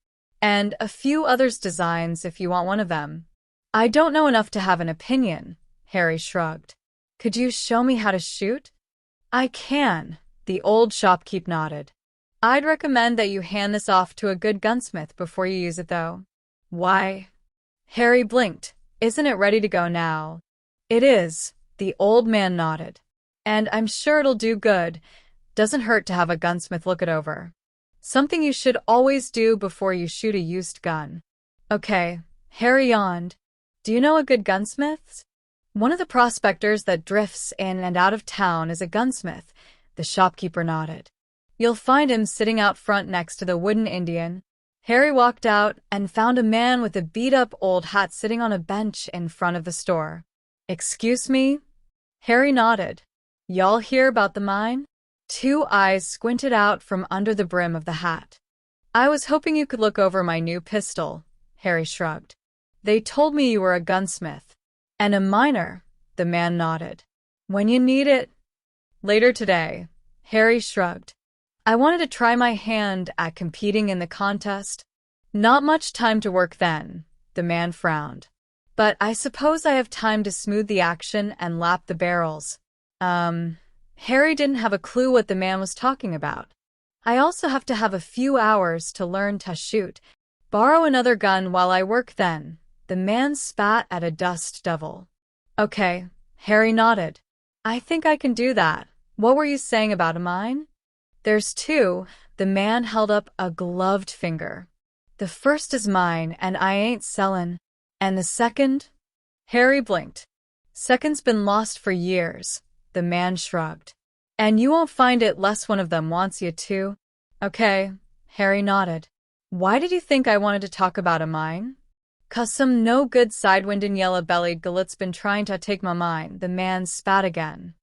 And a few others designs if you want one of them. I don't know enough to have an opinion, Harry shrugged. Could you show me how to shoot? I can, the old shopkeep nodded. I'd recommend that you hand this off to a good gunsmith before you use it, though. Why? Harry blinked. Isn't it ready to go now? It is, the old man nodded. And I'm sure it'll do good. Doesn't hurt to have a gunsmith look it over. Something you should always do before you shoot a used gun. Okay, Harry yawned. Do you know a good gunsmith? One of the prospectors that drifts in and out of town is a gunsmith, the shopkeeper nodded. You'll find him sitting out front next to the wooden Indian. Harry walked out and found a man with a beat-up old hat sitting on a bench in front of the store. Excuse me? Harry nodded. Y'all hear about the mine? Two eyes squinted out from under the brim of the hat. I was hoping you could look over my new pistol, Harry shrugged. They told me you were a gunsmith. And a miner, the man nodded. When you need it? Later today, Harry shrugged. I wanted to try my hand at competing in the contest. Not much time to work then, the man frowned. But I suppose I have time to smooth the action and lap the barrels. Harry didn't have a clue what the man was talking about. I also have to have a few hours to learn to shoot. Borrow another gun while I work then. The man spat at a dust devil. Okay, Harry nodded. I think I can do that. What were you saying about a mine? There's two. The man held up a gloved finger. The first is mine, and I ain't sellin'. And the second? Harry blinked. Second's been lost for years. The man shrugged. And you won't find it less one of them wants you to. Okay, Harry nodded. Why did you think I wanted to talk about a mine? 'Cause some no-good sidewindin' yellow-bellied galit's been trying to take my mine, the man spat again.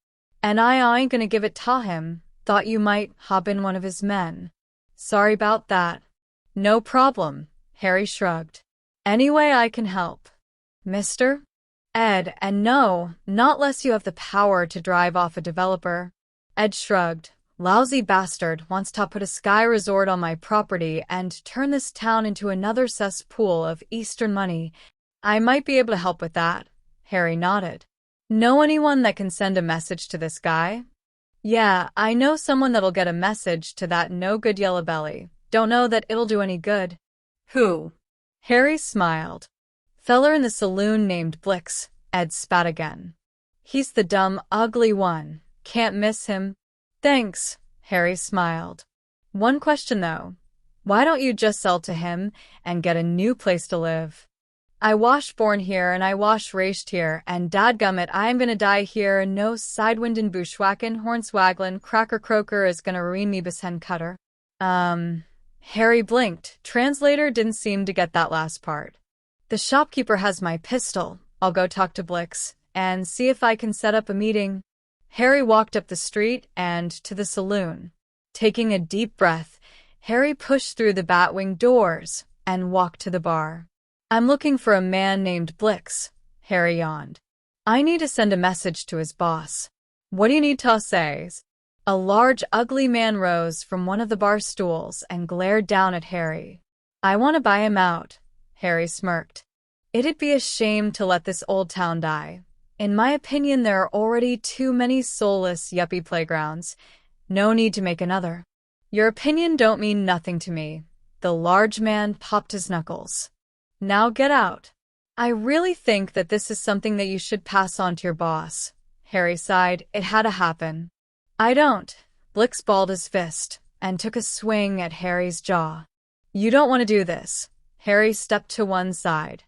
And I ain't gonna give it to him. Thought you might hop in one of his men. Sorry about that. No problem, Harry shrugged. Any way I can help. Mister? Ed, and no, not less you have the power to drive off a developer. Ed shrugged. Lousy bastard wants to put a ski resort on my property and turn this town into another cesspool of Eastern money. I might be able to help with that. Harry nodded. Know anyone that can send a message to this guy? Yeah, I know someone that'll get a message to that no-good yellow belly. Don't know that it'll do any good. Who? Harry smiled. Feller in the saloon named Blix, Ed spat again. He's the dumb, ugly one. Can't miss him. Thanks, Harry smiled. One question though. Why don't you just sell to him and get a new place to live? I wash born here and I wash raised here, and dadgummit, I'm gonna die here, and no sidewindin' bushwhackin', hornswagglin', cracker croaker is gonna ruin me besen cutter. Harry blinked. Translator didn't seem to get that last part. The shopkeeper has my pistol. I'll go talk to Blix and see if I can set up a meeting. Harry walked up the street and to the saloon. Taking a deep breath, Harry pushed through the batwing doors and walked to the bar. I'm looking for a man named Blix, Harry yawned. I need to send a message to his boss. What do you need to say? A large, ugly man rose from one of the bar stools and glared down at Harry. I want to buy him out, Harry smirked. It'd be a shame to let this old town die. In my opinion, there are already too many soulless yuppie playgrounds. No need to make another. Your opinion don't mean nothing to me. The large man popped his knuckles. Now get out. I really think that this is something that you should pass on to your boss. Harry sighed. It had to happen. I don't. Blix balled his fist and took a swing at Harry's jaw. You don't want to do this. Harry stepped to one side.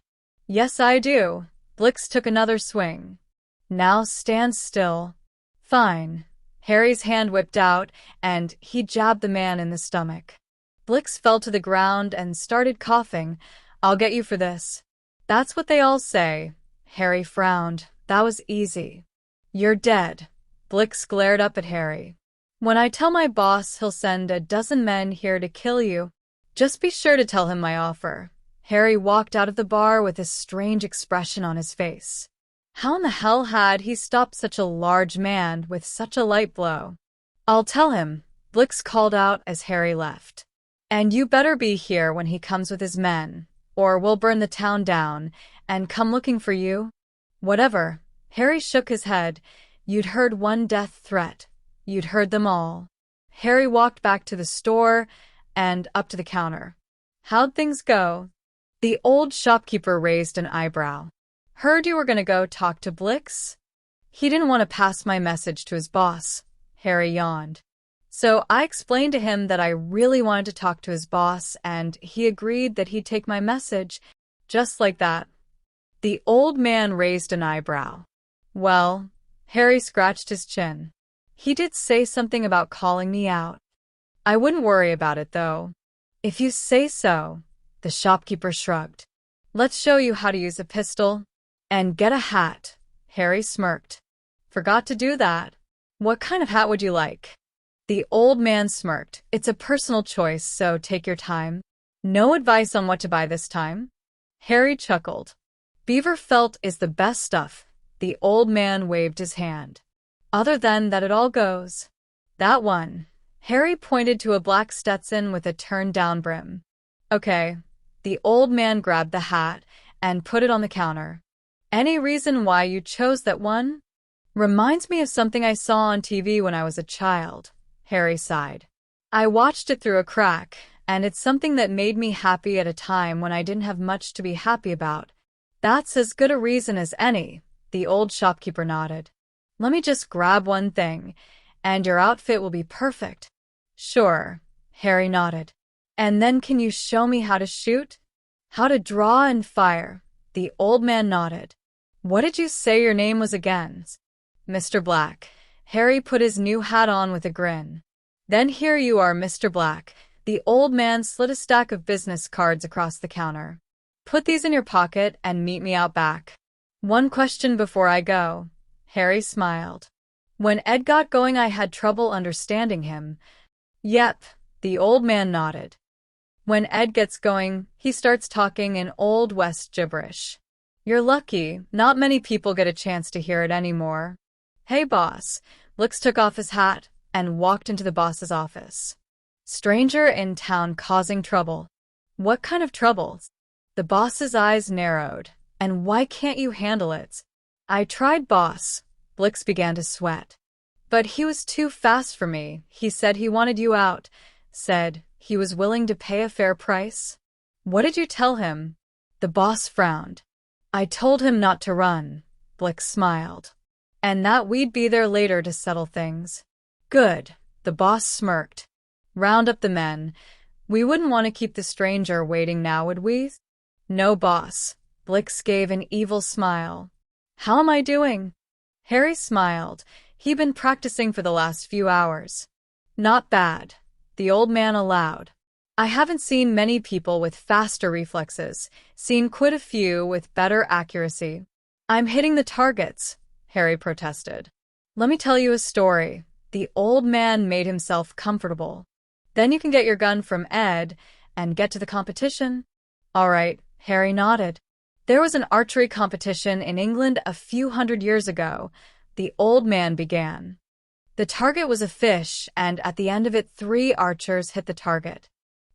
Yes, I do. Blix took another swing. Now stand still. Fine. Harry's hand whipped out, and he jabbed the man in the stomach. Blix fell to the ground and started coughing. I'll get you for this. That's what they all say. Harry frowned. That was easy. You're dead. Blix glared up at Harry. When I tell my boss, he'll send a dozen men here to kill you. Just be sure to tell him my offer. Harry walked out of the bar with a strange expression on his face. How in the hell had he stopped such a large man with such a light blow? I'll tell him, Blix called out as Harry left. And you better be here when he comes with his men, or we'll burn the town down and come looking for you. Whatever. Harry shook his head. You'd heard one death threat. You'd heard them all. Harry walked back to the store and up to the counter. How'd things go? The old shopkeeper raised an eyebrow. Heard you were going to go talk to Blix? He didn't want to pass my message to his boss. Harry yawned. So I explained to him that I really wanted to talk to his boss, and he agreed that he'd take my message, just like that. The old man raised an eyebrow. Well, Harry scratched his chin. He did say something about calling me out. I wouldn't worry about it, though. If you say so, the shopkeeper shrugged. Let's show you how to use a pistol. And get a hat. Harry smirked. Forgot to do that. What kind of hat would you like? The old man smirked. It's a personal choice, so take your time. No advice on what to buy this time? Harry chuckled. Beaver felt is the best stuff. The old man waved his hand. Other than that, it all goes. That one. Harry pointed to a black Stetson with a turned-down brim. Okay. The old man grabbed the hat and put it on the counter. Any reason why you chose that one? Reminds me of something I saw on TV when I was a child. Harry sighed. I watched it through a crack, and it's something that made me happy at a time when I didn't have much to be happy about. That's as good a reason as any. The old shopkeeper nodded. Let me just grab one thing, and your outfit will be perfect. Sure, Harry nodded. And then can you show me how to shoot? How to draw and fire? The old man nodded. What did you say your name was again? Mr. Black. Harry put his new hat on with a grin. Then here you are, Mr. Black. The old man slid a stack of business cards across the counter. Put these in your pocket and meet me out back. One question before I go. Harry smiled. When Ed got going, I had trouble understanding him. Yep, the old man nodded. When Ed gets going, he starts talking in Old West gibberish. You're lucky, not many people get a chance to hear it anymore. Hey, boss. Blix took off his hat and walked into the boss's office. Stranger in town causing trouble. What kind of trouble? The boss's eyes narrowed. And why can't you handle it? I tried, boss. Blix began to sweat. But he was too fast for me. He said he wanted you out. Said he was willing to pay a fair price. What did you tell him? The boss frowned. I told him not to run. Blix smiled. And that we'd be there later to settle things. Good. The boss smirked. Round up the men. We wouldn't want to keep the stranger waiting now, would we? No, boss. Blix gave an evil smile. How am I doing? Harry smiled. He'd been practicing for the last few hours. Not bad. The old man allowed. I haven't seen many people with faster reflexes. Seen quite a few with better accuracy. I'm hitting the targets, Harry protested. Let me tell you a story. The old man made himself comfortable. Then you can get your gun from Ed and get to the competition. All right, Harry nodded. There was an archery competition in England a few hundred years ago. The old man began. The target was a fish, and at the end of it, 3 archers hit the target.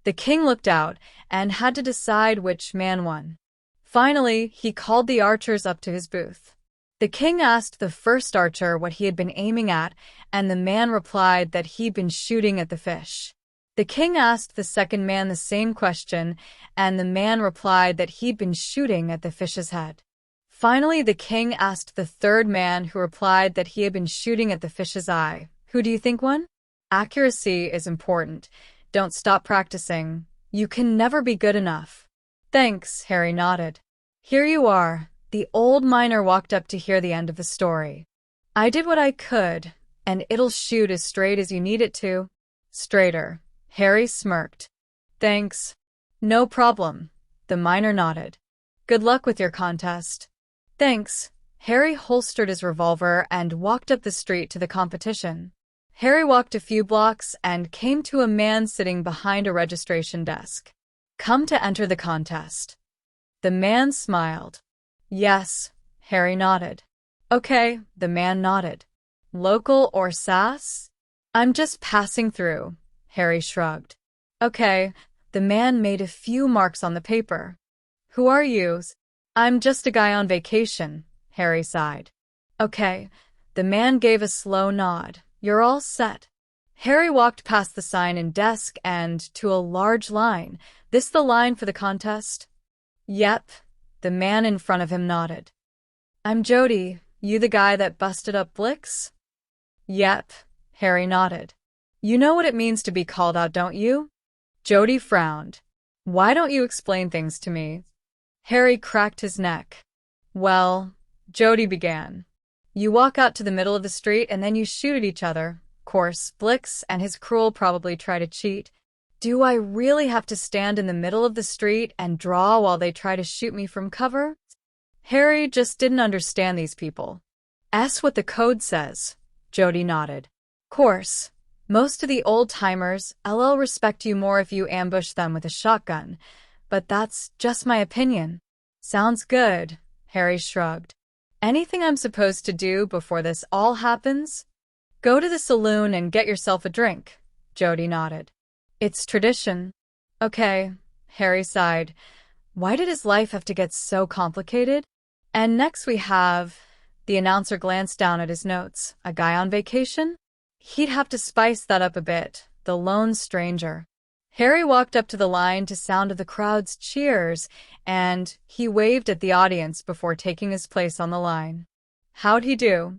The king looked out and had to decide which man won. Finally, he called the archers up to his booth. The king asked the first archer what he had been aiming at, and the man replied that he'd been shooting at the fish. The king asked the second man the same question, and the man replied that he'd been shooting at the fish's head. Finally, the king asked the third man, who replied that he had been shooting at the fish's eye. Who do you think won? Accuracy is important. Don't stop practicing. You can never be good enough. Thanks, Harry nodded. Here you are. The old miner walked up to hear the end of the story. I did what I could, and it'll shoot as straight as you need it to. Straighter. Harry smirked. Thanks. No problem. The miner nodded. Good luck with your contest. Thanks. Harry holstered his revolver and walked up the street to the competition. Harry walked a few blocks and came to a man sitting behind a registration desk. Come to enter the contest. The man smiled. Yes, Harry nodded. Okay, the man nodded. Local or SAS? I'm just passing through. Harry shrugged. Okay, the man made a few marks on the paper. Who are you? I'm just a guy on vacation, Harry sighed. Okay, the man gave a slow nod. You're all set. Harry walked past the sign and desk and to a large line. This the line for the contest? Yep. The man in front of him nodded. I'm Jody. You the guy that busted up Blix? Yep. Harry nodded. You know what it means to be called out, don't you? Jody frowned. Why don't you explain things to me? Harry cracked his neck. Well, Jody began. You walk out to the middle of the street and then you shoot at each other. Course, Blix and his crew probably try to cheat. Do I really have to stand in the middle of the street and draw while they try to shoot me from cover? Harry just didn't understand these people. That's what the code says. Jody nodded. Course, most of the old-timers LL respect you more if you ambush them with a shotgun, but that's just my opinion. Sounds good, Harry shrugged. Anything I'm supposed to do before this all happens? Go to the saloon and get yourself a drink, Jody nodded. It's tradition. Okay, Harry sighed. Why did his life have to get so complicated? And next we have... The announcer glanced down at his notes. A guy on vacation? He'd have to spice that up a bit. The lone stranger. Harry walked up to the line to sound of the crowd's cheers, and he waved at the audience before taking his place on the line. How'd he do?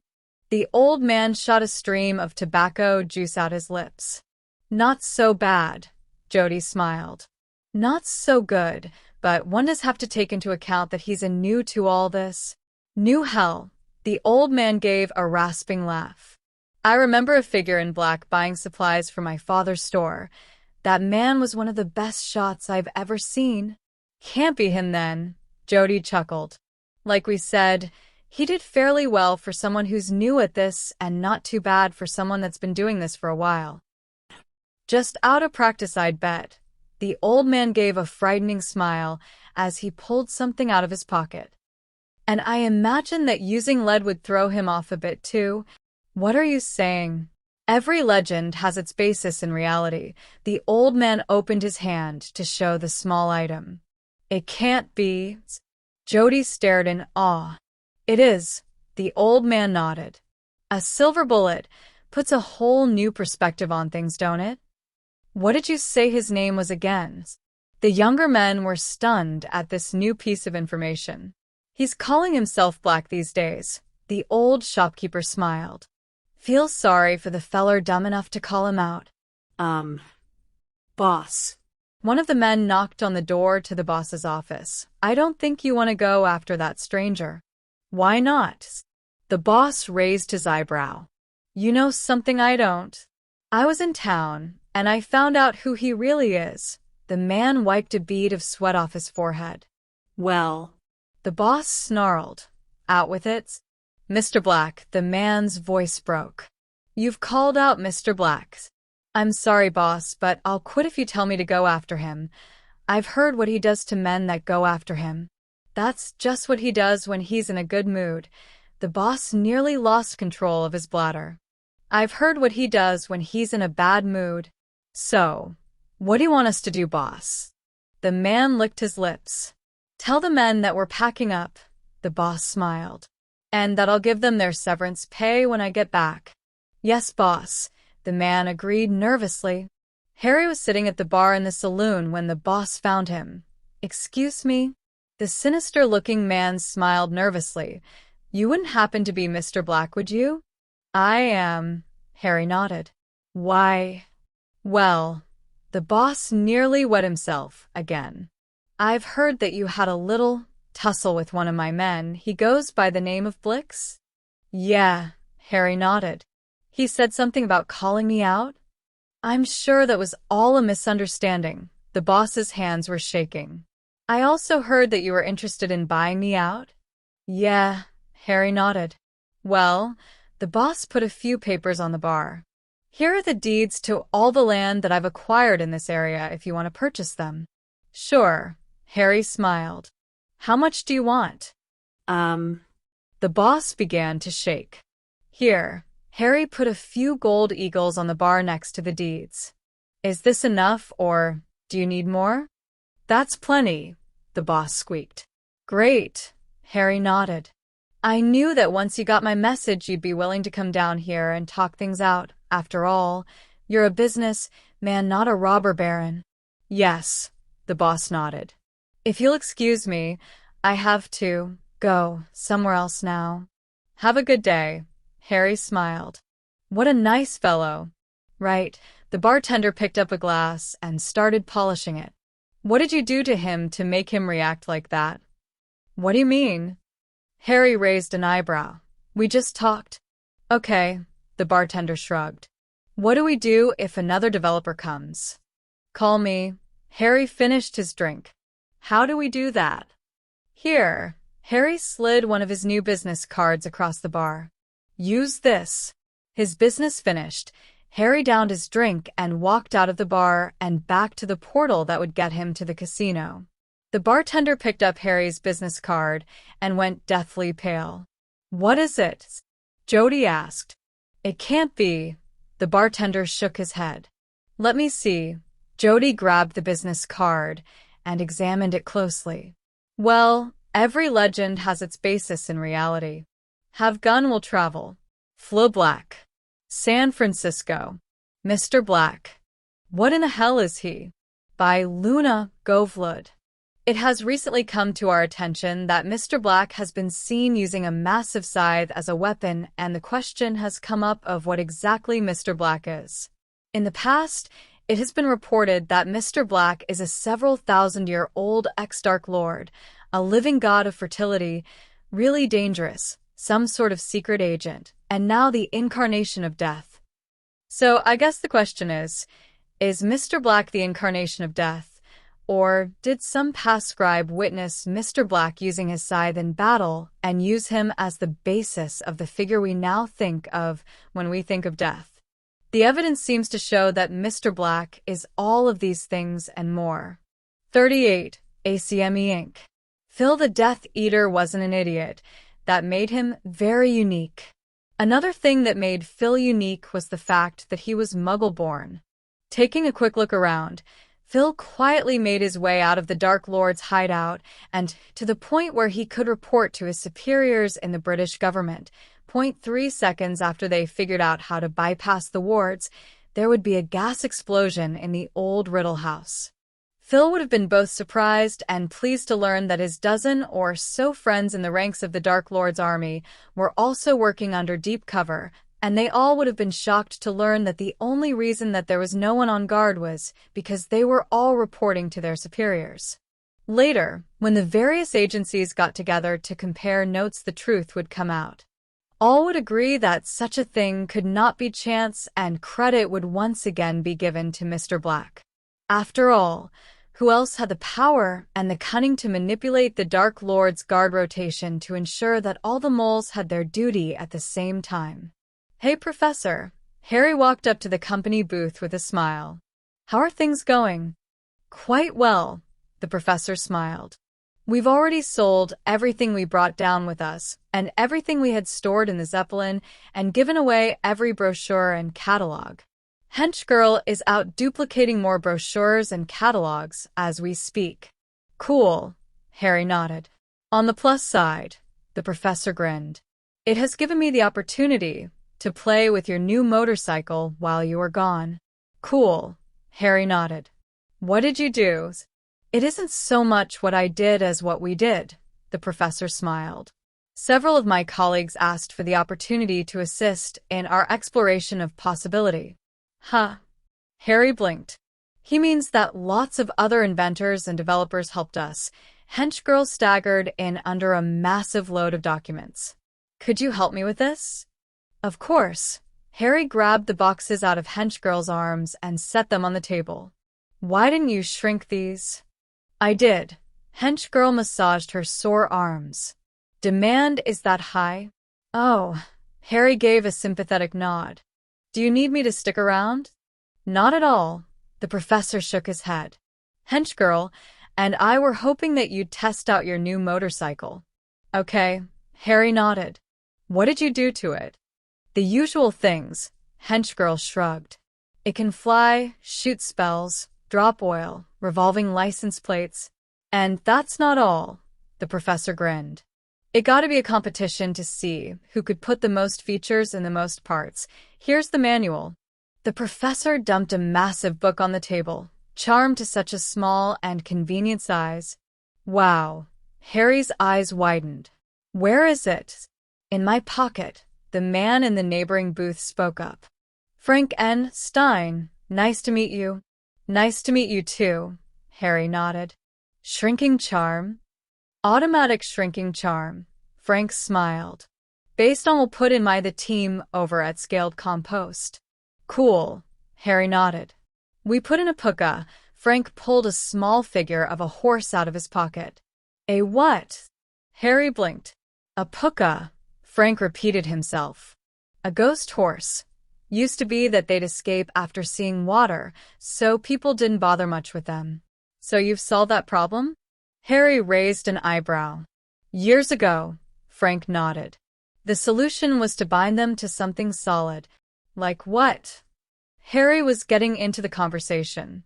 The old man shot a stream of tobacco juice out his lips. Not so bad, Jody smiled. Not so good, but one does have to take into account that he's new to all this. New hell. The old man gave a rasping laugh. I remember a figure in black buying supplies for my father's store. That man was one of the best shots I've ever seen. Can't be him then, Jody chuckled. Like we said, he did fairly well for someone who's new at this and not too bad for someone that's been doing this for a while. Just out of practice, I'd bet. The old man gave a frightening smile as he pulled something out of his pocket. And I imagine that using lead would throw him off a bit too. What are you saying? Every legend has its basis in reality. The old man opened his hand to show the small item. It can't be. Jody stared in awe. It is, the old man nodded. A silver bullet puts a whole new perspective on things, don't it? What did you say his name was again? The younger men were stunned at this new piece of information. He's calling himself Black these days. The old shopkeeper smiled. Feel sorry for the feller dumb enough to call him out. Boss. One of the men knocked on the door to the boss's office. I don't think you want to go after that stranger. Why not? The boss raised his eyebrow. You know something I don't? I was in town, and I found out who he really is. The man wiped a bead of sweat off his forehead. Well. The boss snarled. Out with it. Mr. Black, the man's voice broke. You've called out Mr. Black. I'm sorry, boss, but I'll quit if you tell me to go after him. I've heard what he does to men that go after him. That's just what he does when he's in a good mood. The boss nearly lost control of his bladder. I've heard what he does when he's in a bad mood. So, what do you want us to do, boss? The man licked his lips. Tell the men that we're packing up, the boss smiled. And that I'll give them their severance pay when I get back. Yes, boss, the man agreed nervously. Harry was sitting at the bar in the saloon when the boss found him. Excuse me? The sinister-looking man smiled nervously. You wouldn't happen to be Mr. Black, would you? I am, Harry nodded. Why? Well, the boss nearly wet himself again. I've heard that you had a little tussle with one of my men. He goes by the name of Blix? Yeah, Harry nodded. He said something about calling me out? I'm sure that was all a misunderstanding. The boss's hands were shaking. I also heard that you were interested in buying me out? Yeah, Harry nodded. Well, the boss put a few papers on the bar. Here are the deeds to all the land that I've acquired in this area if you want to purchase them. Sure, Harry smiled. How much do you want? The boss began to shake. Here, Harry put a few gold eagles on the bar next to the deeds. Is this enough, or do you need more? That's plenty, the boss squeaked. Great, Harry nodded. I knew that once you got my message, you'd be willing to come down here and talk things out. After all, you're a business man, not a robber baron. Yes, the boss nodded. If you'll excuse me, I have to go somewhere else now. Have a good day. Harry smiled. What a nice fellow. Right, the bartender picked up a glass and started polishing it. What did you do to him to make him react like that? What do you mean? Harry raised an eyebrow. We just talked. Okay, the bartender shrugged. What do we do if another developer comes? Call me. Harry finished his drink. How do we do that? Here. Harry slid one of his new business cards across the bar. Use this. His business finished, Harry downed his drink and walked out of the bar and back to the portal that would get him to the casino. The bartender picked up Harry's business card and went deathly pale. What is it? Jody asked. It can't be. The bartender shook his head. Let me see. Jody grabbed the business card and examined it closely. Well, every legend has its basis in reality. Have gun will travel. Flo Black. San Francisco. Mr. Black. What in the hell is he? By Luna Govlud. It has recently come to our attention that Mr. Black has been seen using a massive scythe as a weapon, and the question has come up of what exactly Mr. Black is. In the past, it has been reported that Mr. Black is a several thousand-year-old ex-Dark Lord, a living god of fertility, really dangerous, some sort of secret agent, and now the incarnation of death. So I guess the question is Mr. Black the incarnation of death? Or did some past scribe witness Mr. Black using his scythe in battle and use him as the basis of the figure we now think of when we think of death? The evidence seems to show that Mr. Black is all of these things and more. 38. ACME Inc. Phil the Death Eater wasn't an idiot. That made him very unique. Another thing that made Phil unique was the fact that he was Muggle-born. Taking a quick look around, Phil quietly made his way out of the Dark Lord's hideout and to the point where he could report to his superiors in the British government. 0.3 seconds after they figured out how to bypass the wards, there would be a gas explosion in the old Riddle house. Phil would have been both surprised and pleased to learn that his dozen or so friends in the ranks of the Dark Lord's army were also working under deep cover, and they all would have been shocked to learn that the only reason that there was no one on guard was because they were all reporting to their superiors. Later, when the various agencies got together to compare notes, the truth would come out. All would agree that such a thing could not be chance, and credit would once again be given to Mr. Black. After all, who else had the power and the cunning to manipulate the Dark Lord's guard rotation to ensure that all the moles had their duty at the same time? Hey, Professor. Harry walked up to the company booth with a smile. How are things going? Quite well, the professor smiled. We've already sold everything we brought down with us, and everything we had stored in the Zeppelin, and given away every brochure and catalog. Henchgirl is out duplicating more brochures and catalogs as we speak. Cool, Harry nodded. On the plus side, the professor grinned. It has given me the opportunity to play with your new motorcycle while you were gone. Cool, Harry nodded. What did you do? It isn't so much what I did as what we did, the professor smiled. Several of my colleagues asked for the opportunity to assist in our exploration of possibility. Huh. Harry blinked. He means that lots of other inventors and developers helped us. Henchgirl staggered in under a massive load of documents. Could you help me with this? Of course. Harry grabbed the boxes out of Henchgirl's arms and set them on the table. Why didn't you shrink these? I did. Henchgirl massaged her sore arms. Demand is that high? Oh. Harry gave a sympathetic nod. Do you need me to stick around? Not at all. The professor shook his head. Henchgirl and I were hoping that you'd test out your new motorcycle. Okay. Harry nodded. What did you do to it? The usual things, Henchgirl shrugged. It can fly, shoot spells, drop oil, revolving license plates. And that's not all, the professor grinned. It gotta be a competition to see who could put the most features in the most parts. Here's the manual. The professor dumped a massive book on the table, charmed to such a small and convenient size. Wow. Harry's eyes widened. Where is it? In my pocket, the man in the neighboring booth spoke up. Frank N. Stein, nice to meet you. Nice to meet you too, Harry nodded. Shrinking charm? Automatic shrinking charm. Frank smiled. Based on we'll put in the team over at Scaled Compost. Cool, Harry nodded. We put in a puka. Frank pulled a small figure of a horse out of his pocket. A what? Harry blinked. A puka, Frank repeated himself. A ghost horse. Used to be that they'd escape after seeing water, so people didn't bother much with them. So you've solved that problem? Harry raised an eyebrow. Years ago, Frank nodded. The solution was to bind them to something solid. Like what? Harry was getting into the conversation.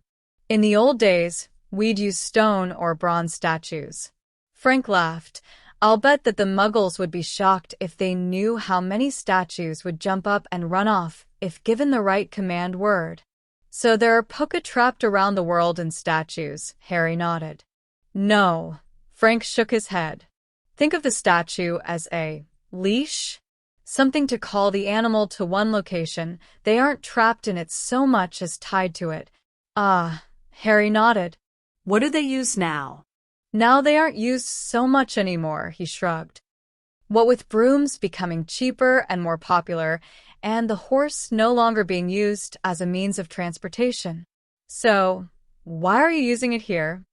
In the old days, we'd use stone or bronze statues. Frank laughed. I'll bet that the Muggles would be shocked if they knew how many statues would jump up and run off if given the right command word. So there are puka trapped around the world in statues, Harry nodded. No, Frank shook his head. Think of the statue as a leash? Something to call the animal to one location. They aren't trapped in it so much as tied to it. Ah, Harry nodded. What do they use now? Now they aren't used so much anymore, he shrugged. What with brooms becoming cheaper and more popular, and the horse no longer being used as a means of transportation. So, why are you using it here?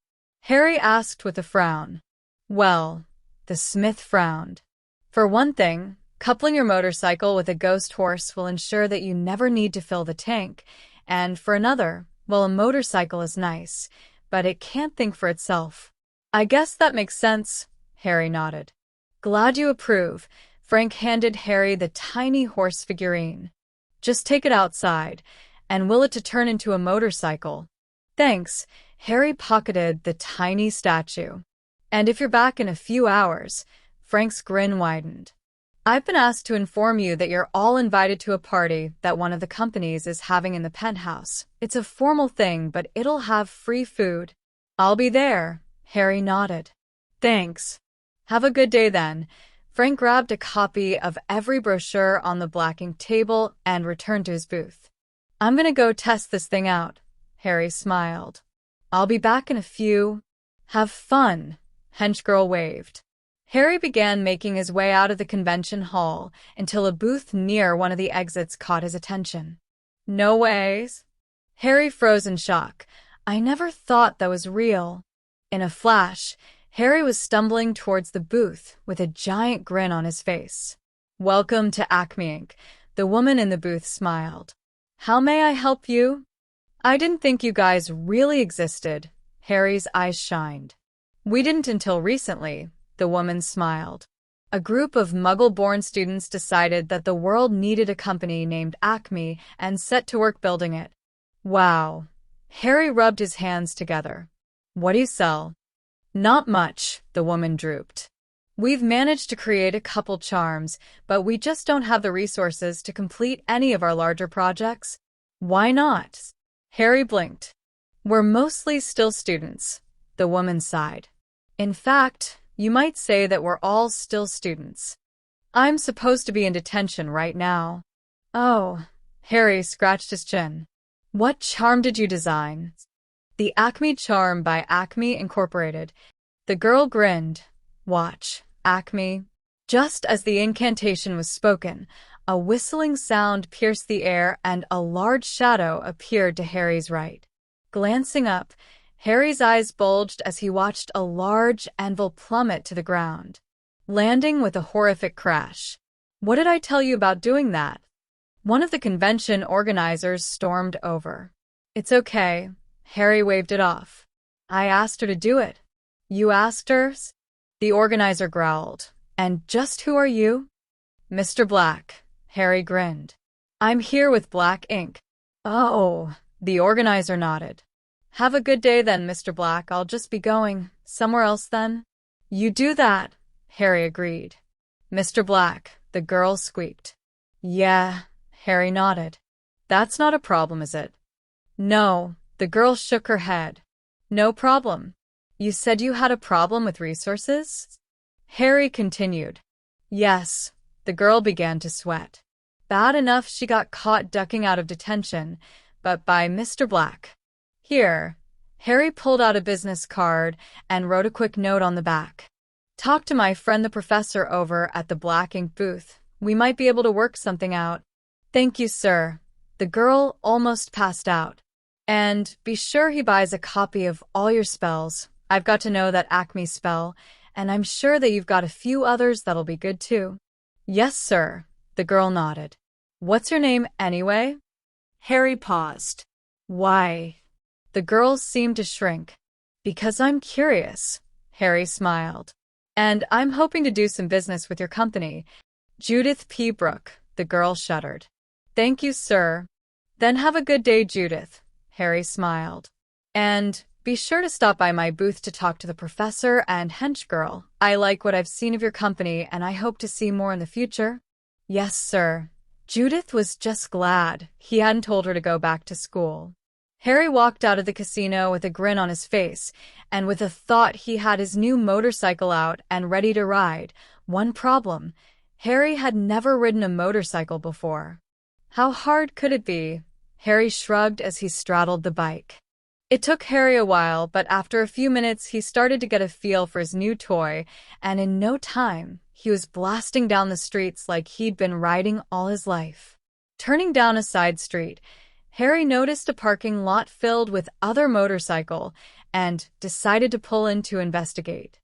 Harry asked with a frown. Well, the smith frowned. For one thing, coupling your motorcycle with a ghost horse will ensure that you never need to fill the tank, and for another, well, a motorcycle is nice, but it can't think for itself. I guess that makes sense, Harry nodded. Glad you approve. Frank handed Harry the tiny horse figurine. Just take it outside, and will it to turn into a motorcycle. Thanks. Harry pocketed the tiny statue. And if you're back in a few hours, Frank's grin widened. I've been asked to inform you that you're all invited to a party that one of the companies is having in the penthouse. It's a formal thing, but it'll have free food. I'll be there. Harry nodded. Thanks. Have a good day then. Frank grabbed a copy of every brochure on the black ink table and returned to his booth. I'm gonna go test this thing out. Harry smiled. I'll be back in a few. Have fun. Henchgirl waved. Harry began making his way out of the convention hall until a booth near one of the exits caught his attention. No ways. Harry froze in shock. I never thought that was real. In a flash, Harry was stumbling towards the booth with a giant grin on his face. Welcome to Acme Inc. The woman in the booth smiled. How may I help you? I didn't think you guys really existed. Harry's eyes shined. We didn't until recently, the woman smiled. A group of Muggle-born students decided that the world needed a company named Acme and set to work building it. Wow. Harry rubbed his hands together. What do you sell? Not much, the woman drooped. We've managed to create a couple charms, but we just don't have the resources to complete any of our larger projects. Why not? Harry blinked. We're mostly still students, the woman sighed. In fact, you might say that we're all still students. I'm supposed to be in detention right now. Oh, Harry scratched his chin. What charm did you design? The Acme Charm by Acme Incorporated. The girl grinned. Watch, Acme. Just as the incantation was spoken, a whistling sound pierced the air and a large shadow appeared to Harry's right. Glancing up, Harry's eyes bulged as he watched a large anvil plummet to the ground, landing with a horrific crash. What did I tell you about doing that? One of the convention organizers stormed over. It's okay. Harry waved it off. I asked her to do it. You asked her? The organizer growled. And just who are you? Mr. Black. Harry grinned. I'm here with Black Ink. Oh, the organizer nodded. Have a good day then, Mr. Black. I'll just be going somewhere else then. You do that. Harry agreed. Mr. Black, the girl squeaked. Yeah, Harry nodded. That's not a problem, is it? No, the girl shook her head. No problem. You said you had a problem with resources? Harry continued. Yes, the girl began to sweat. Bad enough she got caught ducking out of detention, but by Mr. Black. Here, Harry pulled out a business card and wrote a quick note on the back. Talk to my friend the professor over at the Black Ink booth. We might be able to work something out. Thank you, sir. The girl almost passed out. And be sure he buys a copy of all your spells. I've got to know that Acme spell, and I'm sure that you've got a few others that'll be good too. Yes, sir, the girl nodded. What's your name anyway? Harry paused. Why? The girl seemed to shrink. Because I'm curious, Harry smiled. And I'm hoping to do some business with your company. Judith P. Brooke, the girl shuddered. Thank you, sir. Then have a good day, Judith, Harry smiled. And be sure to stop by my booth to talk to the professor and hench girl. I like what I've seen of your company, and I hope to see more in the future. Yes, sir. Judith was just glad he hadn't told her to go back to school. Harry walked out of the casino with a grin on his face, and with a thought he had his new motorcycle out and ready to ride. One problem: Harry had never ridden a motorcycle before. How hard could it be? Harry shrugged as he straddled the bike. It took Harry a while, but after a few minutes he started to get a feel for his new toy, and in no time, he was blasting down the streets like he'd been riding all his life. Turning down a side street, Harry noticed a parking lot filled with other motorcycles and decided to pull in to investigate.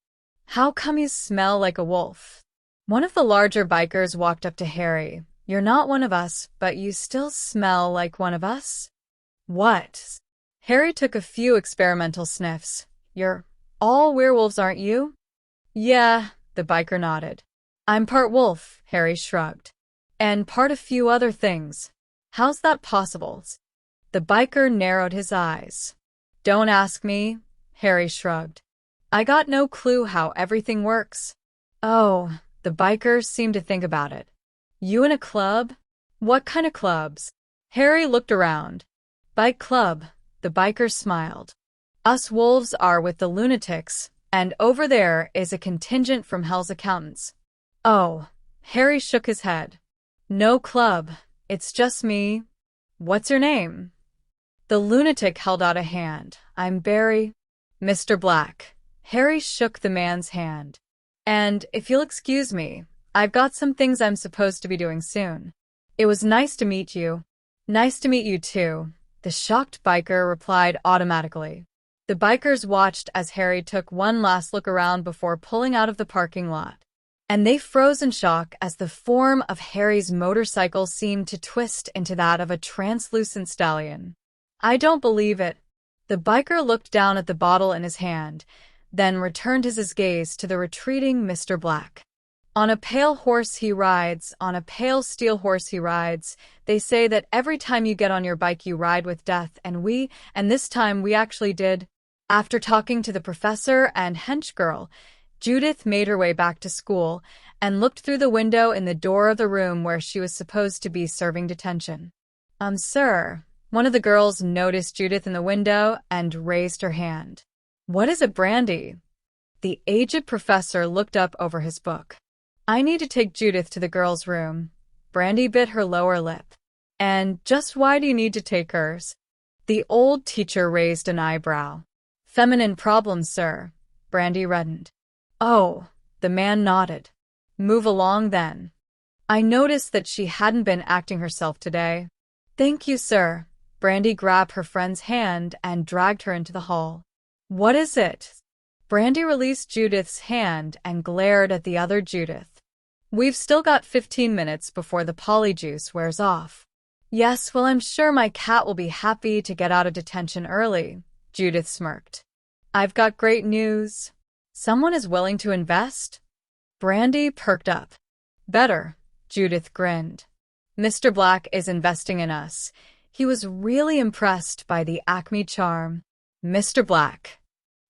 How come you smell like a wolf? One of the larger bikers walked up to Harry. You're not one of us, but you still smell like one of us? What? Harry took a few experimental sniffs. You're all werewolves, aren't you? Yeah, the biker nodded. I'm part wolf, Harry shrugged. And part a few other things. How's that possible? The biker narrowed his eyes. Don't ask me, Harry shrugged. I got no clue how everything works. Oh, the biker seemed to think about it. You in a club? What kind of clubs? Harry looked around. Bike club, the biker smiled. Us wolves are with the lunatics, and over there is a contingent from Hell's accountants. Oh, Harry shook his head. No club, it's just me. What's your name? The lunatic held out a hand. I'm Barry. Mr. Black. Harry shook the man's hand. And if you'll excuse me, I've got some things I'm supposed to be doing soon. It was nice to meet you. Nice to meet you too, the shocked biker replied automatically. The bikers watched as Harry took one last look around before pulling out of the parking lot. And they froze in shock as the form of Harry's motorcycle seemed to twist into that of a translucent stallion. I don't believe it. The biker looked down at the bottle in his hand, then returned his gaze to the retreating Mr. Black. On a pale horse he rides, on a pale steel horse he rides. They say that every time you get on your bike you ride with death, and this time we actually did. After talking to the professor and hench girl, Judith made her way back to school and looked through the window in the door of the room where she was supposed to be serving detention. Sir. One of the girls noticed Judith in the window and raised her hand. What is it, Brandy? The aged professor looked up over his book. I need to take Judith to the girls' room. Brandy bit her lower lip. And just why do you need to take hers? The old teacher raised an eyebrow. Feminine problem, sir. Brandy reddened. Oh, the man nodded. Move along then. I noticed that she hadn't been acting herself today. Thank you, sir. Brandy grabbed her friend's hand and dragged her into the hall. What is it? Brandy released Judith's hand and glared at the other Judith. We've still got 15 minutes before the polyjuice wears off. Yes, well, I'm sure my cat will be happy to get out of detention early, Judith smirked. I've got great news. Someone is willing to invest? Brandy perked up. Better, Judith grinned. Mr. Black is investing in us. He was really impressed by the Acme charm. Mr. Black.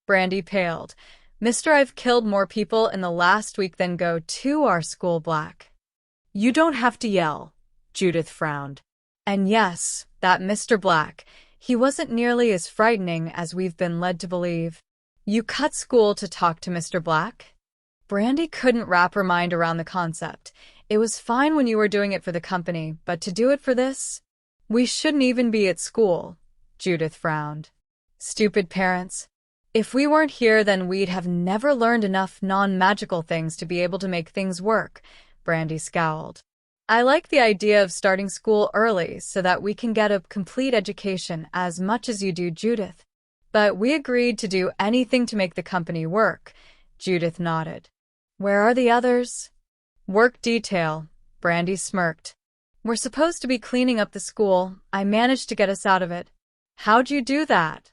Brandy paled. Mister, I've killed more people in the last week than go to our school, Black. You don't have to yell, Judith frowned. And yes, that Mr. Black, he wasn't nearly as frightening as we've been led to believe. You cut school to talk to Mr. Black? Brandy couldn't wrap her mind around the concept. It was fine when you were doing it for the company, but to do it for this? We shouldn't even be at school, Judith frowned. Stupid parents. If we weren't here, then we'd have never learned enough non-magical things to be able to make things work, Brandy scowled. I like the idea of starting school early so that we can get a complete education as much as you do, Judith. But we agreed to do anything to make the company work, Judith nodded. Where are the others? Work detail, Brandy smirked. We're supposed to be cleaning up the school. I managed to get us out of it. How'd you do that?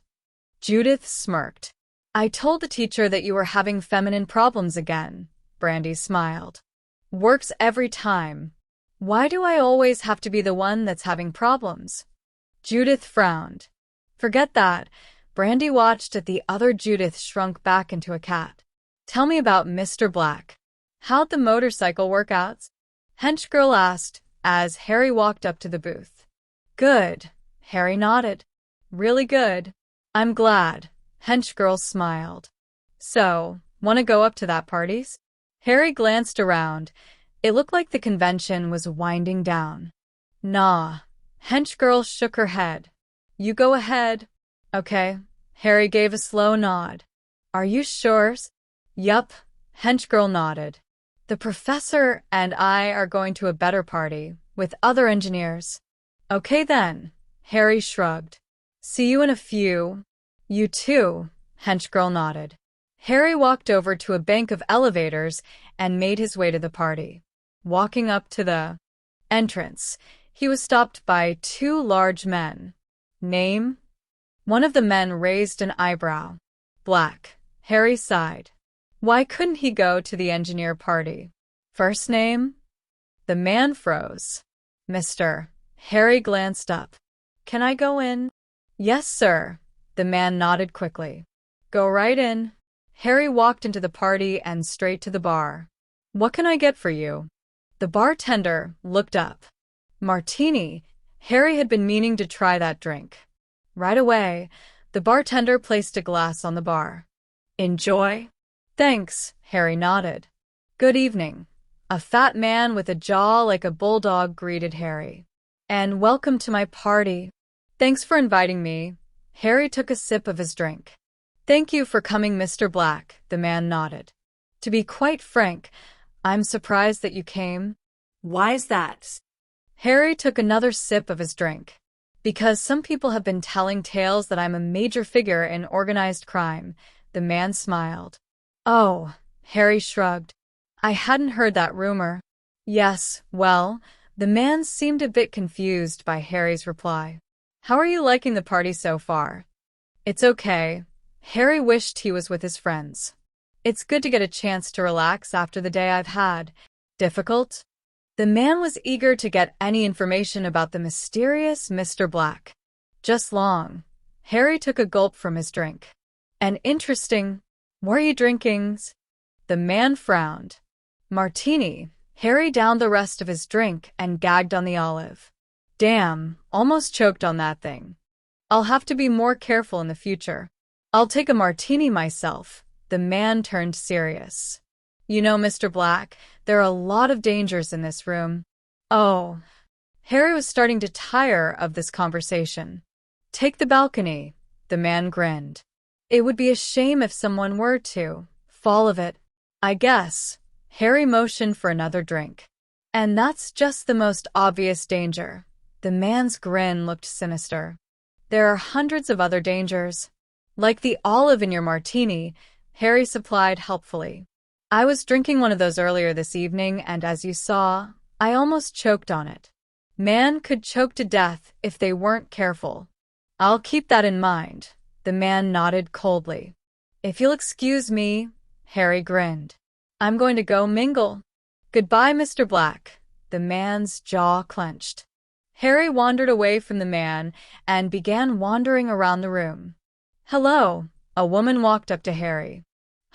Judith smirked. I told the teacher that you were having feminine problems again, Brandy smiled. Works every time. Why do I always have to be the one that's having problems? Judith frowned. Forget that. Brandy watched as the other Judith shrunk back into a cat. Tell me about Mr. Black. How'd the motorcycle workouts? Henchgirl asked as Harry walked up to the booth. Good, Harry nodded. Really good. I'm glad, Henchgirl smiled. So, want to go up to that parties? Harry glanced around. It looked like the convention was winding down. Nah, Henchgirl shook her head. You go ahead. Okay, Harry gave a slow nod. Are you sure? Yup, Henchgirl nodded. The professor and I are going to a better party with other engineers. Okay then, Harry shrugged. See you in a few. You too, Henchgirl nodded. Harry walked over to a bank of elevators and made his way to the party. Walking up to the entrance, he was stopped by two large men. Name? One of the men raised an eyebrow. Black. Harry sighed. Why couldn't he go to the engineer party? First name? The man froze. Mr. Harry glanced up. Can I go in? Yes, sir. The man nodded quickly. Go right in. Harry walked into the party and straight to the bar. What can I get for you? The bartender looked up. Martini. Harry had been meaning to try that drink. Right away, the bartender placed a glass on the bar. Enjoy? Thanks, Harry nodded. Good evening. A fat man with a jaw like a bulldog greeted Harry. And welcome to my party. Thanks for inviting me. Harry took a sip of his drink. Thank you for coming, Mr. Black, the man nodded. To be quite frank, I'm surprised that you came. Why's that? Harry took another sip of his drink. Because some people have been telling tales that I'm a major figure in organized crime, the man smiled. Oh, Harry shrugged. I hadn't heard that rumor. Yes, well, the man seemed a bit confused by Harry's reply. How are you liking the party so far? It's okay. Harry wished he was with his friends. It's good to get a chance to relax after the day I've had. Difficult? The man was eager to get any information about the mysterious Mr. Black. Just long. Harry took a gulp from his drink. And interesting. What are you drinking? The man frowned. Martini. Harry downed the rest of his drink and gagged on the olive. Damn, almost choked on that thing. I'll have to be more careful in the future. I'll take a martini myself. The man turned serious. You know, Mr. Black, there are a lot of dangers in this room. Oh. Harry was starting to tire of this conversation. Take the balcony. The man grinned. It would be a shame if someone were to fall of it. I guess. Harry motioned for another drink. And that's just the most obvious danger. The man's grin looked sinister. There are hundreds of other dangers. Like the olive in your martini, Harry supplied helpfully. I was drinking one of those earlier this evening, and as you saw, I almost choked on it. Man could choke to death if they weren't careful. I'll keep that in mind. The man nodded coldly. If you'll excuse me, Harry grinned. I'm going to go mingle. Goodbye, Mr. Black. The man's jaw clenched. Harry wandered away from the man and began wandering around the room. Hello, a woman walked up to Harry.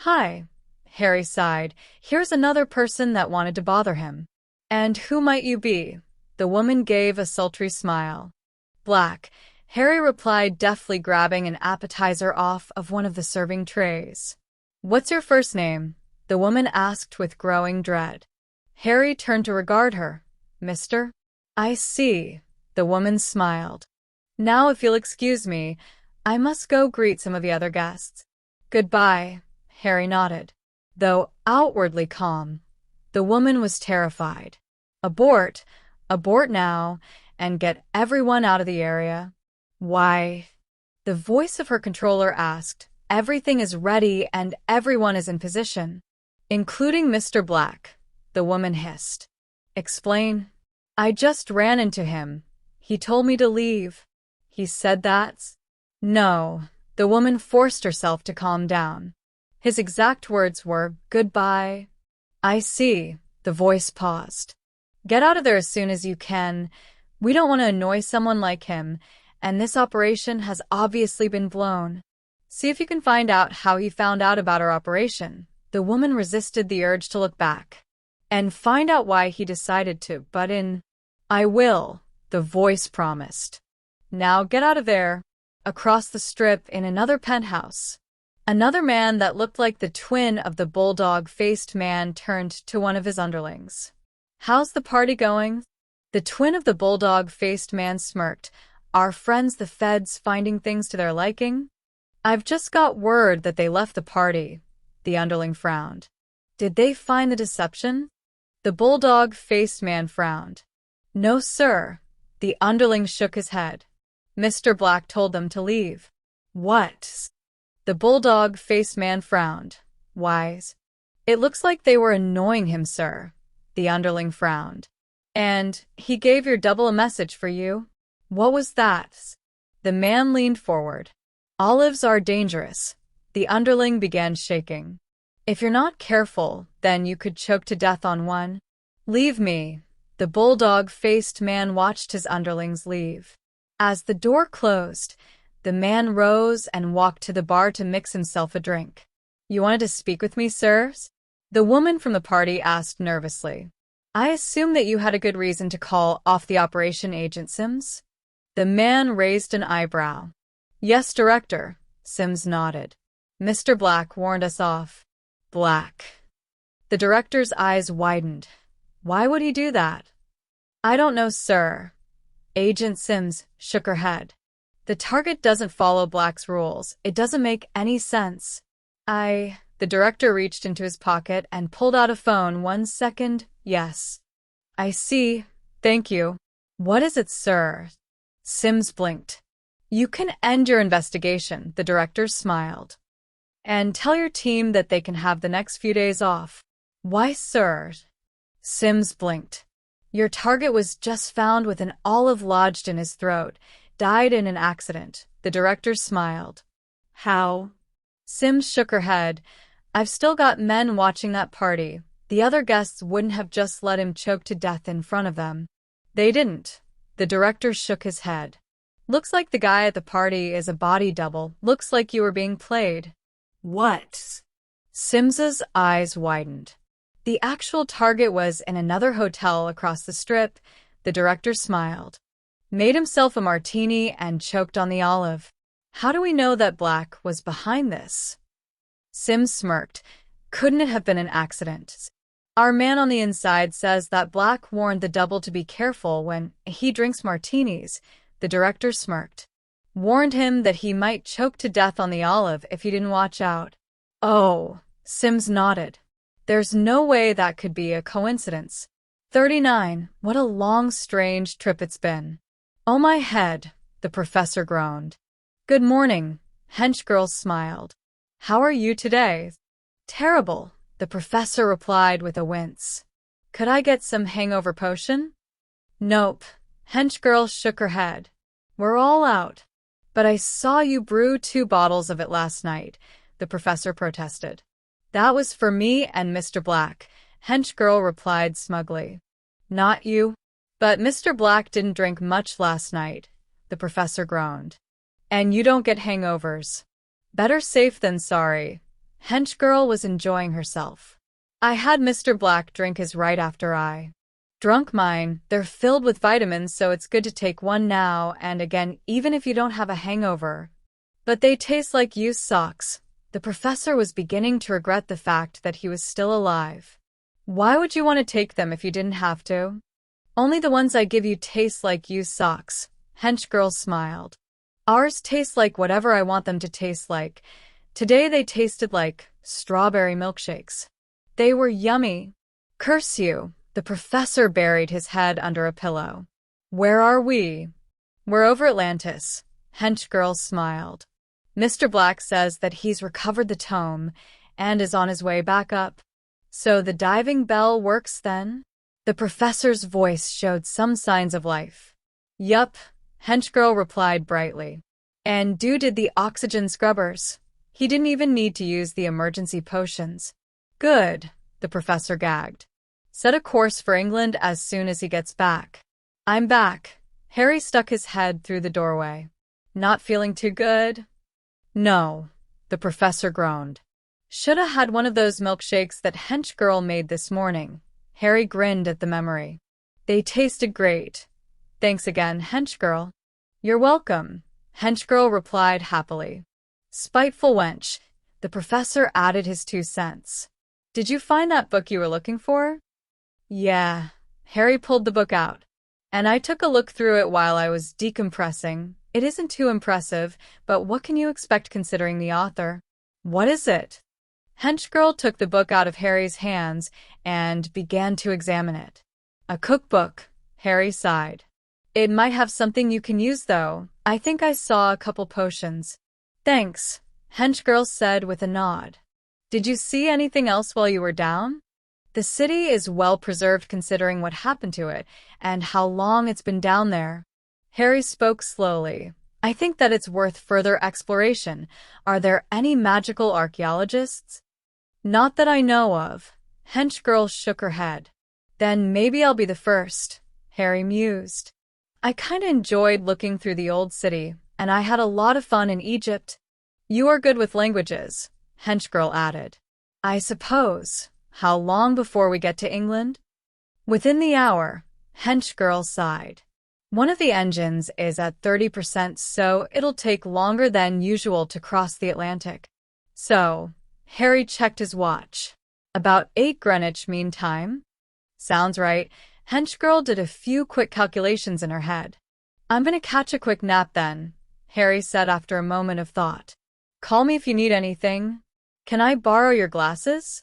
Hi, Harry sighed. Here's another person that wanted to bother him. And who might you be? The woman gave a sultry smile. Black, Harry replied, deftly grabbing an appetizer off of one of the serving trays. What's your first name? The woman asked with growing dread. Harry turned to regard her. Mister? I see. The woman smiled. Now, if you'll excuse me, I must go greet some of the other guests. Goodbye, Harry nodded. Though outwardly calm, the woman was terrified. Abort now, and get everyone out of the area. Why? The voice of her controller asked. Everything is ready and everyone is in position. Including Mr. Black, the woman hissed. Explain. I just ran into him. He told me to leave. He said that? No. The woman forced herself to calm down. His exact words were, goodbye. I see. The voice paused. Get out of there as soon as you can. We don't want to annoy someone like him, and this operation has obviously been blown. See if you can find out how he found out about our operation. The woman resisted the urge to look back. And find out why he decided to butt in. I will, the voice promised. Now get out of there. Across the strip in another penthouse, another man that looked like the twin of the bulldog-faced man turned to one of his underlings. How's the party going? The twin of the bulldog-faced man smirked. Are friends the feds finding things to their liking? I've just got word that they left the party. The underling frowned. Did they find the deception? The bulldog-faced man frowned. No, sir. The underling shook his head. Mr. Black told them to leave. What? The bulldog-faced man frowned. Wise. It looks like they were annoying him, sir. The underling frowned. And he gave your double a message for you? What was that? The man leaned forward. Olives are dangerous. The underling began shaking. If you're not careful, then you could choke to death on one. Leave me. The bulldog-faced man watched his underlings leave. As the door closed, the man rose and walked to the bar to mix himself a drink. You wanted to speak with me, sirs? The woman from the party asked nervously. I assume that you had a good reason to call off the operation, Agent Sims? The man raised an eyebrow. Yes, Director. Sims nodded. Mr. Black warned us off. Black. The director's eyes widened. Why would he do that? I don't know, sir. Agent Sims shook her head. The target doesn't follow Black's rules. It doesn't make any sense. The director reached into his pocket and pulled out a phone. 1 second. Yes. I see. Thank you. What is it, sir? Sims blinked. You can end your investigation, the director smiled. And tell your team that they can have the next few days off. Why, sir? Sims blinked. Your target was just found with an olive lodged in his throat. Died in an accident. The director smiled. How? Sims shook her head. I've still got men watching that party. The other guests wouldn't have just let him choke to death in front of them. They didn't. The director shook his head. Looks like the guy at the party is a body double. Looks like you were being played. What? Sims's eyes widened. The actual target was in another hotel across the strip. The director smiled. Made himself a martini and choked on the olive. How do we know that Black was behind this? Sims smirked. Couldn't it have been an accident? Our man on the inside says that Black warned the double to be careful when he drinks martinis. The director smirked. Warned him that he might choke to death on the olive if he didn't watch out. Oh, Sims nodded. There's no way that could be a coincidence. 39. What a long, strange trip it's been. Oh, my head, the professor groaned. Good morning, hench girl smiled. How are you today? Terrible, the professor replied with a wince. Could I get some hangover potion? Nope, hench girl shook her head. We're all out. But I saw you brew 2 bottles of it last night, the professor protested. That was for me and Mr. Black, hench girl replied smugly. Not you. But Mr. Black didn't drink much last night, the professor groaned. And you don't get hangovers. Better safe than sorry, Hench girl was enjoying herself. I had Mr. Black drink his right after I drunk mine. They're filled with vitamins, so it's good to take one now and again, even if you don't have a hangover. But they taste like used socks. The professor was beginning to regret the fact that he was still alive. Why would you want to take them if you didn't have to? Only the ones I give you taste like used socks. Hench girl smiled. Ours taste like whatever I want them to taste like. Today they tasted like strawberry milkshakes. They were yummy. Curse you. The professor buried his head under a pillow. Where are we? We're over Atlantis. Hench girl smiled. Mr. Black says that he's recovered the tome and is on his way back up. So the diving bell works then? The professor's voice showed some signs of life. Yup, Hench girl replied brightly. And did the oxygen scrubbers. He didn't even need to use the emergency potions. Good, the professor gagged. Set a course for England as soon as he gets back. I'm back. Harry stuck his head through the doorway. Not feeling too good? No, the professor groaned. Shoulda had one of those milkshakes that Hench girl made this morning. Harry grinned at the memory. They tasted great. Thanks again, Hench girl. You're welcome, Hench girl replied happily. Spiteful wench, the professor added his 2 cents. Did you find that book you were looking for? Yeah, Harry pulled the book out. And I took a look through it while I was decompressing. It isn't too impressive, but what can you expect considering the author? What is it? Hench girl took the book out of Harry's hands and began to examine it. A cookbook, Harry sighed. It might have something you can use though. I think I saw a couple potions. Thanks, Hench girl said with a nod. Did you see anything else while you were down? The city is well preserved considering what happened to it and how long it's been down there. Harry spoke slowly. I think that it's worth further exploration. Are there any magical archaeologists? Not that I know of. Hench girl shook her head. Then maybe I'll be the first, Harry mused. I kinda enjoyed looking through the old city, and I had a lot of fun in Egypt. You are good with languages, Hench girl added. I suppose. How long before we get to England? Within the hour, Hench girl sighed. One of the engines is at 30%, so it'll take longer than usual to cross the Atlantic. So, Harry checked his watch. About 8 Greenwich Mean Time? Sounds right. Hench girl did a few quick calculations in her head. I'm gonna catch a quick nap then, Harry said after a moment of thought. Call me if you need anything. Can I borrow your glasses?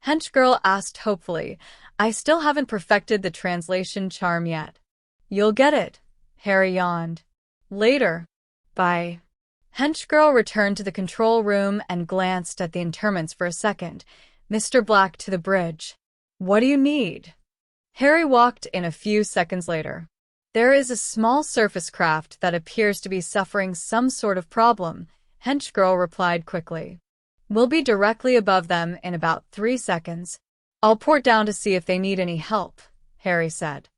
Hench girl asked hopefully. I still haven't perfected the translation charm yet. You'll get it, Harry yawned. Later. Bye. Hench girl returned to the control room and glanced at the interments for a second. Mr. Black to the bridge. What do you need? Harry walked in a few seconds later. There is a small surface craft that appears to be suffering some sort of problem, Hench girl replied quickly. We'll be directly above them in about 3 seconds. I'll port down to see if they need any help, Harry said.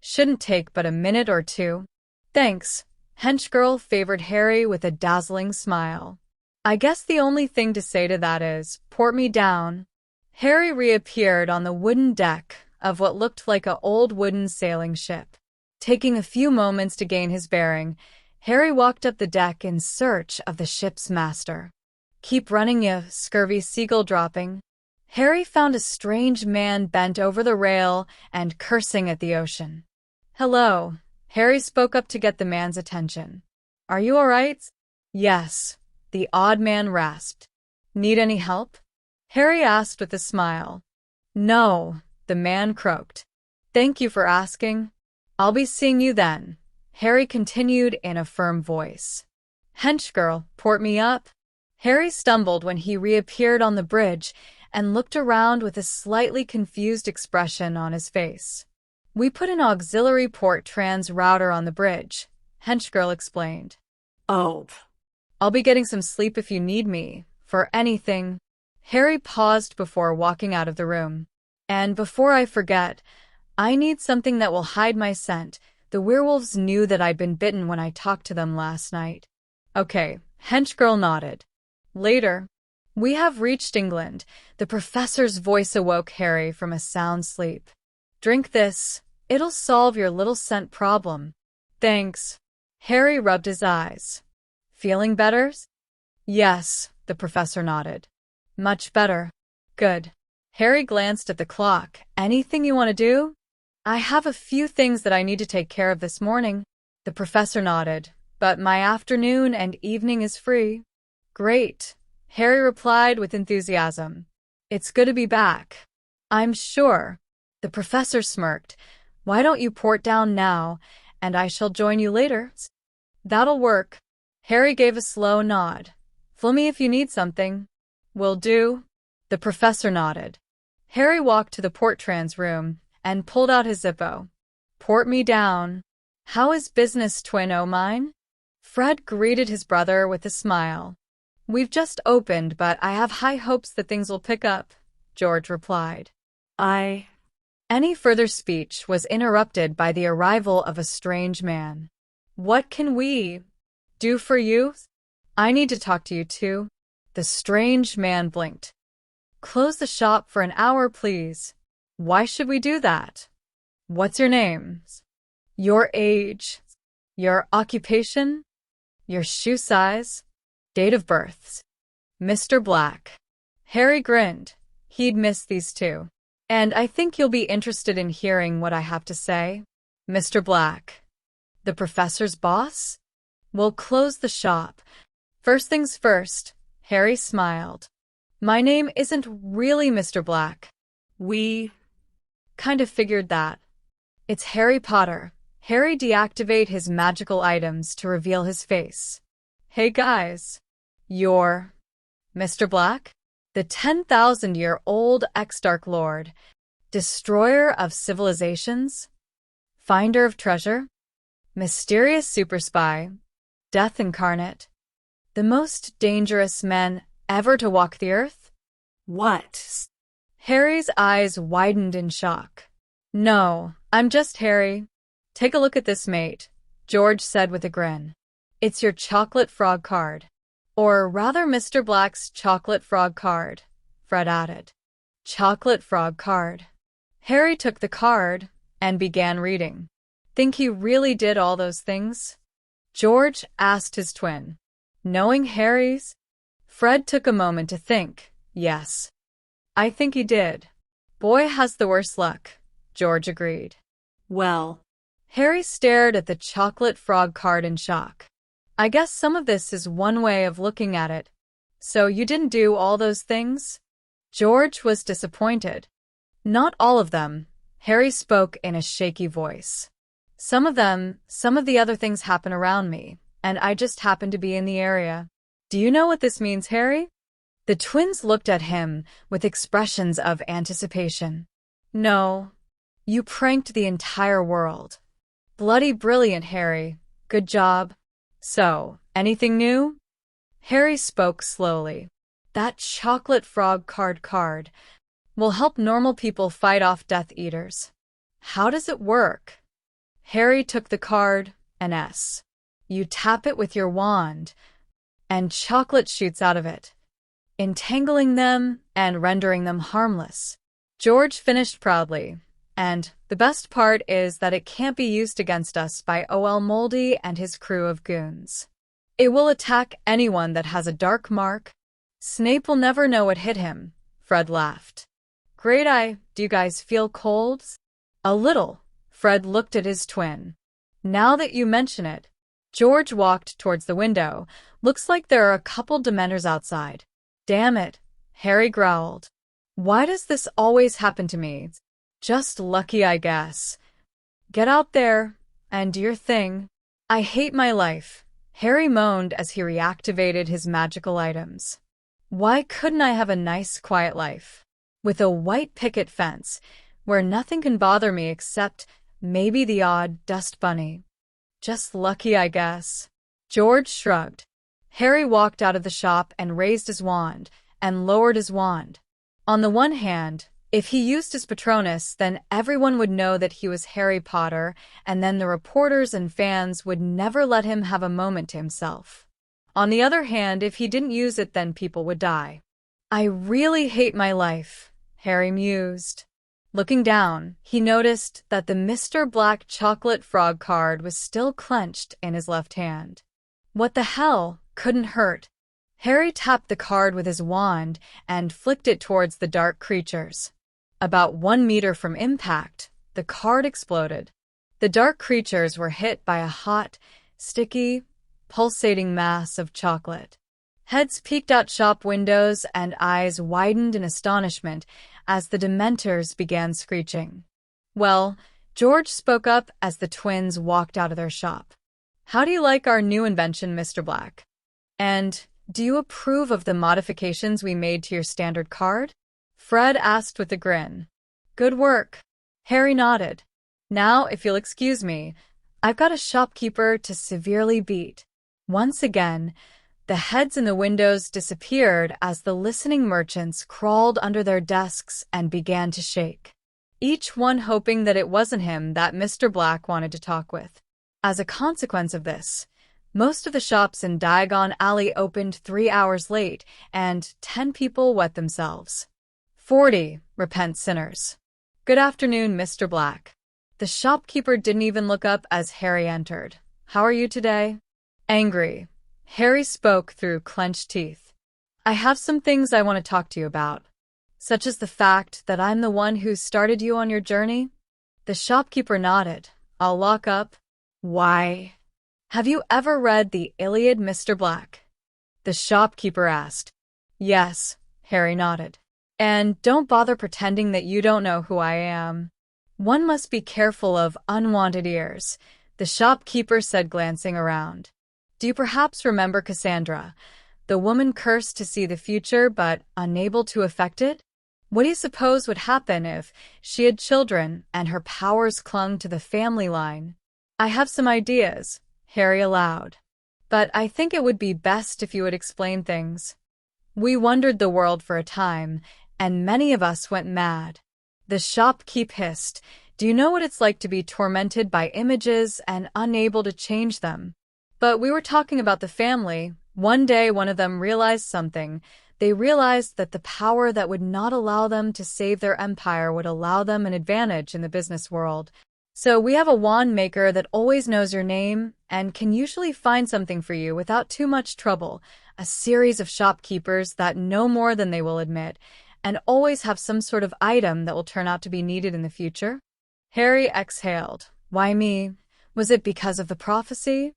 Shouldn't take but a minute or 2. Thanks. Hench girl favored Harry with a dazzling smile. I guess the only thing to say to that is, port me down. Harry reappeared on the wooden deck of what looked like an old wooden sailing ship. Taking a few moments to gain his bearing, Harry walked up the deck in search of the ship's master. Keep running, you scurvy seagull dropping. Harry found a strange man bent over the rail and cursing at the ocean. Hello. Harry spoke up to get the man's attention. Are you all right? Yes, the odd man rasped. Need any help? Harry asked with a smile. No, the man croaked. Thank you for asking. I'll be seeing you then, Harry continued in a firm voice. Hench girl, port me up. Harry stumbled when he reappeared on the bridge and looked around with a slightly confused expression on his face. We put an auxiliary port trans router on the bridge, Hench girl explained. Oh. I'll be getting some sleep if you need me, for anything. Harry paused before walking out of the room. And before I forget, I need something that will hide my scent. The werewolves knew that I'd been bitten when I talked to them last night. Okay, Hench girl nodded. Later. We have reached England. The professor's voice awoke Harry from a sound sleep. Drink this. It'll solve your little scent problem. Thanks. Harry rubbed his eyes. Feeling better? Yes, the professor nodded. Much better. Good. Harry glanced at the clock. Anything you want to do? I have a few things that I need to take care of this morning. The professor nodded. But my afternoon and evening is free. Great. Harry replied with enthusiasm. It's good to be back. I'm sure. The professor smirked. Why don't you port down now, and I shall join you later? That'll work. Harry gave a slow nod. Fill me if you need something. Will do. The professor nodded. Harry walked to the port-trans room and pulled out his Zippo. Port me down. How is business, twin o' mine? Fred greeted his brother with a smile. We've just opened, but I have high hopes that things will pick up, George replied. Any further speech was interrupted by the arrival of a strange man. What can we do for you? I need to talk to you too. The strange man blinked. Close the shop for an hour, please. Why should we do that? What's your name? Your age? Your occupation? Your shoe size? Date of birth? Mr. Black. Harry grinned. He'd missed these two. And I think you'll be interested in hearing what I have to say. Mr. Black. The professor's boss? We'll close the shop. First things first, Harry smiled. My name isn't really Mr. Black. We kind of figured that. It's Harry Potter. Harry deactivated his magical items to reveal his face. Hey guys. You're Mr. Black? The 10,000-year-old ex-Dark Lord, destroyer of civilizations, finder of treasure, mysterious super spy, death incarnate, the most dangerous man ever to walk the earth? What? Harry's eyes widened in shock. No, I'm just Harry. Take a look at this, mate, George said with a grin. It's your chocolate frog card. Or rather Mr. Black's chocolate frog card, Fred added. Chocolate frog card. Harry took the card and began reading. Think he really did all those things? George asked his twin. Knowing Harry's? Fred took a moment to think. Yes. I think he did. Boy has the worst luck, George agreed. Well. Harry stared at the chocolate frog card in shock. I guess some of this is one way of looking at it. So you didn't do all those things? George was disappointed. Not all of them. Harry spoke in a shaky voice. Some of the other things happen around me, and I just happen to be in the area. Do you know what this means, Harry? The twins looked at him with expressions of anticipation. No. You pranked the entire world. Bloody brilliant, Harry. Good job. So, anything new? Harry spoke slowly. That chocolate frog card will help normal people fight off Death Eaters. How does it work? Harry took the card, an S. You tap it with your wand, and chocolate shoots out of it, entangling them and rendering them harmless. George finished proudly. And the best part is that it can't be used against us by O.L. Moldy and his crew of goons. It will attack anyone that has a dark mark. Snape will never know what hit him, Fred laughed. Great eye, do you guys feel cold? A little, Fred looked at his twin. Now that you mention it, George walked towards the window. Looks like there are a couple Dementors outside. Damn it, Harry growled. Why does this always happen to me? Just lucky, I guess. Get out there and do your thing. I hate my life, Harry moaned as he reactivated his magical items. Why couldn't I have a nice, quiet life? With a white picket fence, where nothing can bother me except maybe the odd dust bunny. Just lucky, I guess. George shrugged. Harry walked out of the shop and raised his wand, and lowered his wand. On the one hand, if he used his Patronus, then everyone would know that he was Harry Potter, and then the reporters and fans would never let him have a moment to himself. On the other hand, if he didn't use it, then people would die. I really hate my life, Harry mused. Looking down, he noticed that the Mr. Black chocolate frog card was still clenched in his left hand. What the hell? Couldn't hurt. Harry tapped the card with his wand and flicked it towards the dark creatures. About 1 meter from impact, the card exploded. The dark creatures were hit by a hot, sticky, pulsating mass of chocolate. Heads peeked out shop windows and eyes widened in astonishment as the Dementors began screeching. Well, George spoke up as the twins walked out of their shop. How do you like our new invention, Mr. Black? And do you approve of the modifications we made to your standard card? Fred asked with a grin. Good work. Harry nodded. Now, if you'll excuse me, I've got a shopkeeper to severely beat. Once again, the heads in the windows disappeared as the listening merchants crawled under their desks and began to shake, each one hoping that it wasn't him that Mr. Black wanted to talk with. As a consequence of this, most of the shops in Diagon Alley opened 3 hours late, and 10 people wet themselves. 40, repent sinners. Good afternoon, Mr. Black. The shopkeeper didn't even look up as Harry entered. How are you today? Angry. Harry spoke through clenched teeth. I have some things I want to talk to you about, such as the fact that I'm the one who started you on your journey. The shopkeeper nodded. I'll lock up. Why? Have you ever read the Iliad, Mr. Black? The shopkeeper asked. Yes, Harry nodded. And don't bother pretending that you don't know who I am. One must be careful of unwanted ears, the shopkeeper said, glancing around. Do you perhaps remember Cassandra, the woman cursed to see the future but unable to affect it? What do you suppose would happen if she had children and her powers clung to the family line? I have some ideas, Harry allowed. But I think it would be best if you would explain things. We wandered the world for a time, and many of us went mad. The shopkeep hissed. Do you know what it's like to be tormented by images and unable to change them? But we were talking about the family. One day, one of them realized something. They realized that the power that would not allow them to save their empire would allow them an advantage in the business world. So we have a wand maker that always knows your name and can usually find something for you without too much trouble, a series of shopkeepers that know more than they will admit, and always have some sort of item that will turn out to be needed in the future. Harry exhaled. Why me? Was it because of the prophecy?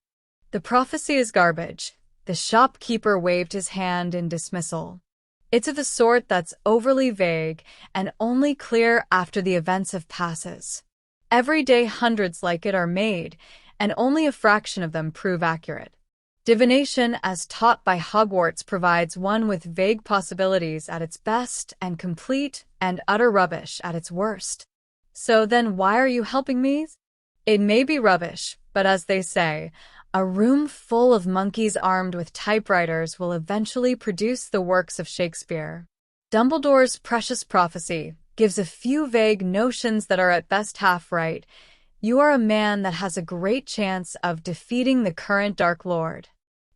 The prophecy is garbage. The shopkeeper waved his hand in dismissal. It's of the sort that's overly vague and only clear after the events have passes. Every day hundreds like it are made, and only a fraction of them prove accurate. Divination, as taught by Hogwarts, provides one with vague possibilities at its best and complete and utter rubbish at its worst. So then why are you helping me? It may be rubbish, but as they say, a room full of monkeys armed with typewriters will eventually produce the works of Shakespeare. Dumbledore's precious prophecy gives a few vague notions that are at best half right. You are a man that has a great chance of defeating the current Dark Lord.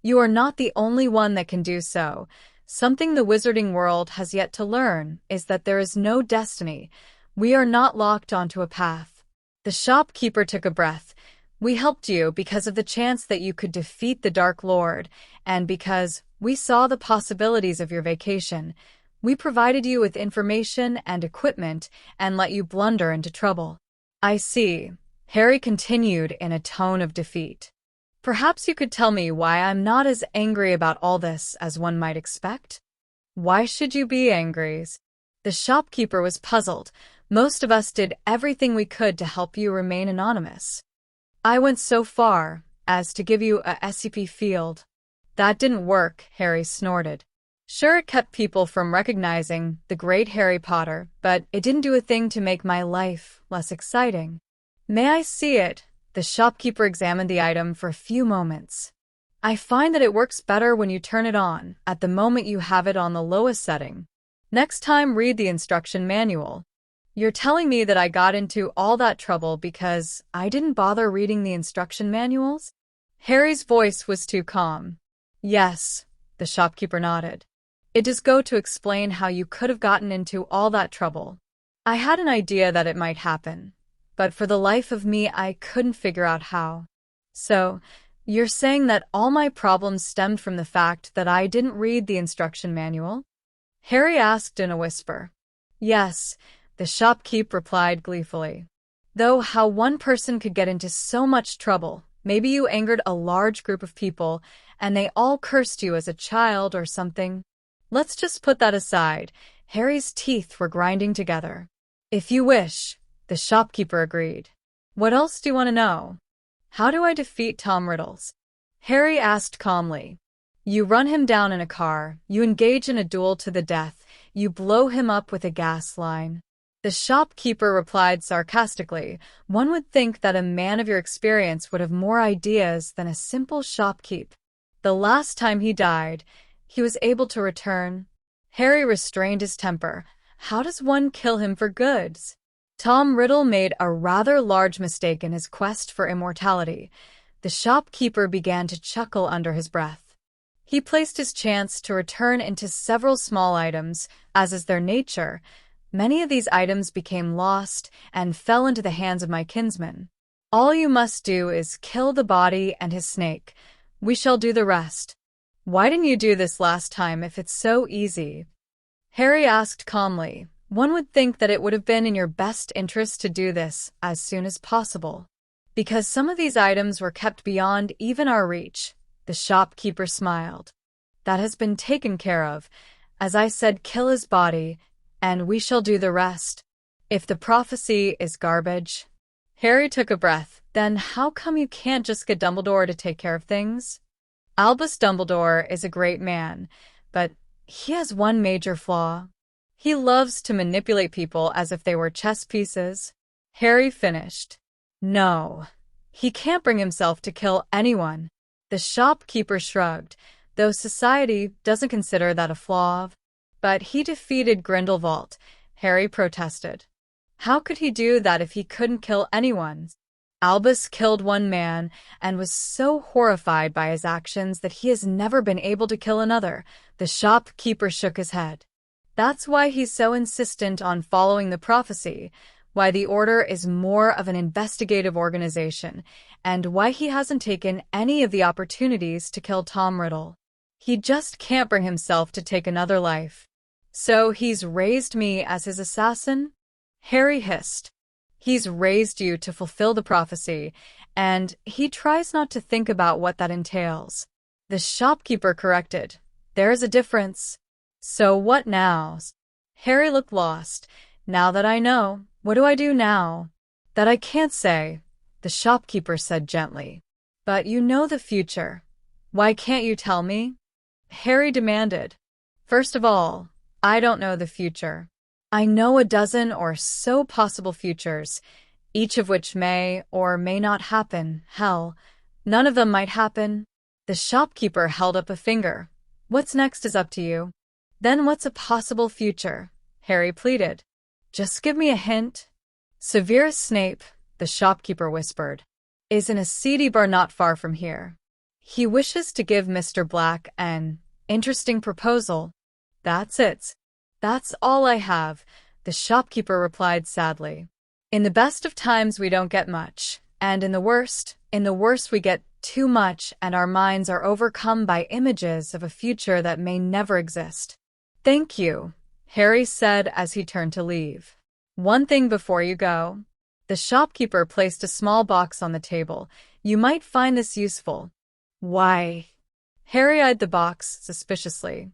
You are not the only one that can do so. Something the wizarding world has yet to learn is that there is no destiny. We are not locked onto a path. The shopkeeper took a breath. We helped you because of the chance that you could defeat the Dark Lord, and because we saw the possibilities of your vacation. We provided you with information and equipment and let you blunder into trouble. I see, Harry continued in a tone of defeat. Perhaps you could tell me why I'm not as angry about all this as one might expect? Why should you be angry? The shopkeeper was puzzled. Most of us did everything we could to help you remain anonymous. I went so far as to give you a SCP field. That didn't work, Harry snorted. Sure, it kept people from recognizing the great Harry Potter, but it didn't do a thing to make my life less exciting. May I see it? The shopkeeper examined the item for a few moments. I find that it works better when you turn it on, at the moment you have it on the lowest setting. Next time, read the instruction manual. You're telling me that I got into all that trouble because I didn't bother reading the instruction manuals? Harry's voice was too calm. Yes, the shopkeeper nodded. It does go to explain how you could have gotten into all that trouble. I had an idea that it might happen, but for the life of me, I couldn't figure out how. So, you're saying that all my problems stemmed from the fact that I didn't read the instruction manual? Harry asked in a whisper. Yes, the shopkeep replied gleefully. Though how one person could get into so much trouble, maybe you angered a large group of people and they all cursed you as a child or something. Let's just put that aside. Harry's teeth were grinding together. If you wish, the shopkeeper agreed. What else do you want to know? How do I defeat Tom Riddles? Harry asked calmly. You run him down in a car, you engage in a duel to the death, you blow him up with a gas line. The shopkeeper replied sarcastically. One would think that a man of your experience would have more ideas than a simple shopkeep. The last time he died, he was able to return. Harry restrained his temper. How does one kill him for goods? Tom Riddle made a rather large mistake in his quest for immortality. The shopkeeper began to chuckle under his breath. He placed his chance to return into several small items, as is their nature. Many of these items became lost and fell into the hands of my kinsman. All you must do is kill the body and his snake. We shall do the rest. Why didn't you do this last time if it's so easy? Harry asked calmly. One would think that it would have been in your best interest to do this as soon as possible. Because some of these items were kept beyond even our reach, the shopkeeper smiled. That has been taken care of. As I said, kill his body, and we shall do the rest. If the prophecy is garbage. Harry took a breath. Then how come you can't just get Dumbledore to take care of things? Albus Dumbledore is a great man, but he has one major flaw. He loves to manipulate people as if they were chess pieces. Harry finished. No, he can't bring himself to kill anyone. The shopkeeper shrugged, though society doesn't consider that a flaw. But he defeated Grindelwald, Harry protested. How could he do that if he couldn't kill anyone? Albus killed one man and was so horrified by his actions that he has never been able to kill another. The shopkeeper shook his head. That's why he's so insistent on following the prophecy, why the Order is more of an investigative organization, and why he hasn't taken any of the opportunities to kill Tom Riddle. He just can't bring himself to take another life. So he's raised me as his assassin? Harry hissed. He's raised you to fulfill the prophecy, and he tries not to think about what that entails. The shopkeeper corrected. There's a difference. So what now? Harry looked lost. Now that I know, what do I do now? That I can't say, the shopkeeper said gently. But you know the future. Why can't you tell me? Harry demanded. First of all, I don't know the future. I know a dozen or so possible futures, each of which may or may not happen. Hell, none of them might happen. The shopkeeper held up a finger. What's next is up to you. Then what's a possible future? Harry pleaded. Just give me a hint. Severus Snape, the shopkeeper whispered, is in a seedy bar not far from here. He wishes to give Mr. Black an interesting proposal. That's it. That's all I have, the shopkeeper replied sadly. In the best of times we don't get much, and in the worst we get too much and our minds are overcome by images of a future that may never exist. Thank you, Harry said as he turned to leave. One thing before you go. The shopkeeper placed a small box on the table. You might find this useful. Why? Harry eyed the box suspiciously.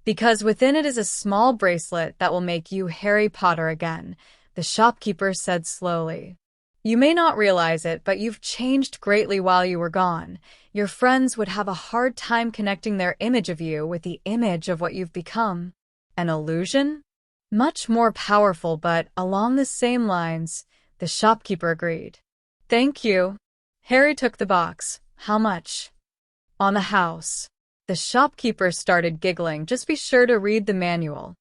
Because within it is a small bracelet that will make you Harry Potter again, the shopkeeper said slowly. You may not realize it, but you've changed greatly while you were gone. Your friends would have a hard time connecting their image of you with the image of what you've become. An illusion? Much more powerful, but along the same lines, the shopkeeper agreed. Thank you. Harry took the box. How much? On the house. The shopkeeper started giggling. Just be sure to read the manual.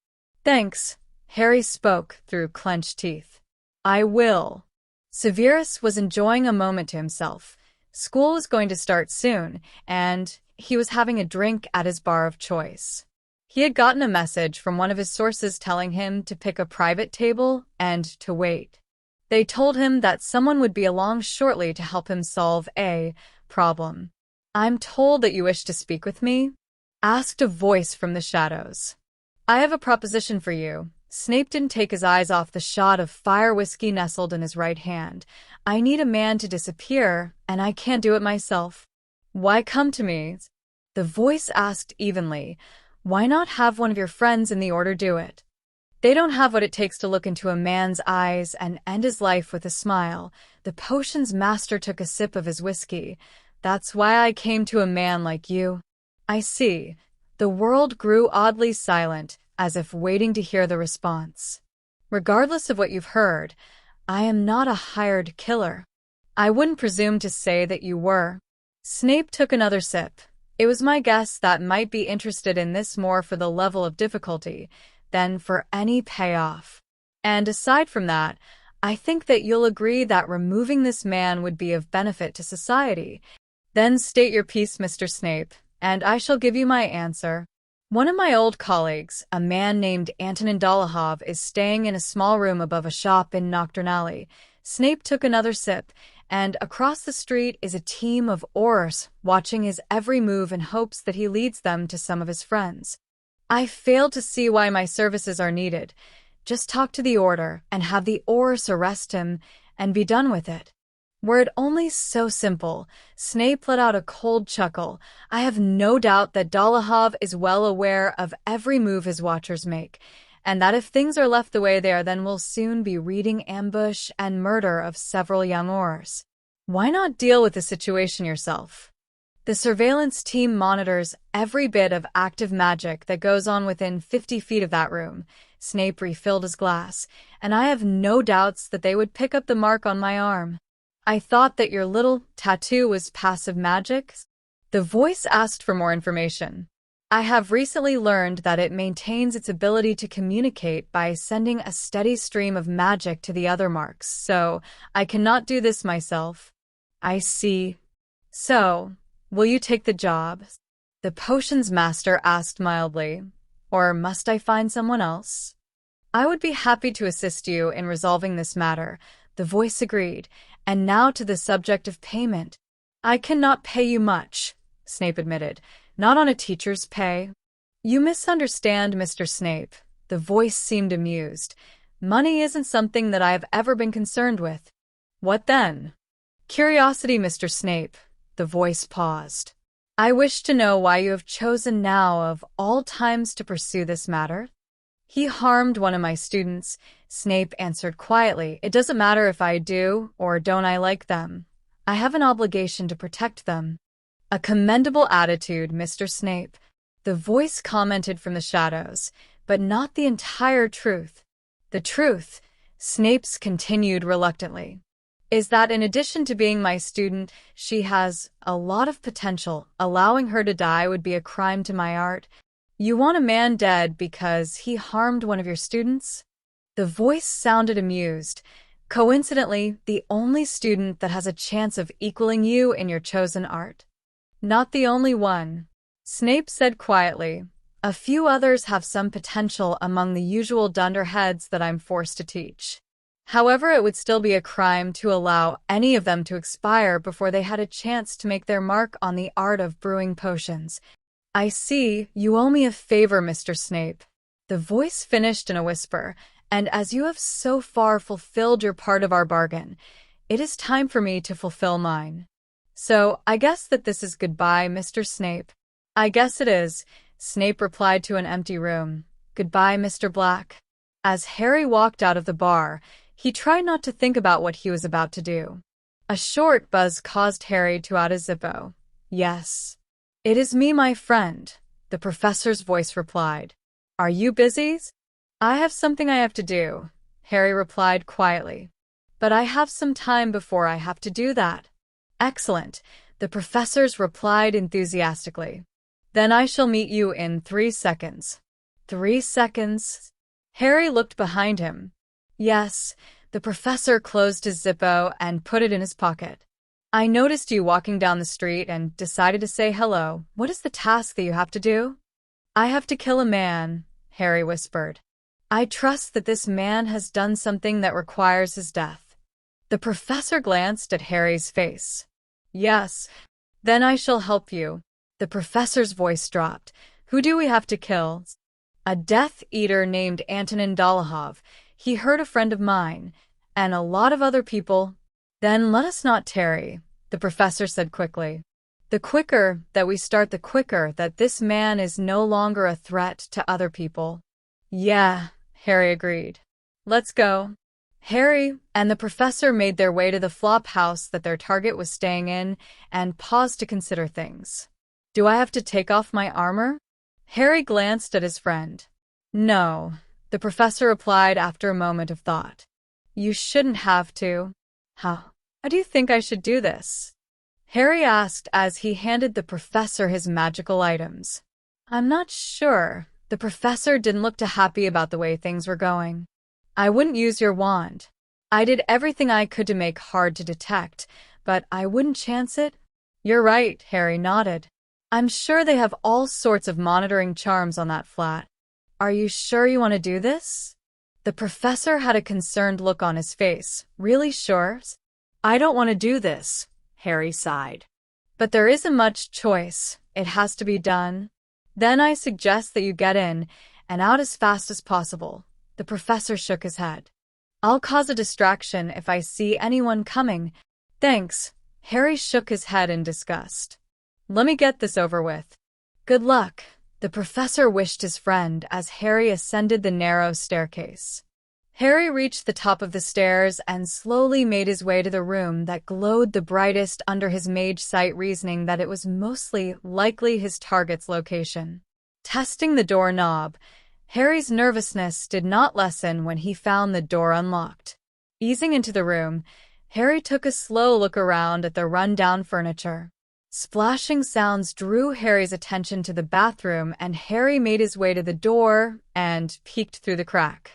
Thanks, Harry spoke through clenched teeth. I will. Severus was enjoying a moment to himself. School was going to start soon, and he was having a drink at his bar of choice. He had gotten a message from one of his sources telling him to pick a private table and to wait. They told him that someone would be along shortly to help him solve a problem. "I'm told that you wish to speak with me?" asked a voice from the shadows. "I have a proposition for you." Snape didn't take his eyes off the shot of fire whiskey nestled in his right hand. "I need a man to disappear, and I can't do it myself." "Why come to me?" the voice asked evenly. "Why not have one of your friends in the order do it? They don't have what it takes to look into a man's eyes and end his life with a smile." The potion's master took a sip of his whiskey. "That's why I came to a man like you." "I see." The world grew oddly silent, as if waiting to hear the response. "Regardless of what you've heard, I am not a hired killer." "I wouldn't presume to say that you were." Snape took another sip. "It was my guess that might be interested in this more for the level of difficulty than for any payoff. And aside from that, I think that you'll agree that removing this man would be of benefit to society." "Then state your piece, Mr. Snape, and I shall give you my answer." "One of my old colleagues, a man named Antonin Dolohov, is staying in a small room above a shop in Nocturne Alley." Snape took another sip, "and across the street is a team of Aurors watching his every move in hopes that he leads them to some of his friends. I fail to see why my services are needed. Just talk to the Order and have the Aurors arrest him and be done with it." Were it only so simple. Snape let out a cold chuckle. "I have no doubt that Dolohov is well aware of every move his watchers make, and that if things are left the way they are, then we'll soon be reading ambush and murder of several young Aurors. Why not deal with the situation yourself? The surveillance team monitors every bit of active magic that goes on within 50 feet of that room." Snape refilled his glass. "And I have no doubts that they would pick up the mark on my arm." "I thought that your little tattoo was passive magic?" The voice asked for more information. "I have recently learned that it maintains its ability to communicate by sending a steady stream of magic to the other marks, so I cannot do this myself." "I see. So, will you take the job?" the potion's master asked mildly. "Or must I find someone else?" "I would be happy to assist you in resolving this matter," the voice agreed. "And now to the subject of payment." "I cannot pay you much," Snape admitted. "Not on a teacher's pay." "You misunderstand, Mr. Snape." The voice seemed amused. "Money isn't something that I have ever been concerned with." "What then?" "Curiosity, Mr. Snape." The voice paused. "I wish to know why you have chosen now of all times to pursue this matter." "He harmed one of my students," Snape answered quietly. "It doesn't matter if I do or don't I like them. I have an obligation to protect them." "A commendable attitude, Mr. Snape," the voice commented from the shadows, "but not the entire truth." "The truth," Snape's continued reluctantly, "is that in addition to being my student, she has a lot of potential. Allowing her to die would be a crime to my art." "You want a man dead because he harmed one of your students?" The voice sounded amused. "Coincidentally, the only student that has a chance of equaling you in your chosen art." "Not the only one," Snape said quietly. "A few others have some potential among the usual dunderheads that I'm forced to teach. However, it would still be a crime to allow any of them to expire before they had a chance to make their mark on the art of brewing potions." "I see, you owe me a favor, Mr. Snape," the voice finished in a whisper, "and as you have so far fulfilled your part of our bargain, it is time for me to fulfill mine. So, I guess that this is goodbye, Mr. Snape." "I guess it is," Snape replied to an empty room. "Goodbye, Mr. Black." As Harry walked out of the bar, he tried not to think about what he was about to do. A short buzz caused Harry to out his Zippo. "Yes. It is me, my friend," the professor's voice replied. "Are you busy?" "I have something I have to do," Harry replied quietly. "But I have some time before I have to do that." "Excellent," the professors replied enthusiastically. "Then I shall meet you in 3 seconds." 3 seconds? Harry looked behind him. "Yes," the professor closed his Zippo and put it in his pocket. "I noticed you walking down the street and decided to say hello. What is the task that you have to do?" I have to kill a man, Harry whispered. I trust that this man has done something that requires his death. The professor glanced at Harry's face. Yes. Then I shall help you. The professor's voice dropped. Who do we have to kill? A Death Eater named Antonin Dolohov. He hurt a friend of mine, and a lot of other people. Then let us not tarry, the professor said quickly. The quicker that we start, the quicker that this man is no longer a threat to other people. Yeah, Harry agreed. Let's go. Harry and the professor made their way to the flop house that their target was staying in and paused to consider things. Do I have to take off my armor? Harry glanced at his friend. No, the professor replied after a moment of thought. You shouldn't have to. How do you think I should do this? Harry asked as he handed the professor his magical items. I'm not sure. The professor didn't look too happy about the way things were going. I wouldn't use your wand. I did everything I could to make hard to detect, but I wouldn't chance it. You're right, Harry nodded. I'm sure they have all sorts of monitoring charms on that flat. Are you sure you want to do this? The professor had a concerned look on his face. Really sure? I don't want to do this, Harry sighed. But there isn't much choice. It has to be done. Then I suggest that you get in and out as fast as possible. The professor shook his head. I'll cause a distraction if I see anyone coming. Thanks. Harry shook his head in disgust. Let me get this over with. Good luck. The professor wished his friend as Harry ascended the narrow staircase. Harry reached the top of the stairs and slowly made his way to the room that glowed the brightest under his mage sight, reasoning that it was mostly likely his target's location. Testing the doorknob, Harry's nervousness did not lessen when he found the door unlocked. Easing into the room, Harry took a slow look around at the run-down furniture. Splashing sounds drew Harry's attention to the bathroom, and Harry made his way to the door and peeked through the crack.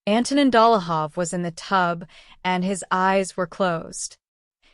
Antonin Dolohov was in the tub, and his eyes were closed.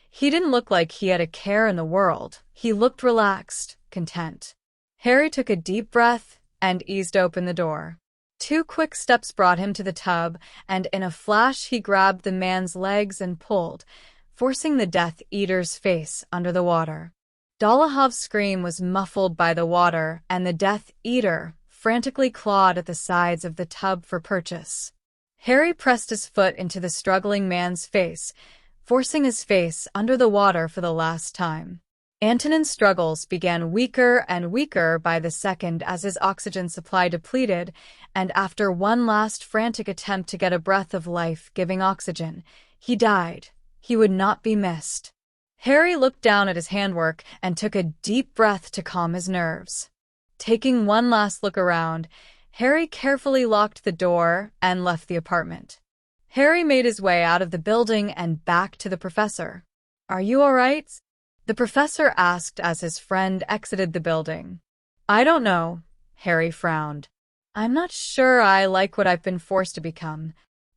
He didn't look like he had a care in the world. He looked relaxed, content. Harry took a deep breath and eased open the door. 2 quick steps brought him to the tub, and in a flash he grabbed the man's legs and pulled, forcing the Death Eater's face under the water. Dolohov's scream was muffled by the water, and the Death Eater frantically clawed at the sides of the tub for purchase. Harry pressed his foot into the struggling man's face, forcing his face under the water for the last time. Antonin's struggles began weaker and weaker by the second as his oxygen supply depleted, and after one last frantic attempt to get a breath of life-giving oxygen, he died. He would not be missed. Harry looked down at his handwork and took a deep breath to calm his nerves. Taking one last look around, Harry carefully locked the door and left the apartment. Harry made his way out of the building and back to the professor. Are you all right? The professor asked as his friend exited the building. I don't know, Harry frowned. I'm not sure I like what I've been forced to become.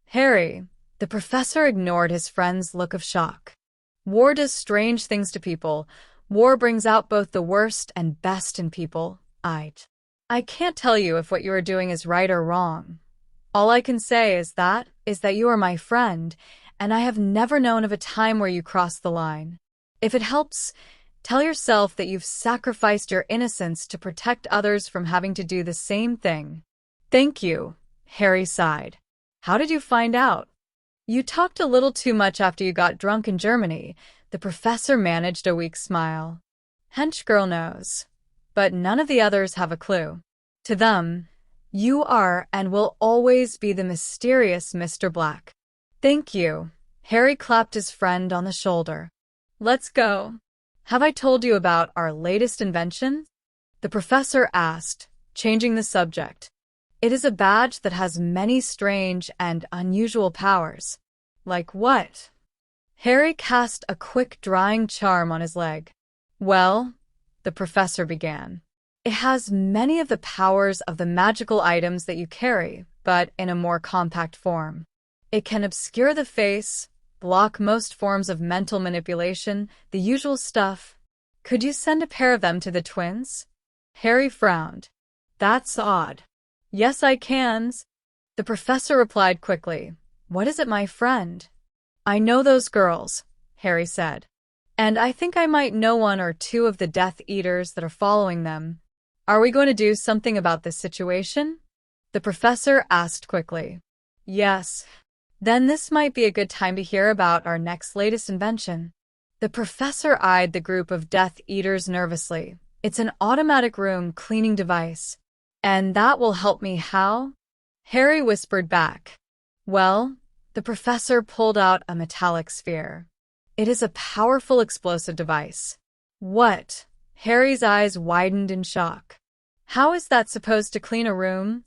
Harry, the professor ignored his friend's look of shock. War does strange things to people. War brings out both the worst and best in people. I can't tell you if what you are doing is right or wrong. All I can say is that you are my friend, and I have never known of a time where you crossed the line. If it helps, tell yourself that you've sacrificed your innocence to protect others from having to do the same thing. Thank you, Harry sighed. How did you find out? You talked a little too much after you got drunk in Germany. The professor managed a weak smile. Hench girl knows, but none of the others have a clue. To them, you are and will always be the mysterious Mr. Black. Thank you. Harry clapped his friend on the shoulder. Let's go. Have I told you about our latest invention? The professor asked, changing the subject. It is a badge that has many strange and unusual powers. Like what? Harry cast a quick drying charm on his leg. Well, the professor began. It has many of the powers of the magical items that you carry, but in a more compact form. It can obscure the face, block most forms of mental manipulation, the usual stuff. Could you send a pair of them to the twins? Harry frowned. That's odd. Yes, I can. The professor replied quickly. What is it, my friend? I know those girls, Harry said. And I think I might know one or two of the Death Eaters that are following them. Are we going to do something about this situation? The professor asked quickly. Yes. Then this might be a good time to hear about our next latest invention. The professor eyed the group of Death Eaters nervously. It's an automatic room cleaning device. And that will help me how? Harry whispered back. Well, the professor pulled out a metallic sphere. It is a powerful explosive device. What? Harry's eyes widened in shock. How is that supposed to clean a room?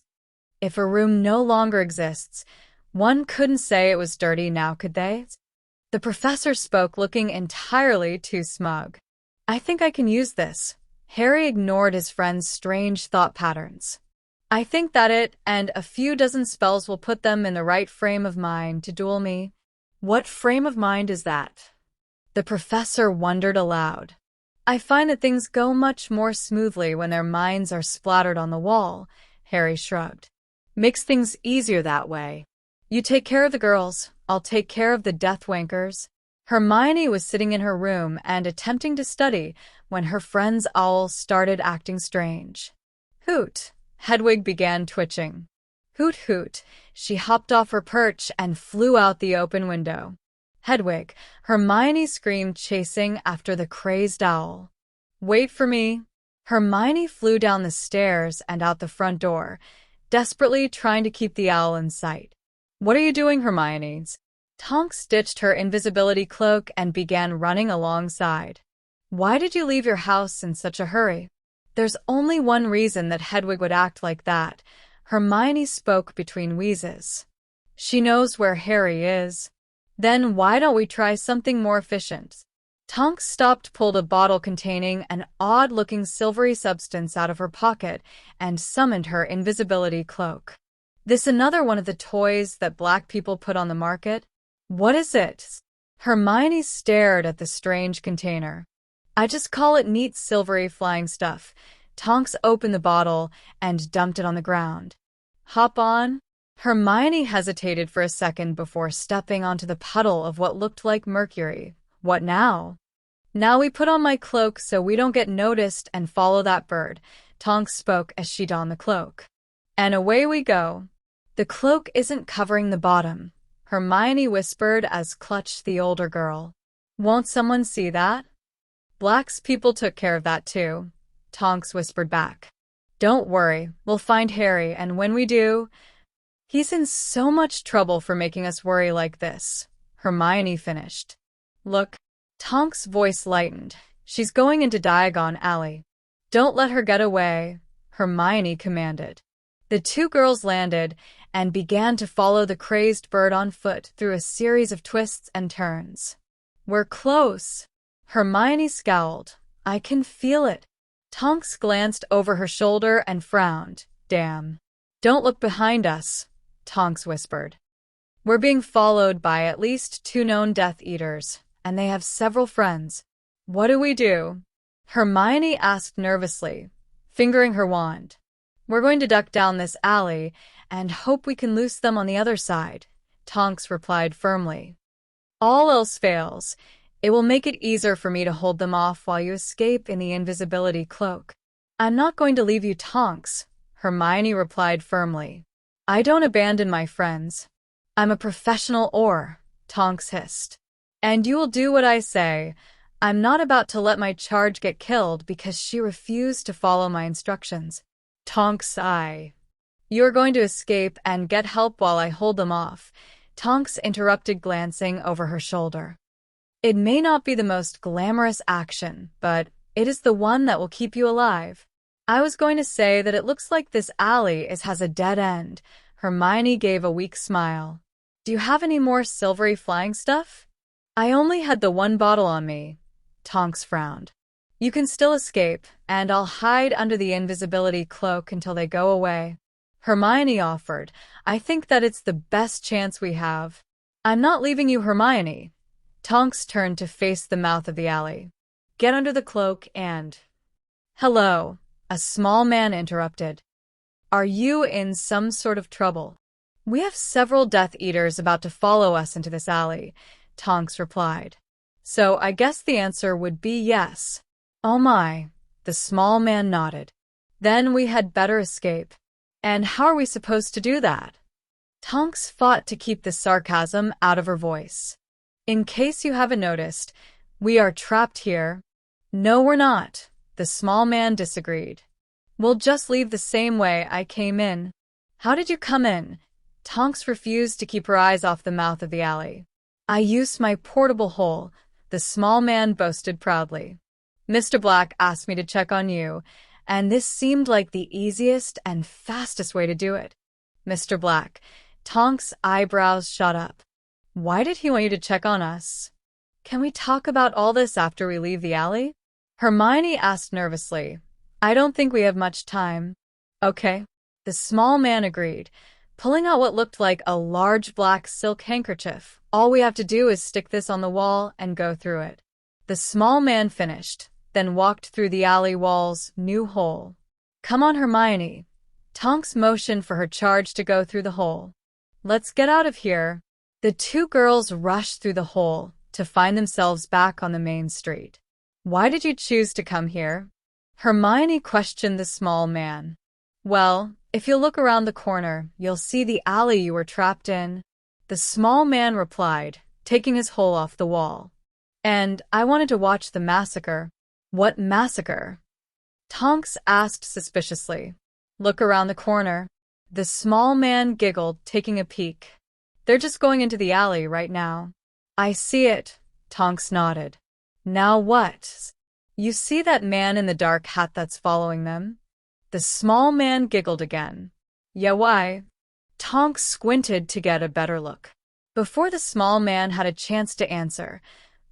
If a room no longer exists, one couldn't say it was dirty now, could they? The professor spoke, looking entirely too smug. I think I can use this. Harry ignored his friend's strange thought patterns. I think that it and a few dozen spells will put them in the right frame of mind to duel me. What frame of mind is that? The professor wondered aloud. I find that things go much more smoothly when their minds are splattered on the wall, Harry shrugged. Makes things easier that way. You take care of the girls, I'll take care of the deathwankers. Hermione was sitting in her room and attempting to study when her friend's owl started acting strange. Hoot! Hedwig began twitching. Hoot hoot! She hopped off her perch and flew out the open window. Hedwig, Hermione screamed, chasing after the crazed owl. Wait for me. Hermione flew down the stairs and out the front door, desperately trying to keep the owl in sight. What are you doing, Hermione? Tonks stitched her invisibility cloak and began running alongside. Why did you leave your house in such a hurry? There's only one reason that Hedwig would act like that. Hermione spoke between wheezes. She knows where Harry is. Then why don't we try something more efficient? Tonks stopped, pulled a bottle containing an odd-looking silvery substance out of her pocket, and summoned her invisibility cloak. This another one of the toys that black people put on the market? What is it? Hermione stared at the strange container. I just call it neat silvery flying stuff. Tonks opened the bottle and dumped it on the ground. Hop on? Hermione hesitated for a second before stepping onto the puddle of what looked like mercury. What now? Now we put on my cloak so we don't get noticed and follow that bird, Tonks spoke as she donned the cloak. And away we go. The cloak isn't covering the bottom, Hermione whispered as clutched the older girl. Won't someone see that? Black's people took care of that too, Tonks whispered back. Don't worry, we'll find Harry, and when we do... He's in so much trouble for making us worry like this, Hermione finished. Look, Tonks' voice lightened. She's going into Diagon Alley. Don't let her get away, Hermione commanded. The two girls landed and began to follow the crazed bird on foot through a series of twists and turns. We're close. Hermione scowled. I can feel it. Tonks glanced over her shoulder and frowned. Damn. Don't look behind us, Tonks whispered. We're being followed by at least 2 known Death Eaters, and they have several friends. What do we do? Hermione asked nervously, fingering her wand. We're going to duck down this alley and hope we can loose them on the other side, Tonks replied firmly. All else fails, it will make it easier for me to hold them off while you escape in the invisibility cloak. I'm not going to leave you, Tonks, Hermione replied firmly. I don't abandon my friends. I'm a professional oar, Tonks hissed. And you will do what I say. I'm not about to let my charge get killed because she refused to follow my instructions. Tonks sighed. You're going to escape and get help while I hold them off, Tonks interrupted, glancing over her shoulder. It may not be the most glamorous action, but it is the one that will keep you alive. I was going to say that it looks like this alley has a dead end. Hermione gave a weak smile. Do you have any more silvery flying stuff? I only had the 1 bottle on me. Tonks frowned. You can still escape, and I'll hide under the invisibility cloak until they go away. Hermione offered. I think that it's the best chance we have. I'm not leaving you, Hermione. Tonks turned to face the mouth of the alley. Get under the cloak and... Hello, a small man interrupted. Are you in some sort of trouble? We have several Death Eaters about to follow us into this alley, Tonks replied. So I guess the answer would be yes. Oh my, the small man nodded. Then we had better escape. And how are we supposed to do that? Tonks fought to keep the sarcasm out of her voice. In case you haven't noticed, we are trapped here. No, we're not, the small man disagreed. We'll just leave the same way I came in. How did you come in? Tonks refused to keep her eyes off the mouth of the alley. I used my portable hole, the small man boasted proudly. Mr. Black asked me to check on you, and this seemed like the easiest and fastest way to do it. Mr. Black, Tonks' eyebrows shot up. Why did he want you to check on us? Can we talk about all this after we leave the alley? Hermione asked nervously. I don't think we have much time. Okay. The small man agreed, pulling out what looked like a large black silk handkerchief. All we have to do is stick this on the wall and go through it. The small man finished, then walked through the alley wall's new hole. Come on, Hermione. Tonks motioned for her charge to go through the hole. Let's get out of here. The two girls rushed through the hole to find themselves back on the main street. Why did you choose to come here? Hermione questioned the small man. Well, if you look around the corner, you'll see the alley you were trapped in. The small man replied, taking his hole off the wall. And I wanted to watch the massacre. What massacre? Tonks asked suspiciously. Look around the corner. The small man giggled, taking a peek. They're just going into the alley right now. I see it, Tonks nodded. Now what? You see that man in the dark hat that's following them? The small man giggled again. Yeah, why? Tonks squinted to get a better look. Before the small man had a chance to answer,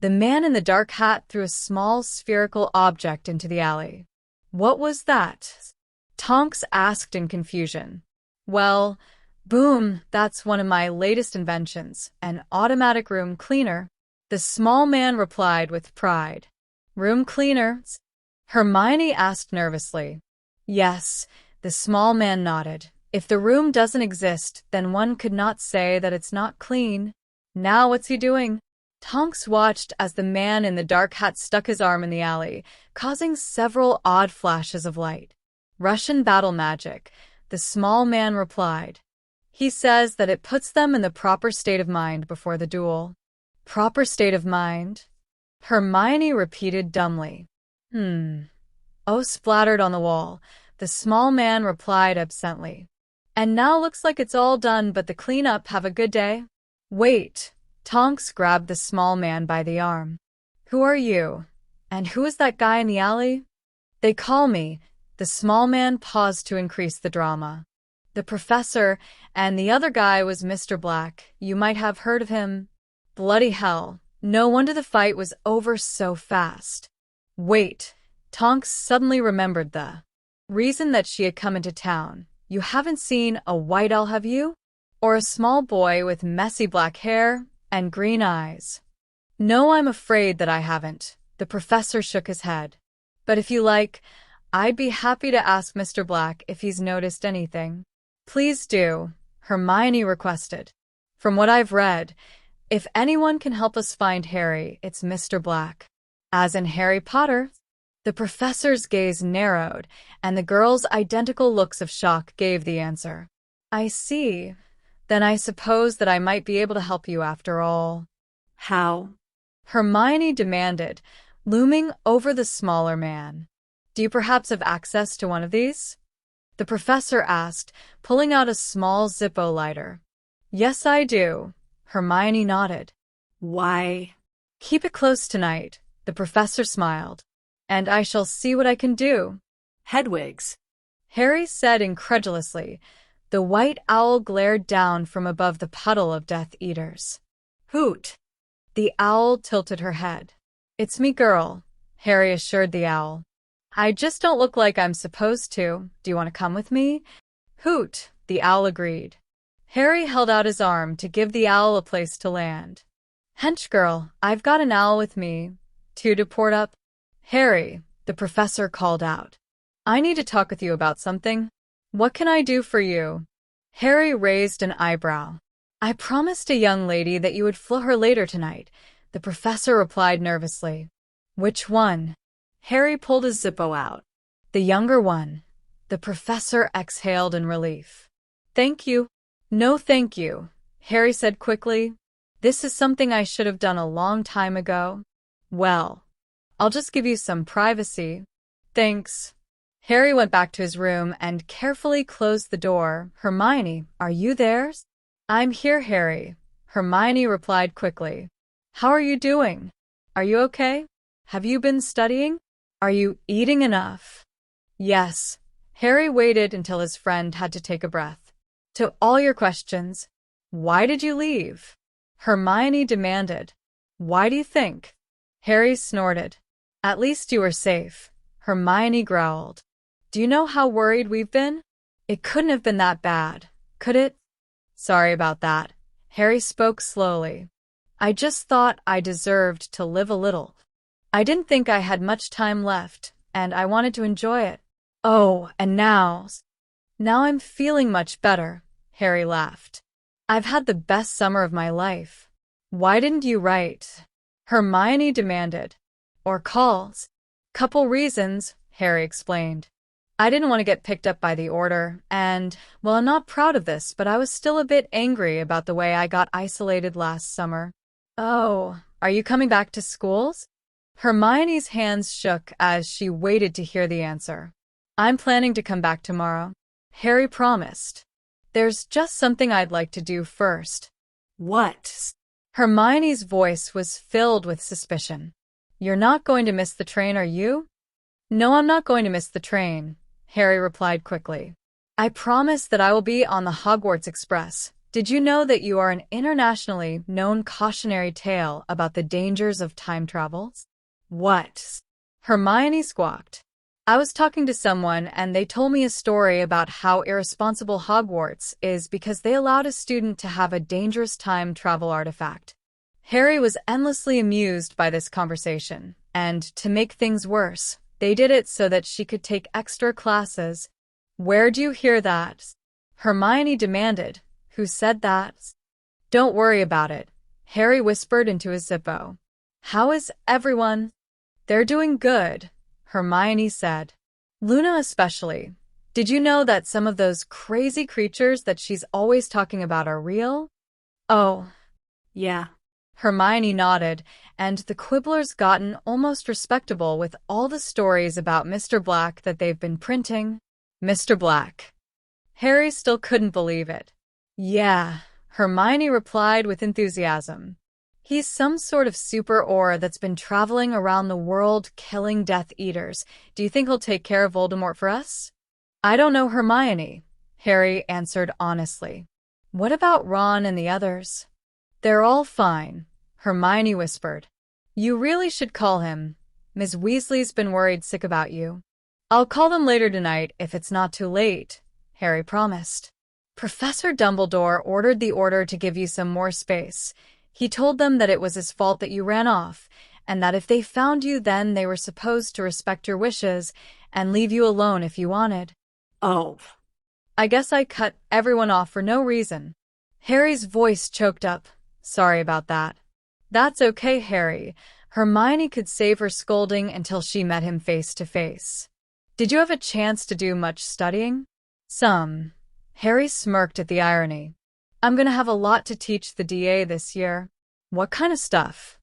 the man in the dark hat threw a small spherical object into the alley. What was that? Tonks asked in confusion. Well, boom, that's one of my latest inventions, an automatic room cleaner. The small man replied with pride. Room cleaner? Hermione asked nervously. Yes, the small man nodded. If the room doesn't exist, then one could not say that it's not clean. Now what's he doing? Tonks watched as the man in the dark hat stuck his arm in the alley, causing several odd flashes of light. Russian battle magic, the small man replied. He says that it puts them in the proper state of mind before the duel. Proper state of mind? Hermione repeated dumbly. Oh, splattered on the wall. The small man replied absently. And now looks like it's all done but the cleanup. Have a good day. Wait. Tonks grabbed the small man by the arm. Who are you? And who is that guy in the alley? They call me. The small man paused to increase the drama. The professor, and the other guy was Mr. Black. You might have heard of him. Bloody hell. No wonder the fight was over so fast. Wait. Tonks suddenly remembered the reason that she had come into town. You haven't seen a white owl, have you? Or a small boy with messy black hair and green eyes? No, I'm afraid that I haven't. The professor shook his head. But if you like, I'd be happy to ask Mr. Black if he's noticed anything. Please do, Hermione requested. From what I've read, if anyone can help us find Harry, it's Mr. Black. As in Harry Potter? The professor's gaze narrowed, and the girls' identical looks of shock gave the answer. I see. Then I suppose that I might be able to help you after all. How? Hermione demanded, looming over the smaller man. Do you perhaps have access to one of these? The professor asked, pulling out a small Zippo lighter. Yes, I do. Hermione nodded. Why? Keep it close tonight, the professor smiled. And I shall see what I can do. Hedwigs, Harry said incredulously. The white owl glared down from above the puddle of Death Eaters. Hoot! The owl tilted her head. It's me, girl, Harry assured the owl. I just don't look like I'm supposed to. Do you want to come with me? Hoot! The owl agreed. Harry held out his arm to give the owl a place to land. Hench girl, I've got an owl with me. Two to port up. Harry, the professor called out. I need to talk with you about something. What can I do for you? Harry raised an eyebrow. I promised a young lady that you would floor her later tonight, the professor replied nervously. Which one? Harry pulled his Zippo out. The younger one. The professor exhaled in relief. Thank you. No thank you, Harry said quickly. This is something I should have done a long time ago. Well, I'll just give you some privacy. Thanks. Harry went back to his room and carefully closed the door. Hermione, are you there? I'm here, Harry, Hermione replied quickly. How are you doing? Are you okay? Have you been studying? Are you eating enough? Yes. Harry waited until his friend had to take a breath. To all your questions, why did you leave? Hermione demanded. Why do you think? Harry snorted. At least you were safe, Hermione growled. Do you know how worried we've been? It couldn't have been that bad, could it? Sorry about that. Harry spoke slowly. I just thought I deserved to live a little. I didn't think I had much time left, and I wanted to enjoy it. Oh, and now I'm feeling much better, Harry laughed. I've had the best summer of my life. Why didn't you write? Hermione demanded. Or calls? Couple reasons, Harry explained. I didn't want to get picked up by the order, and, well, I'm not proud of this, but I was still a bit angry about the way I got isolated last summer. Oh, are you coming back to schools? Hermione's hands shook as she waited to hear the answer. I'm planning to come back tomorrow, Harry promised. There's just something I'd like to do first. What? Hermione's voice was filled with suspicion. You're not going to miss the train, are you? No, I'm not going to miss the train, Harry replied quickly. I promise that I will be on the Hogwarts Express. Did you know that you are an internationally known cautionary tale about the dangers of time travel? What? Hermione squawked. I was talking to someone and they told me a story about how irresponsible Hogwarts is because they allowed a student to have a dangerous time travel artifact. Harry was endlessly amused by this conversation, and to make things worse, they did it so that she could take extra classes. Where'd you hear that? Hermione demanded. Who said that? Don't worry about it, Harry whispered into his Zippo. How is everyone? They're doing good, Hermione said. Luna especially. Did you know that some of those crazy creatures that she's always talking about are real? Oh, yeah. Hermione nodded, and the Quibbler's gotten almost respectable with all the stories about Mr. Black that they've been printing. Mr. Black. Harry still couldn't believe it. Yeah, Hermione replied with enthusiasm. He's some sort of super aura that's been traveling around the world killing Death Eaters. Do you think he'll take care of Voldemort for us? I don't know, Hermione, Harry answered honestly. What about Ron and the others? They're all fine, Hermione whispered. You really should call him. Ms. Weasley's been worried sick about you. I'll call them later tonight if it's not too late, Harry promised. Professor Dumbledore ordered the Order to give you some more space. He told them that it was his fault that you ran off, and that if they found you then they were supposed to respect your wishes and leave you alone if you wanted. Oh. I guess I cut everyone off for no reason. Harry's voice choked up. Sorry about that. That's okay, Harry. Hermione could save her scolding until she met him face to face. Did you have a chance to do much studying? Some. Harry smirked at the irony. I'm going to have a lot to teach the DA this year. What kind of stuff?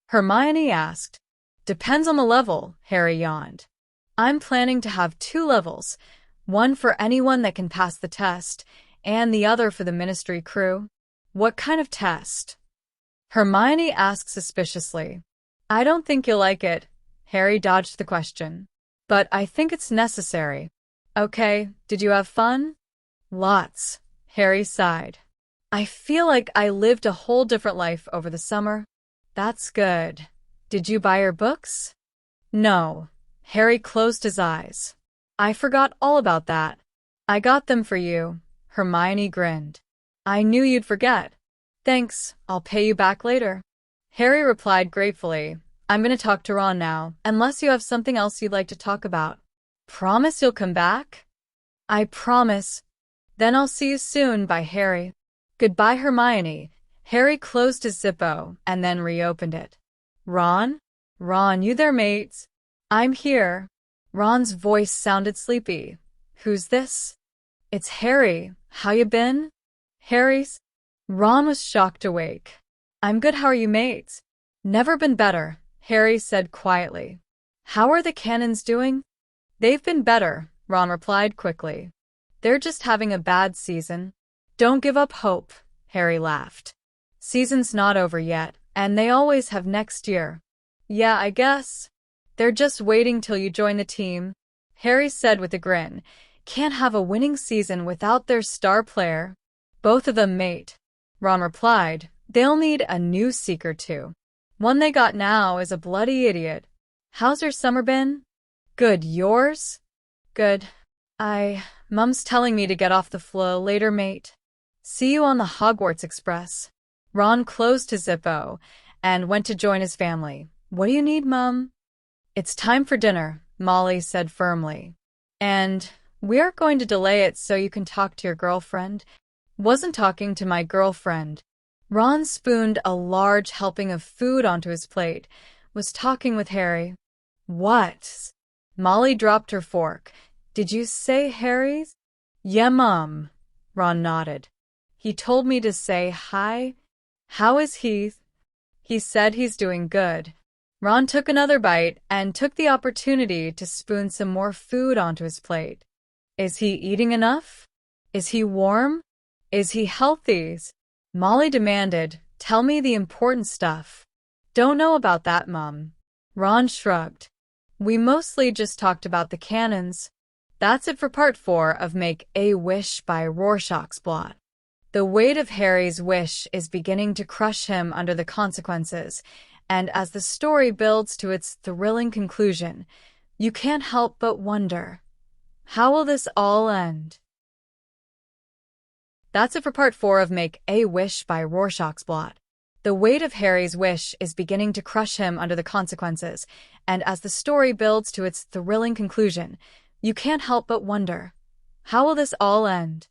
Hermione asked. Depends on the level, Harry yawned. I'm planning to have 2 levels, one for anyone that can pass the test, and the other for the Ministry crew. What kind of test? Hermione asked suspiciously. I don't think you'll like it. Harry dodged the question. But I think it's necessary. Okay, did you have fun? Lots, Harry sighed. I feel like I lived a whole different life over the summer. That's good. Did you buy your books? No. Harry closed his eyes. I forgot all about that. I got them for you. Hermione grinned. I knew you'd forget. Thanks, I'll pay you back later. Harry replied gratefully. I'm going to talk to Ron now, unless you have something else you'd like to talk about. Promise you'll come back? I promise. Then I'll see you soon, by Harry. Goodbye, Hermione. Harry closed his Zippo and then reopened it. Ron? Ron, you there, mates? I'm here. Ron's voice sounded sleepy. Who's this? It's Harry. How you been? Harry's? Ron was shocked awake. I'm good, how are you, mates? Never been better, Harry said quietly. How are the cannons doing? They've been better, Ron replied quickly. They're just having a bad season. Don't give up hope, Harry laughed. Season's not over yet, and they always have next year. Yeah, I guess. They're just waiting till you join the team, Harry said with a grin. Can't have a winning season without their star player. Both of them, mate, Ron replied. They'll need a new seeker too. One they got now is a bloody idiot. How's your summer been? Good, yours? Good. Mum's telling me to get off the floor later, mate. See you on the Hogwarts Express. Ron closed his Zippo and went to join his family. What do you need, Mum? It's time for dinner, Molly said firmly. And we aren't going to delay it so you can talk to your girlfriend. Wasn't talking to my girlfriend. Ron spooned a large helping of food onto his plate. Was talking with Harry. What? Molly dropped her fork. Did you say Harry's? Yeah, Mum. Ron nodded. He told me to say hi. How is he? He said he's doing good. Ron took another bite and took the opportunity to spoon some more food onto his plate. Is he eating enough? Is he warm? Is he healthy? Molly demanded. Tell me the important stuff. Don't know about that, Mum. Ron shrugged. We mostly just talked about the cannons. That's it for part 4 of Make a Wish by Rorschach's Blot. The weight of Harry's wish is beginning to crush him under the consequences, and as the story builds to its thrilling conclusion, you can't help but wonder, how will this all end? That's it for part 4 of Make a Wish by Rorschach's Blot. The weight of Harry's wish is beginning to crush him under the consequences, and as the story builds to its thrilling conclusion, you can't help but wonder, how will this all end?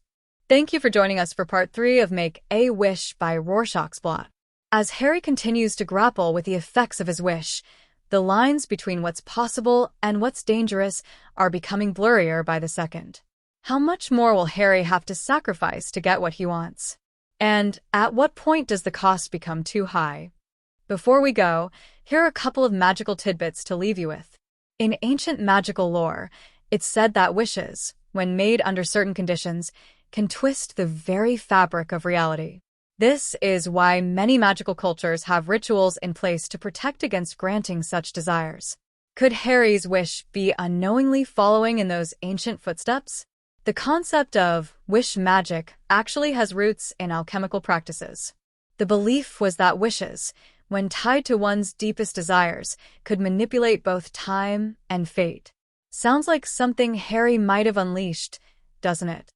Thank you for joining us for part 3 of Make a Wish by Rorschach's Blot. As Harry continues to grapple with the effects of his wish, the lines between what's possible and what's dangerous are becoming blurrier by the second. How much more will Harry have to sacrifice to get what he wants? And at what point does the cost become too high? Before we go, here are a couple of magical tidbits to leave you with. In ancient magical lore, it's said that wishes, when made under certain conditions, can twist the very fabric of reality. This is why many magical cultures have rituals in place to protect against granting such desires. Could Harry's wish be unknowingly following in those ancient footsteps? The concept of wish magic actually has roots in alchemical practices. The belief was that wishes, when tied to one's deepest desires, could manipulate both time and fate. Sounds like something Harry might have unleashed, doesn't it?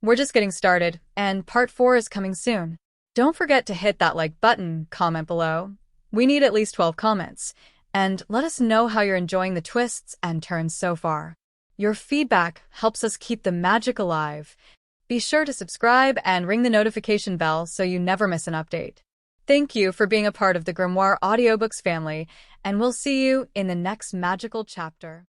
We're just getting started, and part 4 is coming soon. Don't forget to hit that like button, comment below. We need at least 12 comments, and let us know how you're enjoying the twists and turns so far. Your feedback helps us keep the magic alive. Be sure to subscribe and ring the notification bell so you never miss an update. Thank you for being a part of the Grimoire Audiobooks family, and we'll see you in the next magical chapter.